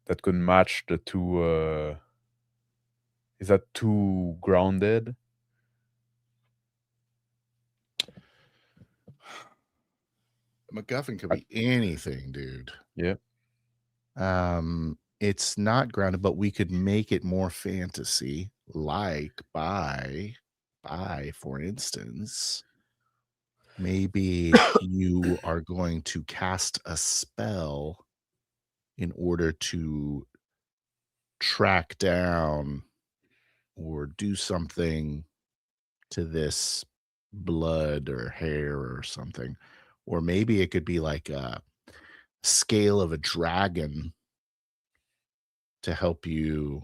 that could match the two. Is that too grounded?
MacGuffin could be anything, dude.
Yeah.
It's not grounded, but we could make it more fantasy, like by, for instance, maybe you are going to cast a spell in order to track down or do something to this blood or hair or something. Or maybe it could be like a scale of a dragon to help you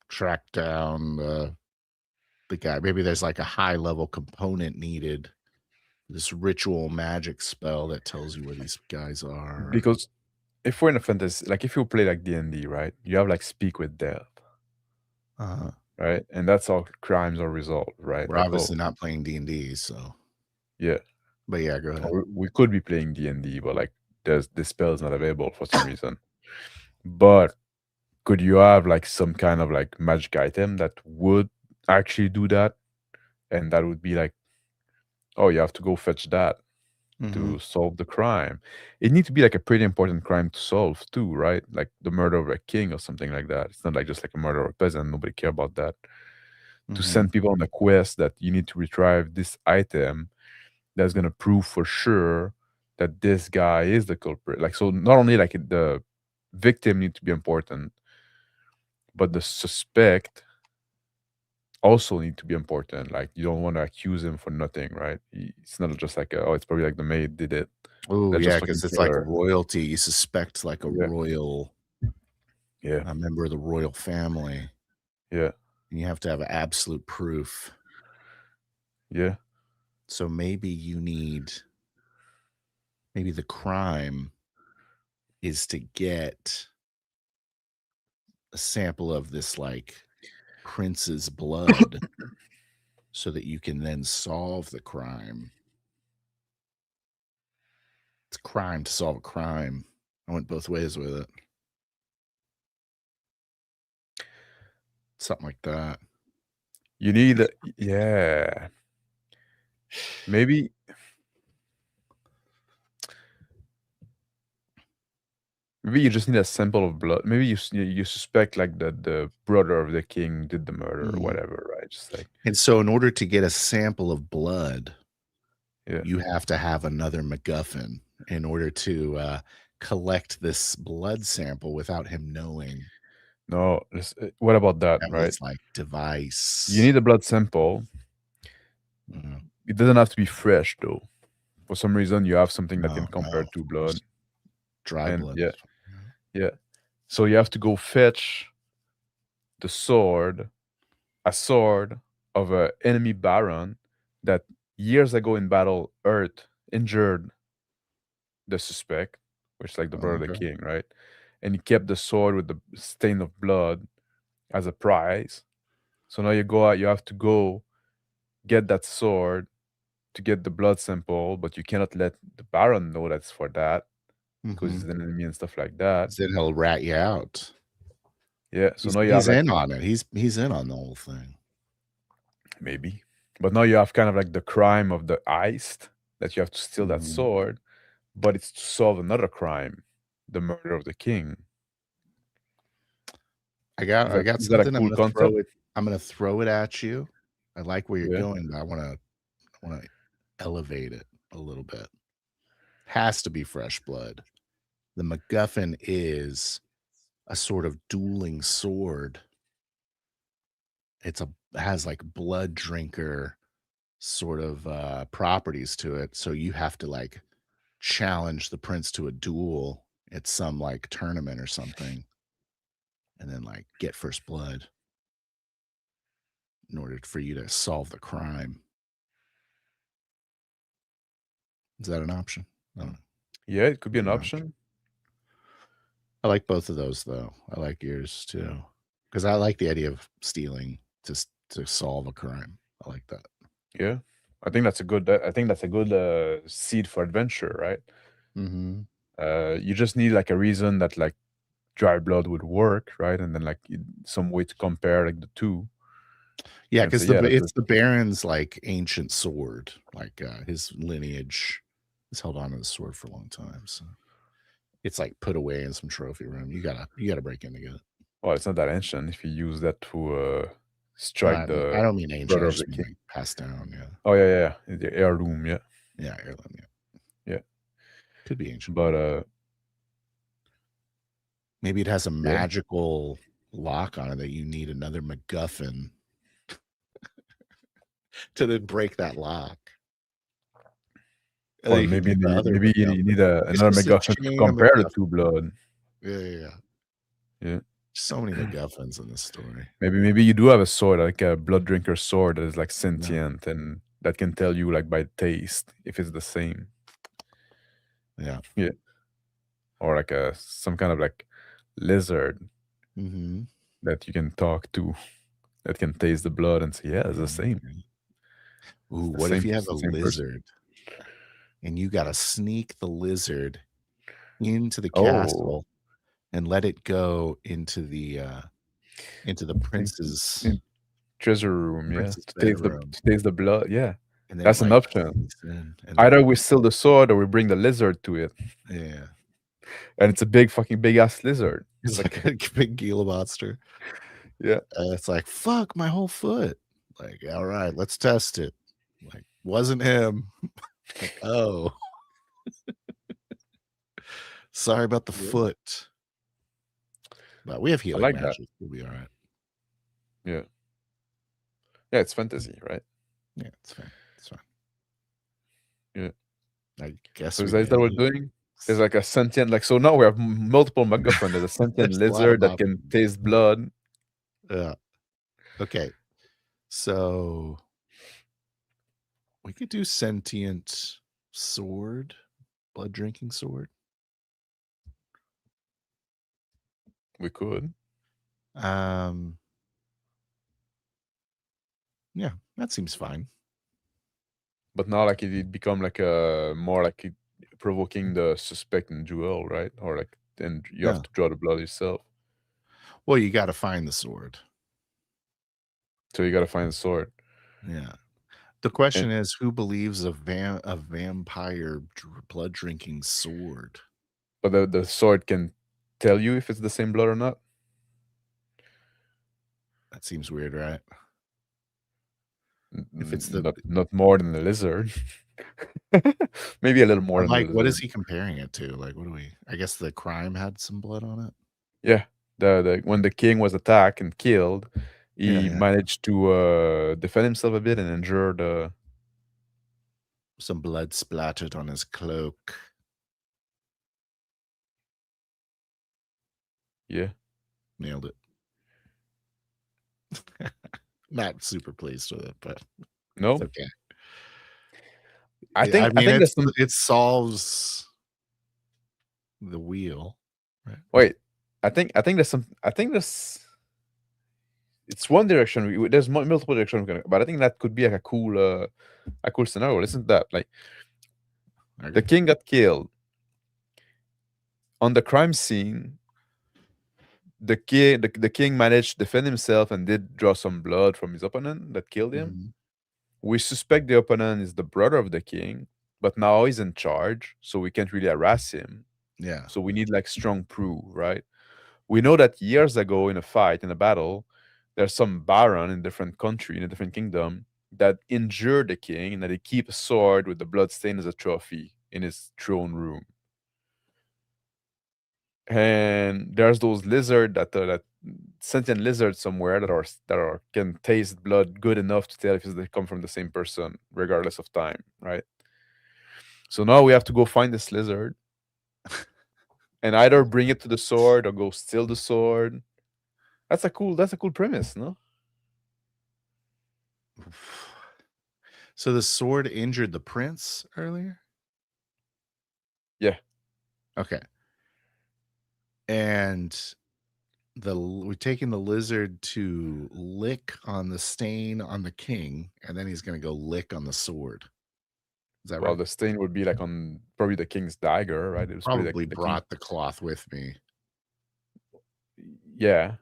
track down the guy. Maybe there's like a high level component needed, this ritual magic spell that tells you where these guys are.
Because if we're in a fantasy, like if you play like D&D, right, you have like speak with death. right? And that's how crimes are resolved, right?
We're
Like,
obviously not playing D&D, so
yeah,
but yeah, go ahead.
or we could be playing D&D, but like this spell is not available for some reason. But could you have like some kind of like magic item that would actually do that? And that would be like, oh, you have to go fetch that
Mhm.
to solve the crime. It needs to be like a pretty important crime to solve too, right? Like the murder of a king or something like that. It's not like just like a murder of a peasant. Nobody care about that. To
Mhm.
send people on a quest that you need to retrieve this item that's gonna prove for sure that this guy is the culprit. Like, so not only like the victim need to be important, but the suspect also need to be important. Like, you don't want to accuse him for nothing, right? It's not just like, oh, it's probably like the maid did it.
Oh,
Let's
yeah,
just
because
fucking
it's
kill
like
her.
royalty. You suspect like a
Yeah.
royal,
Yeah,
a member of the royal family,
yeah,
and you have to have absolute proof.
yeah.
So maybe the crime is to get a sample of this like prince's blood so that you can then solve the crime. It's a crime to solve a crime. I went both ways with it. Something like that.
You need, yeah. Maybe you just need a sample of blood. Maybe you suspect like that the brother of the king did the murder or whatever, right? Just like,
And so in order to get a sample of blood,
yeah.
you have to have another MacGuffin in order to collect this blood sample without him knowing.
No, what about that,
That
right?
was like device.
You need a blood sample.
Mhm.
It doesn't have to be fresh though. For some reason, you have something that can
No,
compare
no,
to
of
blood.
course. Dry
And
blood.
yeah, yeah. So you have to go fetch the sword, a sword of an enemy baron that years ago in battle hurt, injured the suspect, which is like the brother of the
Okay.
king, right? And he kept the sword with the stain of blood as a prize. So now you go out, you have to go get that sword to get the blood sample, but you cannot let the baron know that's for that because he's
Mhm.
an enemy and stuff like that.
Then he'll rat you out.
Yeah. So now you
He's
have like
in on it. He's in on the whole thing.
maybe, but now you have kind of like the crime of the heist that you have to steal that
Mhm.
sword, but it's to solve another crime, the murder of the king.
I got
Is that a
something.
cool concept?
I'm gonna throw it at you. I like where you're
Yeah.
going, but I wanna elevate it a little bit. Has to be fresh blood. The MacGuffin is a sort of dueling sword. Has like blood drinker sort of properties to it. So you have to like challenge the prince to a duel at some like tournament or something, and then like get first blood in order for you to solve the crime. Is that an option? I don't know.
Yeah, it could be an
Yeah.
option.
I like both of those though. I like yours too, because I like the idea of stealing to solve a crime. I like that.
Yeah. I think that's a good seed for adventure, right?
Mm-hmm.
You just need like a reason that like dry blood would work, right? And then like some way to compare like the two.
Yeah,
And so
because
yeah,
it's the Baron's like ancient sword. Like his lineage has held on to the sword for a long time. So it's like put away in some trophy room. You gotta break in to get it.
well, it's not that ancient if you use that to strike
I
the
don't mean ancient.
brother
I
of the
just mean
king.
like passed down. Yeah,
Oh yeah, the heirloom, yeah,
yeah, heirloom. Yeah,
yeah.
could be ancient.
But
Maybe it has a
yeah.
magical lock on it that you need another MacGuffin to then break that lock. And
Or
then you can
maybe
get the other
maybe you
MacGuffin.
need
It's
another
just a
MacGuffin to
chain of
compare the
MacGuffin.
two blood.
Yeah.
Yeah.
So many MacGuffins in this story.
Maybe you do have a sword, like a blood drinker sword that is like sentient and that can tell you like by taste if it's the same.
Yeah.
Yeah. Or like some kind of like lizard
Mm-hmm.
that you can talk to that can taste the blood and say, yeah, it's the same.
Ooh,
the
what if
same-
you have
it's
a
the same person.
lizard and you gotta sneak the lizard into the
Oh.
castle and let it go into the prince's
Treasure room, yeah.
Prince's
To taste
bedroom.
the blood, yeah.
and then
That's
it,
an
like,
option.
sneaks in, and
Either
then,
we steal the sword or we bring the lizard to it.
yeah,
And it's a big fucking big ass lizard.
it's like a big Gila monster.
Yeah.
It's like, fuck my whole foot. Like, all right, let's test it. Like, wasn't him. Like, oh. Sorry about the
Yeah.
foot. But we have healing
like that.
magic. We'll be all right.
Yeah. Yeah, it's fantasy, right?
Yeah, it's fine. It's fine.
Yeah.
I guess
So
we
is that what we're
did.
doing? There's like a sentient, like, so now we have multiple MacGuffin. There's a sentient
There's a lot
lizard
of
that can taste blood.
Yeah. Okay. So we could do sentient sword, blood drinking sword.
We could.
Yeah, that seems fine.
But now, like, it become like a more like provoking the suspect in duel, right? Or like, then you have to draw the blood yourself.
Well, you got to find the sword.
So you got to find the sword.
Yeah. The question is, who believes a vampire blood drinking sword?
But the sword can tell you if it's the same blood or not.
That seems weird, right? If it's
not more than the lizard, maybe a little more. Than
like,
the
what
lizard.
is he comparing it to? Like, what do we? I guess the crime had some blood on it.
Yeah, the when the king was attacked and killed, he managed to defend himself a bit and injured.
Some blood splattered on his cloak.
Yeah,
nailed it. Not super pleased with it, but
no,
it's okay.
I think
it solves the wheel. Right?
Wait, I think there's it's one direction. There's multiple directions, but I think that could be like a cool scenario. Listen to that. Like, the king got killed on the crime scene. The king managed to defend himself and did draw some blood from his opponent that killed him.
Mm-hmm.
We suspect the opponent is the brother of the king, but now he's in charge, so we can't really harass him.
Yeah.
So we need like strong proof, right? We know that years ago in a battle, there's some baron in a different country, in a different kingdom, that injured the king and that he keep a sword with the blood stain as a trophy in his throne room. And there's those lizard that sentient lizards somewhere that can taste blood good enough to tell if they come from the same person, regardless of time, right? So now we have to go find this lizard and either bring it to the sword or go steal the sword. That's a cool premise, no?
So the sword injured the prince earlier?
Yeah.
Okay. And we're taking the lizard to lick on the stain on the king, and then he's going to go lick on the sword. Is that right?
The stain would be like on probably the king's dagger, right? It was
probably brought the cloth with me.
Yeah.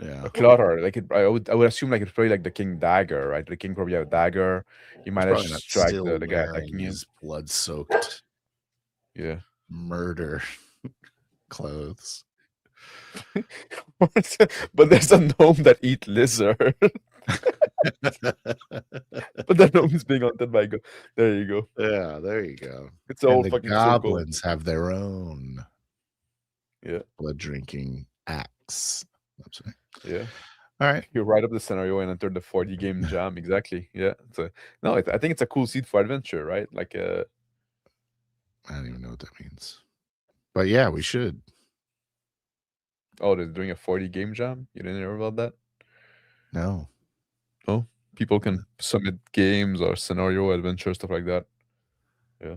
Yeah.
A cloth, or like I would assume like it's probably like the king dagger, right? The king probably have a dagger. He managed to strike the guy attacking him.
His blood-soaked,
yeah,
murder clothes.
But there's a gnome that eat lizard. But that gnome is being hunted by there you go.
Yeah, there you go.
It's all
the
fucking
goblins have their own blood drinking axe. That's right.
Yeah.
All right.
You write up the scenario and enter the 40 game jam. Exactly. Yeah. I think it's a cool seed for adventure, right? Like
I don't even know what that means. But yeah, we should.
Oh, they're doing a 40 game jam? You didn't hear about that?
No.
Oh, people can submit games or scenario adventure, stuff like that. Yeah.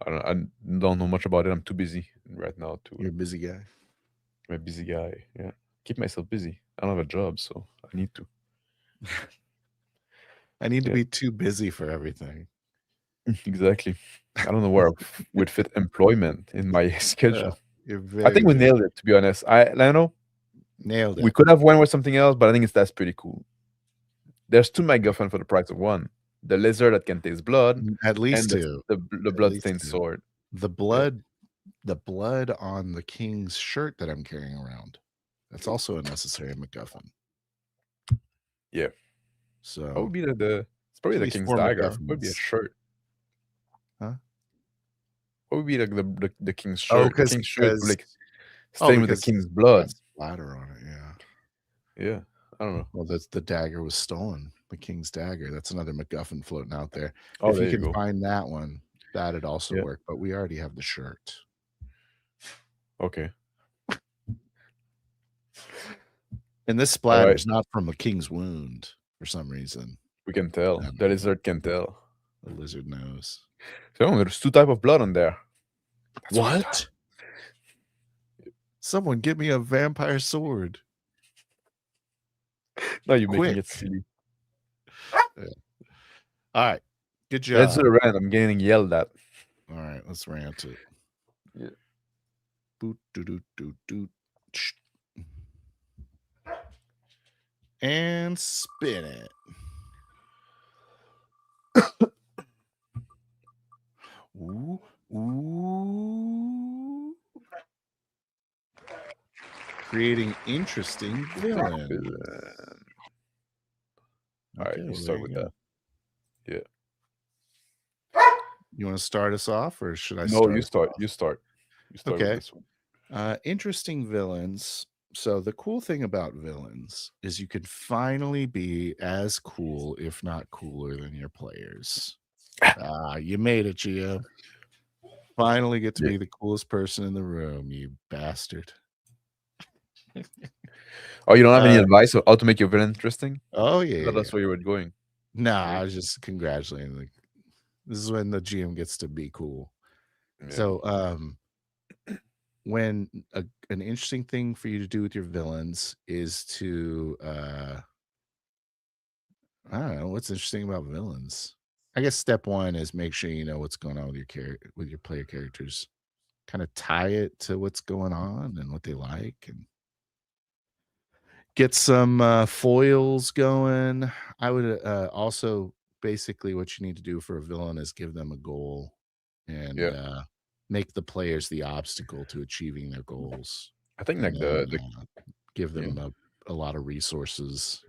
I don't know much about it. I'm too busy right now.
You're a busy guy.
I'm a busy guy. Yeah. Keep myself busy. I don't have a job, so I need to.
I need to
Yeah.
be too busy for everything.
Exactly. I don't know where would fit employment in my schedule.
You're
I think
very
we
busy.
nailed it. To be honest, I know
Nailed
we
it.
could have went with something else, but I think that's pretty cool. There's two MacGuffin for the price of one: the lizard that can taste blood,
At least
and
two.
the
At least
bloodstained
two.
sword.
The blood on the king's shirt that I'm carrying around. That's also a necessary MacGuffin.
Yeah.
So
What would be it's probably
at
the
least
king's
4
dagger. What would be a
MacGuffins.
shirt?
Huh?
What would be like the king's
Oh,
shirt? The king's shirt would like
oh,
stained with the
because
king's
it's
blood.
got splatter on it. Yeah.
Yeah. I don't know.
Well, that's the dagger was stolen. The king's dagger. That's another MacGuffin floating out there.
Oh,
If
there
you
you
can
go.
find that one, that'd also
Yeah.
work. But we already have the shirt.
Okay.
And this splatter
right.
is not from a king's wound for some reason.
We can tell. The lizard can tell.
The lizard knows.
So there's two type of blood on there. That's
What? Someone get me a vampire sword.
No, you're making
Quick.
it silly.
Yeah. All right. Good job.
Let's do the rant. I'm getting yelled at.
All right, let's rant it.
Yeah.
Boot, doo, doo, doo, doo. And spin it. Ooh, ooh. Creating interesting villains.
All right, you start with that. Yeah.
You want to start us off, or should I
No,
start?
you start. You start. You start
Okay.
with this one.
Interesting villains. So the cool thing about villains is you can finally be as cool, if not cooler, than your players. You made it, Gio. Finally get to be the coolest person in the room, you bastard.
Oh, you don't have any advice on how to make your villain interesting?
Oh, yeah.
That's where you were going.
Nah, I was just congratulating. This is when the GM gets to be cool.
Yeah.
So, when an interesting thing for you to do with your villains is to, I don't know, what's interesting about villains? I guess step one is make sure you know what's going on with your player characters. Kind of tie it to what's going on and what they like, and get some foils going. I would also basically what you need to do for a villain is give them a goal and make the players the obstacle to achieving their goals.
I think like the
give them a lot of resources.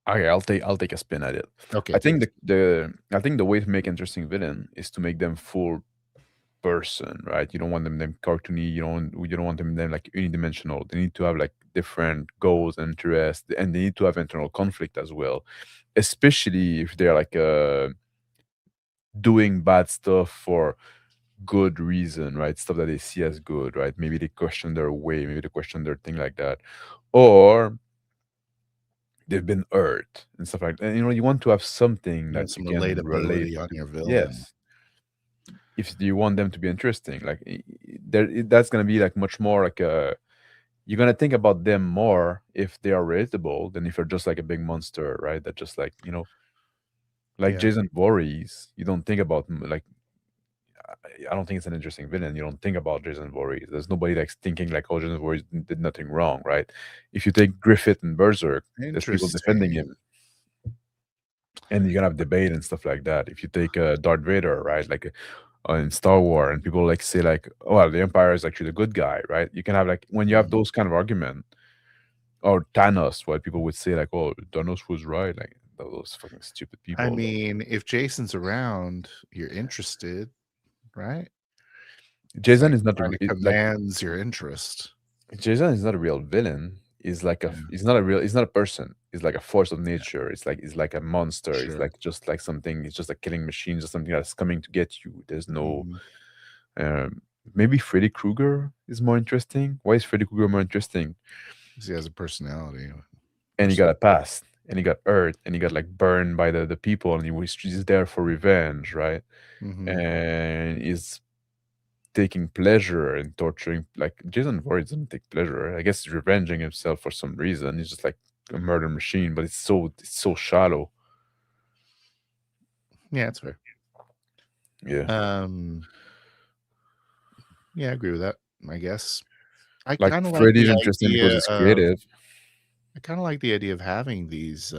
Okay, I'll take a spin at it.
Okay.
I think the way to make interesting villain is to make them full person, right? You don't want them cartoony. You don't want them like unidimensional. They need to have like different goals and interests, and they need to have internal conflict as well, especially if they're like doing bad stuff for good reason, right? Stuff that they see as good, right? Maybe they question their way, maybe they question their thing like that, or they've been hurt and stuff like that. And, you want to have something that you can relate
on your villain.
Yes. If you want them to be interesting, like that's gonna be like much more like you're gonna think about them more if they are relatable than if you're just like a big monster, right? That just like Jason Voorhees. You don't think about like I don't think it's an interesting villain. You don't think about Jason Voorhees. There's nobody like thinking like, oh, Jason Voorhees did nothing wrong, right? If you take Griffith and Berserk, there's people defending him, and you're gonna have debate and stuff like that. If you take Darth Vader, right, like in Star Wars, and people like say like, oh, well, the Empire is actually the good guy, right? You can have like when you have those kind of argument, or Thanos, what people would say like, oh, Thanos was right, like those fucking stupid people.
I mean, if Jason's around, you're interested, right?
Jason is not
commands your interest.
Jason is not a real villain. He's like he's not a person. He's like a force of nature. It's like a monster. Sure. It's like just like something. It's just a killing machine. Just something that's coming to get you. There's no. Maybe Freddy Krueger is more interesting. Why is Freddy Krueger more interesting?
Because he has a personality,
and he got a past, and he got hurt, and he got like burned by the people, and he's there for revenge, right? And taking pleasure in torturing. Like Jason Voorhees doesn't take pleasure. I guess he's revenging himself for some reason. He's just like a murder machine, but it's so shallow.
Yeah, it's fair.
Yeah,
Yeah, I agree with that. I guess I
like
kind of like
Freddy's
the
interesting because
idea
it's
of
creative.
I kind of like the idea of having these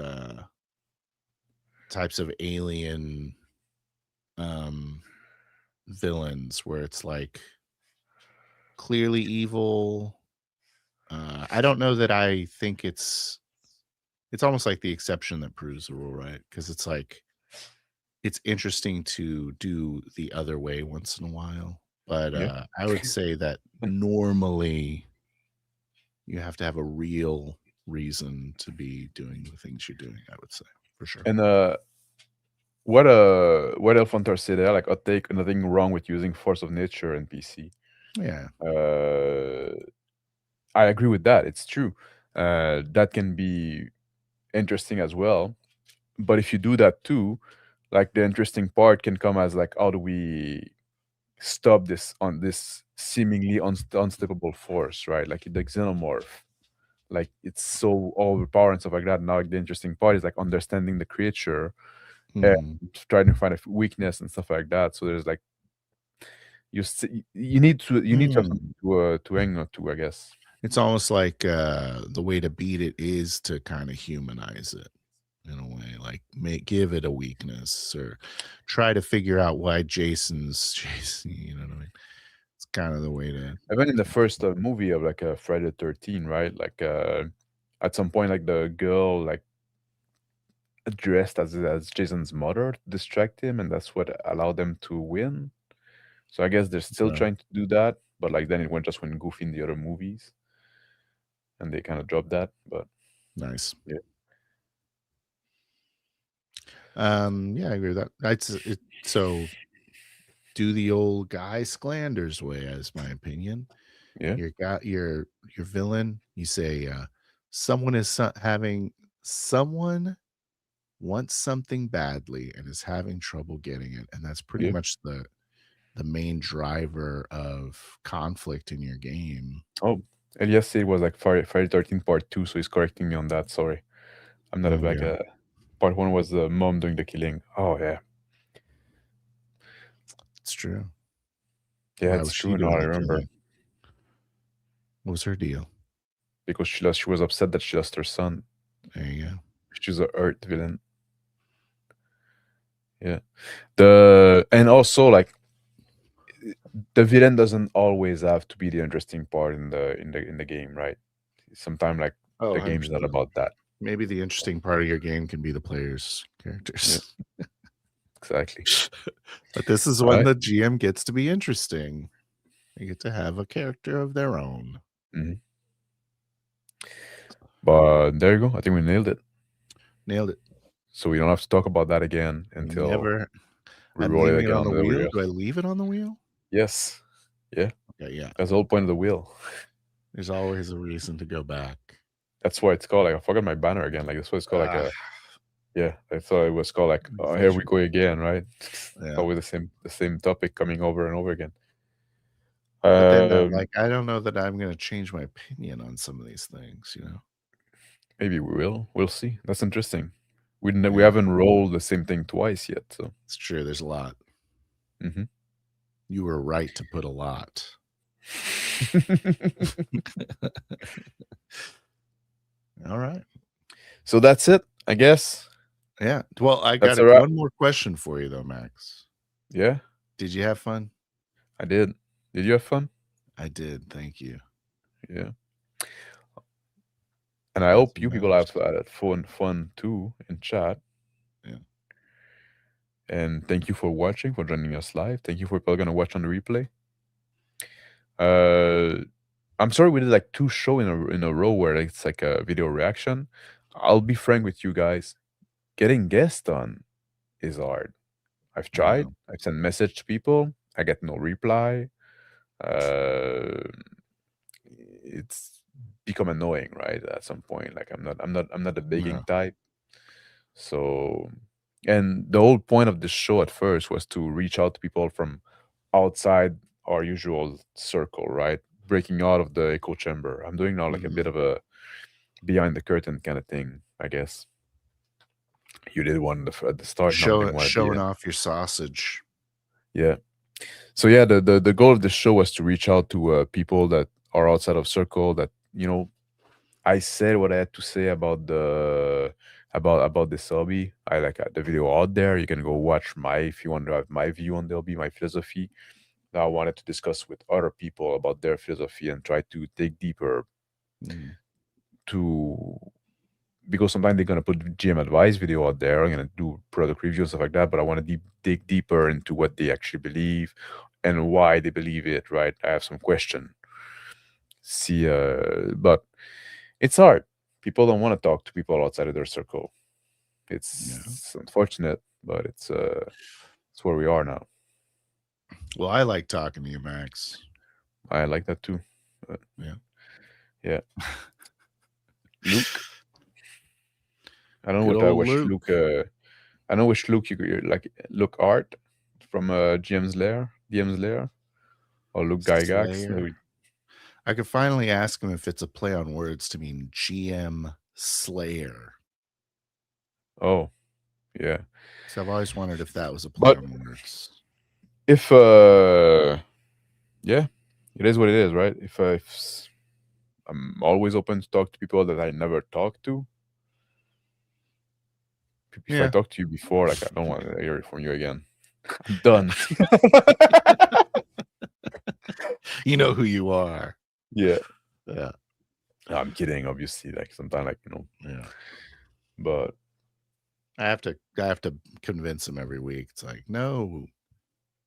types of alien villains where it's like clearly evil. I don't know that I think it's almost like the exception that proves the rule, right? Because it's like it's interesting to do the other way once in a while. But
Yeah.
I would say that normally you have to have a real reason to be doing the things you're doing, I would say, for sure.
And what Elfontar said there, like, I take nothing wrong with using force of nature in PC.
Yeah.
I agree with that. It's true. That can be interesting as well. But if you do that too, like the interesting part can come as like, how do we stop this seemingly unstoppable force, right? Like the xenomorph, like it's so overpowering and stuff like that. Now, like, the interesting part is like understanding the creature and trying to find a weakness and stuff like that. So there's like you need to have something to hang on to, I guess.
It's almost like the way to beat it is to kind of humanize it in a way, like give it a weakness or try to figure out why Jason's Jason. You know what I mean? It's kind of the way to.
Even in the first movie of like Friday the 13th, right? Like at some point, like the girl like dressed as Jason's mother to distract him, and that's what allowed them to win. So I guess they're still trying to do that, but like then it went goofy in the other movies, and they kind of dropped that. But
nice,
yeah.
Yeah, I agree with that. So do the old Guy Sklanders way, as my opinion.
Yeah.
Your villain. You say someone wants something badly and is having trouble getting it, and that's pretty much the main driver of conflict in your game.
Oh, Elias said it was like Friday 13 Part 2, so he's correcting me on that. Sorry, I'm not Part 1 was the mom doing the killing. Oh yeah,
it's true.
Yeah, it's true. Now I remember.
What was her deal?
Because she was upset that she lost her son.
There you go.
She's a Earth villain. Yeah. And also like the villain doesn't always have to be the interesting part in the game, right? Sometimes like the game is not about that.
Maybe the interesting part of your game can be the players' characters.
Yeah. Exactly.
But this is when the GM gets to be interesting. They get to have a character of their own.
Mm-hmm. But there you go. I think we nailed it.
Nailed it.
So we don't have to talk about that again until
we roll it again on the wheel. Do I leave it on the wheel?
Yes. Yeah.
Okay, yeah.
That's the whole point of the wheel.
There's always a reason to go back.
That's why it's called like I forgot my banner again. Like that's what it's called yeah. I thought it was called like here we go again, right?
Yeah.
Always the same topic coming over and over again.
But then like I don't know that I'm gonna change my opinion on some of these things, you know.
Maybe we will. We'll see. That's interesting. We haven't rolled the same thing twice yet, so
it's true. There's a lot.
Mm-hmm.
You were right to put a lot. All right.
So that's it, I guess.
Yeah. Well, I got one more question for you though, Max.
Yeah.
Did you have fun?
I did. Did you have fun?
I did. Thank you.
Yeah. And I hope you people have had fun too in chat.
Yeah.
And thank you for watching, for joining us live. Thank you for people gonna watch on the replay. I'm sorry we did like 2 shows in a row where it's like a video reaction. I'll be frank with you guys. Getting guests on is hard. I've tried. I've sent message to people. I get no reply. It's become annoying, right? At some point, like I'm not a begging type. So, and the whole point of this show at first was to reach out to people from outside our usual circle, right? Breaking out of the echo chamber. I'm doing now like a bit of a behind the curtain kind of thing, I guess. You did one at the start. Now I'm doing one at the
Showing
end.
off your sausage.
Yeah. So yeah, the goal of the show was to reach out to people that are outside of circle. That I said what I had to say about the about this hobby. I like the video out there. You can go watch if you want to have my view on the hobby, my philosophy. Now I wanted to discuss with other people about their philosophy and try to dig deeper because sometimes they're gonna put GM advice video out there. I'm gonna do product reviews stuff like that, but I want to dig deeper into what they actually believe and why they believe it. Right? I have some question. But it's hard. People don't want to talk to people outside of their circle. It's unfortunate, but it's where we are now.
Well, I like talking to you, Max.
I like that too. Yeah. Luke. I don't know which Luke. I know which Luke you like. Luke Art from DM's Lair, or Luke Gygax.
I could finally ask him if it's a play on words to mean GM Slayer.
Oh, yeah.
So I've always wondered if that was a play on words.
If yeah, it is what it is, right? If I'm always open to talk to people that I never talked to. If I talk to you before, like I don't want to hear from you again. I'm done.
You know who you are.
Yeah.
Yeah.
No, I'm kidding, obviously. Like sometimes, like
Yeah.
But
I have to convince him every week. It's like, no,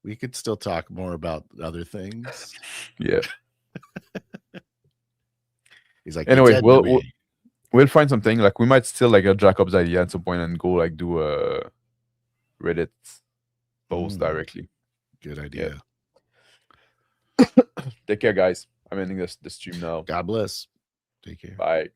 we could still talk more about other things.
Yeah.
He's like,
anyway, we'll find something. Like we might still like Jacob's idea at some point and go like do a Reddit post directly.
Good idea.
Take care, guys. I'm ending the stream now.
God bless. Take care.
Bye.